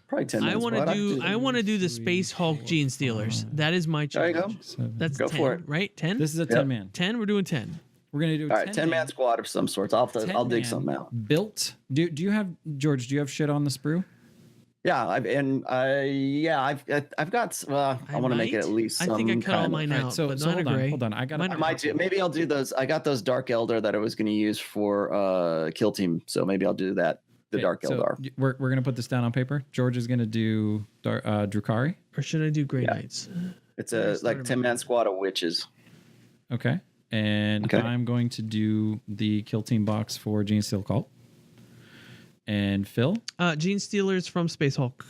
S5: Probably 10
S4: I
S5: minutes.
S4: want to do the Space Hulk Gene Stealers. That is my
S5: There you
S4: challenge.
S5: go.
S4: That's
S5: Go
S4: 10,
S5: for it.
S4: right? 10.
S3: This is a 10-man.
S4: 10. We're doing 10.
S3: We're gonna do.
S5: All right, 10-man squad of some sorts. I'll dig
S3: 10-man
S5: something out.
S3: Built. Do you have George? Do you have shit on the sprue?
S5: Yeah, I've got. I want to make it at least.
S4: I
S5: Some
S4: think I cut all
S5: kind of-
S4: mine out.
S3: So
S4: but
S3: hold
S4: mine are
S3: on,
S4: gray.
S3: hold on. I
S4: Mine
S3: got.
S4: are
S5: Might do, maybe I'll do those. I got those Dark Eldar that I was going to use for Kill Team, so maybe I'll do that. The Dark Eldar.
S3: We're gonna put this down on paper. George is gonna do Drukari.
S4: Or should I do Grey
S5: Yeah.
S4: Knights?
S5: It's a like 10-man squad of witches.
S3: Okay. And
S5: Okay.
S3: I'm going to do the Kill Team box for Gene Steel Cult. And Phil,
S4: Gene Stealers from Space Hulk.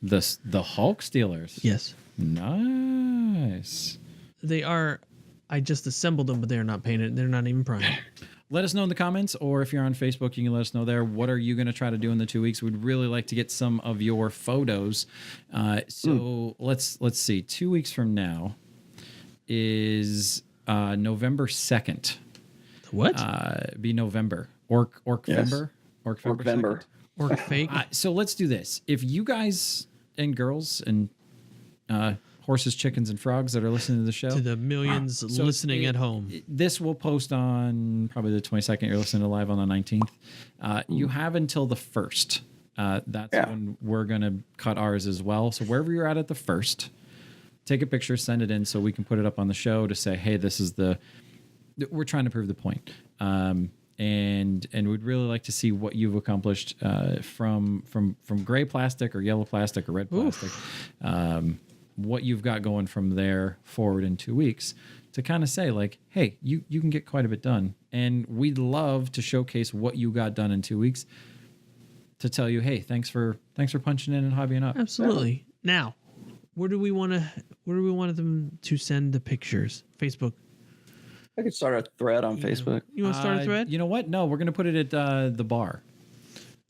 S3: the Hulk Stealers.
S4: Yes.
S3: Nice.
S4: They are. I just assembled them, but they're not painted. They're not even primed.
S3: Let us know in the comments, or if you're on Facebook, you can let us know there. What are you going to try to do in the 2 weeks? We'd really like to get some of your photos. So let's see. 2 weeks from now is November 2nd.
S4: What?
S3: Be November. Orcvember.
S5: Yes.
S3: Orcvember.
S4: Orc fake?
S3: So let's do this. If you guys and girls and horses, chickens, and frogs that are listening to the show,
S4: To the millions
S3: So
S4: listening at home.
S3: this will post on probably the 22nd. You're listening to live on the 19th. You have until the 1st. That's when we're going to cut ours as well. So wherever you're at the 1st, take a picture, send it in so we can put it up on the show to say, hey, this is we're trying to prove the point. And we'd really like to see what you've accomplished from gray plastic or yellow plastic or red plastic. What you've got going from there forward in 2 weeks to kind of say like, hey, you can get quite a bit done. And we'd love to showcase what you got done in 2 weeks to tell you, hey, thanks for punching in and hobbying up.
S4: Absolutely. Now, where do we want them to send the pictures? Facebook.
S5: I could start a thread on Facebook.
S4: You want to start a thread?
S3: You know what? No, we're going to put it at the bar.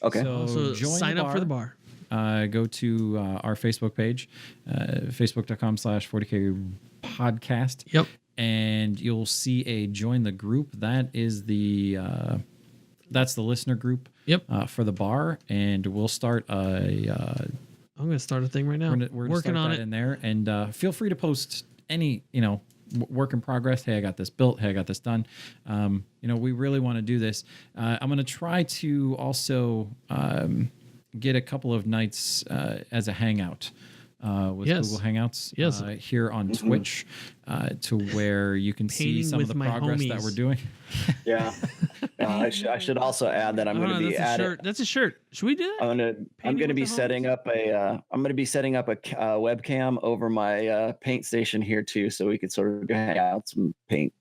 S5: Okay.
S4: So
S3: join
S4: sign
S3: the
S4: up for the bar.
S3: Go to our Facebook page, facebook.com/40K podcast.
S4: Yep.
S3: And you'll see a join the group. That is that's the listener group.
S4: Yep.
S3: For the bar, and we'll start
S4: I'm going to start a thing right now.
S3: we're
S4: Working on it.
S3: in there, and feel free to post any work in progress. Hey, I got this built. Hey, I got this done. We really want to do this. I'm going to try to also get a couple of nights as a hangout with Google Hangouts here on Twitch to where you can see
S4: Painting
S3: some of
S4: with
S3: the
S4: my
S3: progress that
S4: homies.
S3: we're doing.
S5: Yeah. I should also add that I'm going to be
S4: that's a
S5: adding.
S4: shirt. That's a shirt. Should we do that?
S5: I'm going to
S4: with
S5: be
S4: the
S5: setting up a webcam over my paint station here too, so we could sort of hang out some paint.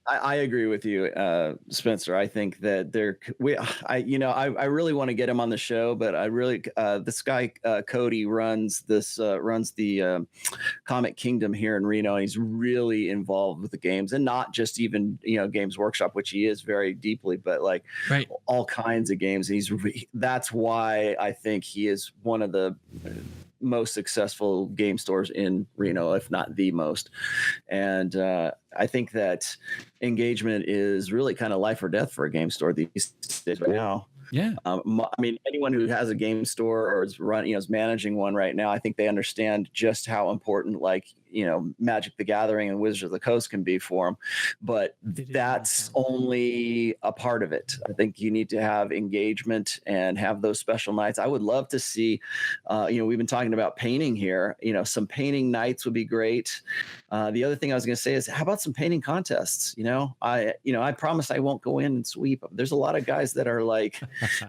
S5: I agree with you, Spencer. I think that I really want to get him on the show, but I really this guy Cody runs the Comic Kingdom here in Reno, and he's really involved with the games, and not just even Games Workshop, which he is very deeply, but like all kinds of games. That's why I think he is one of the most successful game stores in Reno, if not the most. And I think that engagement is really kind of life or death for a game store these days right now.
S3: Yeah.
S5: I mean, anyone who has a game store or is managing one right now, I think they understand just how important Magic the Gathering and Wizards of the Coast can be for them, but that's only a part of it. I think you need to have engagement and have those special nights. I would love to see, we've been talking about painting here, some painting nights would be great. The other thing I was going to say is, how about some painting contests? I promise I won't go in and sweep. There's a lot of guys that are like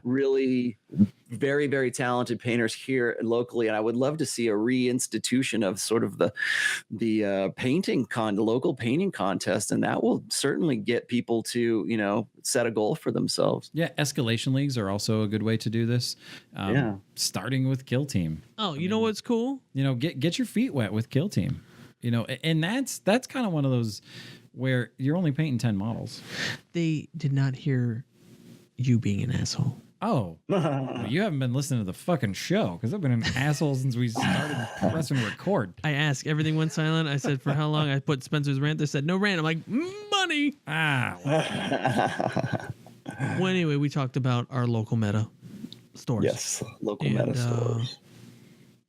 S5: really very, very talented painters here locally, and I would love to see a reinstitution of sort of the local painting contest, and that will certainly get people to set a goal for themselves.
S3: Yeah, escalation leagues are also a good way to do this. Starting with Kill Team.
S4: Oh, know what's cool?
S3: Get your feet wet with Kill Team. And that's kind of one of those where you're only painting 10 models. They
S4: did not hear you being an asshole.
S3: Oh, well, you haven't been listening to the fucking show, because I've been an asshole since we started pressing record.
S4: I asked, everything went silent. I said, for how long? I put Spencer's rant. They said, no rant. I'm like, money. Well, anyway, we talked about our local meta stores.
S5: Yes, local meta stores.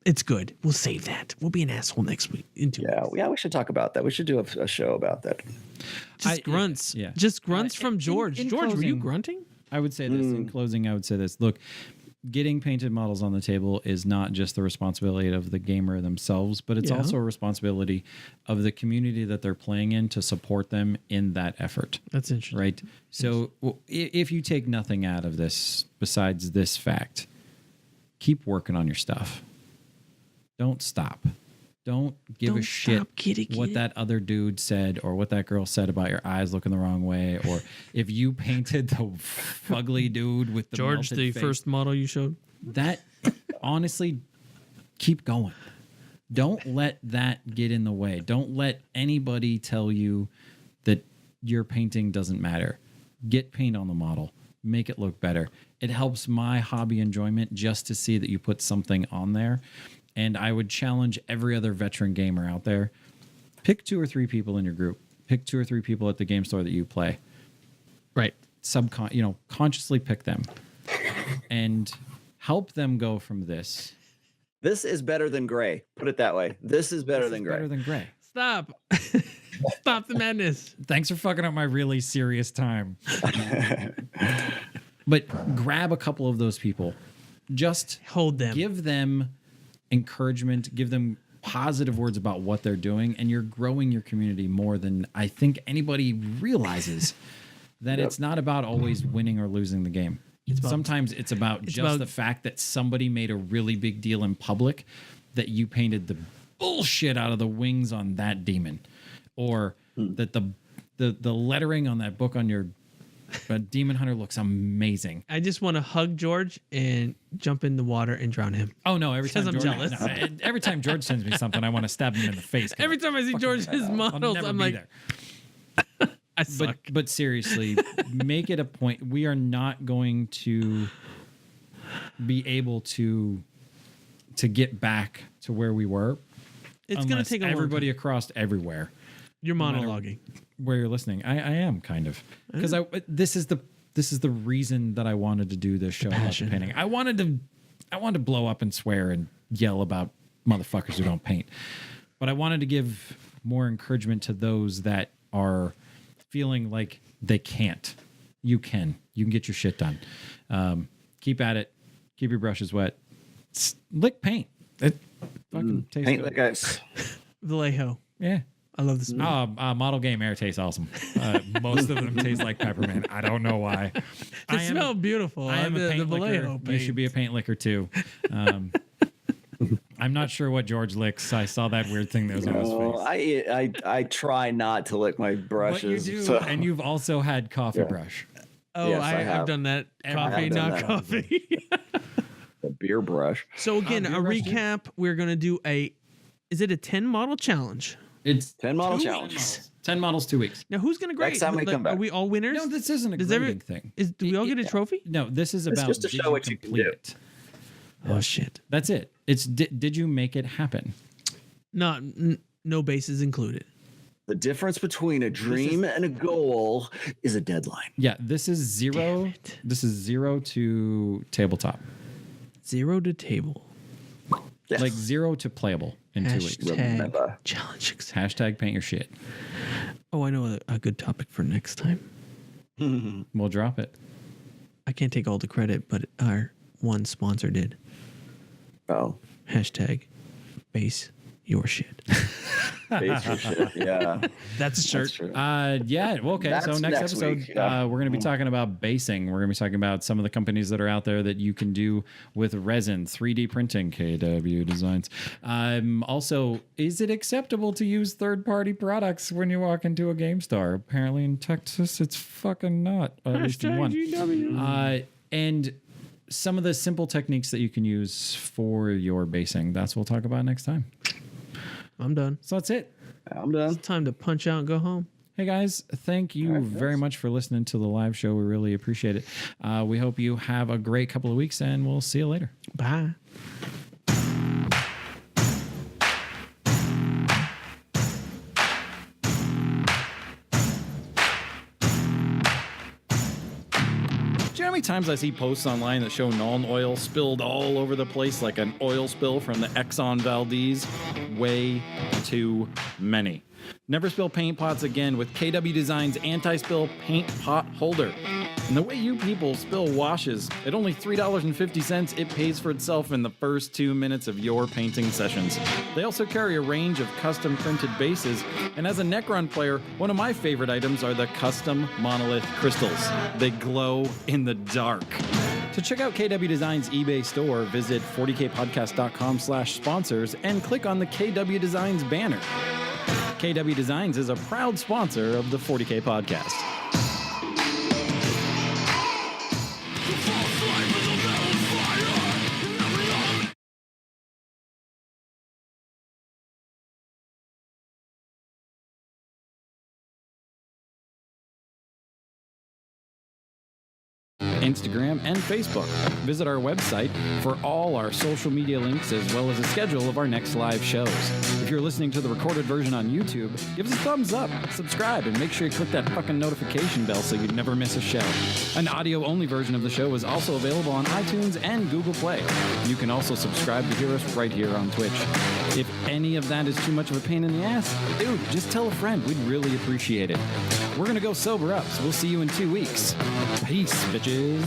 S4: It's good. We'll save that. We'll be an asshole next week.
S5: Yeah, we should talk about that. We should do a show about that.
S4: Just grunts. Yeah. Just grunts from George.
S3: In
S4: George,
S3: closing,
S4: were you grunting?
S3: I would say this. In closing, I would say this. Look, getting painted models on the table is not just the responsibility of the gamer themselves, but it's also a responsibility of the community that they're playing in to support them in that effort.
S4: That's interesting.
S3: Right? So if you take nothing out of this besides this fact, keep working on your stuff. Don't stop. Don't give a shit what that other dude said or what that girl said about your eyes looking the wrong way, or if you painted the fugly dude with the
S4: George, the
S3: face.
S4: first model you showed.
S3: That, honestly, keep going. Don't let that get in the way. Don't let anybody tell you that your painting doesn't matter. Get paint on the model. Make it look better. It helps my hobby enjoyment just to see that you put something on there. And I would challenge every other veteran gamer out there, pick 2 or 3 people in your group. Pick 2 or 3 people at the game store that you play.
S4: Right.
S3: Consciously pick them and help them go from this.
S5: This is better than gray. Put it that way. This is better than gray.
S3: Better than gray.
S4: Stop. Stop the madness.
S3: Thanks for fucking up my really serious time. But grab a couple of those people. Just
S4: hold them.
S3: Give them encouragement, give them positive words about what they're doing, and you're growing your community more than I think anybody realizes. That it's not about always winning or losing the game. Sometimes it's about the fact that somebody made a really big deal in public that you painted the bullshit out of the wings on that demon, or that the lettering on that book on your Demon Hunter looks amazing.
S4: I just want to hug George and jump in the water and drown him.
S3: Oh no! Every time
S4: I'm jealous.
S3: Every time George sends me something, I want to stab him in the face.
S4: Every time I see George's models, I'm like, I suck.
S3: But seriously, make it a point. We are not going to be able to get back to where we were.
S4: It's going to take
S3: everybody across everywhere.
S4: You're monologuing.
S3: Where you're listening, I am kind of, because this is the reason that I wanted to do this show about the painting. I wanted to blow up and swear and yell about motherfuckers who don't paint, but I wanted to give more encouragement to those that are feeling like they can't. You can get your shit done. Keep at it. Keep your brushes wet. Lick paint. It fucking tastes
S5: paint
S3: good.
S5: like ice.
S4: Vallejo.
S3: Yeah.
S4: I love this.
S3: Model game air tastes awesome. Most of them taste like peppermint. I don't know why.
S4: They smell beautiful.
S3: I am a paint licker. You should be a paint licker too. I'm not sure what George licks. I saw that weird thing that was on his
S5: face. I try not to lick my brushes.
S3: But you do, and you've also had coffee brush.
S4: Oh, yes, I've done that. Coffee, not coffee.
S5: A beer brush.
S4: So again, a recap. We're gonna do is it a 10 model challenge?
S3: It's
S5: 10 model challenge.
S3: 10 models, 2 weeks.
S4: Now, who's going to grade?
S5: Next time we come back.
S4: Are we all winners?
S3: No, this isn't a grading thing.
S4: Do we all get a trophy?
S3: No, this is about
S5: just to show what you can do.
S4: Oh, shit.
S3: That's it. It's did you make it happen?
S4: No bases included.
S5: The difference between a dream and a goal is a deadline.
S3: Yeah, this is 0. This is 0 to tabletop.
S4: 0 to table.
S5: Yes.
S3: Like 0 to playable in 2 weeks.
S5: Remember.
S4: Challenge accepted.
S3: Hashtag paint your shit.
S4: Oh, I know a good topic for next time.
S3: We'll drop it.
S4: I can't take all the credit, but our one sponsor did.
S5: Oh,
S4: Hashtag base your shit.
S5: base your shit. Yeah,
S4: That's a shirt.
S5: that's true.
S3: Yeah. Well, okay. So
S5: That's
S3: next
S5: next
S3: episode,
S5: week, yeah.
S3: we're going to be talking about basing. We're going to be talking about some of the companies that are out there that you can do with resin, 3D printing, KW Designs. Also, is it acceptable to use third-party products when you walk into a GameStar? Apparently in Texas, it's fucking not. At least in one.
S4: GW.
S3: And some of the simple techniques that you can use for your basing. That's what we'll talk about next time.
S4: I'm done.
S3: So that's it.
S5: I'm done.
S4: It's time to punch out and go home.
S3: Hey guys, thank you very much for listening to the live show. We really appreciate it. We hope you have a great couple of weeks, and we'll see you later.
S4: Bye.
S3: Do you know how many times I see posts online that show Nuln oil spilled all over the place like an oil spill from the Exxon Valdez? Way too many. Never spill paint pots again with KW Design's anti-spill paint pot holder. And the way you people spill washes, at only $3.50, it pays for itself in the first 2 minutes of your painting sessions. They also carry a range of custom printed bases, and as a Necron player, one of my favorite items are the custom monolith crystals. They glow in the dark. To check out KW Design's eBay store, visit 40kpodcast.com/sponsors and click on the KW Designs banner. KW Designs is a proud sponsor of the 40K Podcast. Instagram, and Facebook. Visit our website for all our social media links as well as a schedule of our next live shows. If you're listening to the recorded version on YouTube, give us a thumbs up, subscribe, and make sure you click that fucking notification bell so you never miss a show. An audio-only version of the show is also available on iTunes and Google Play. You can also subscribe to hear us right here on Twitch. If any of that is too much of a pain in the ass, dude, just tell a friend. We'd really appreciate it. We're gonna go sober up, so we'll see you in 2 weeks. Peace, bitches.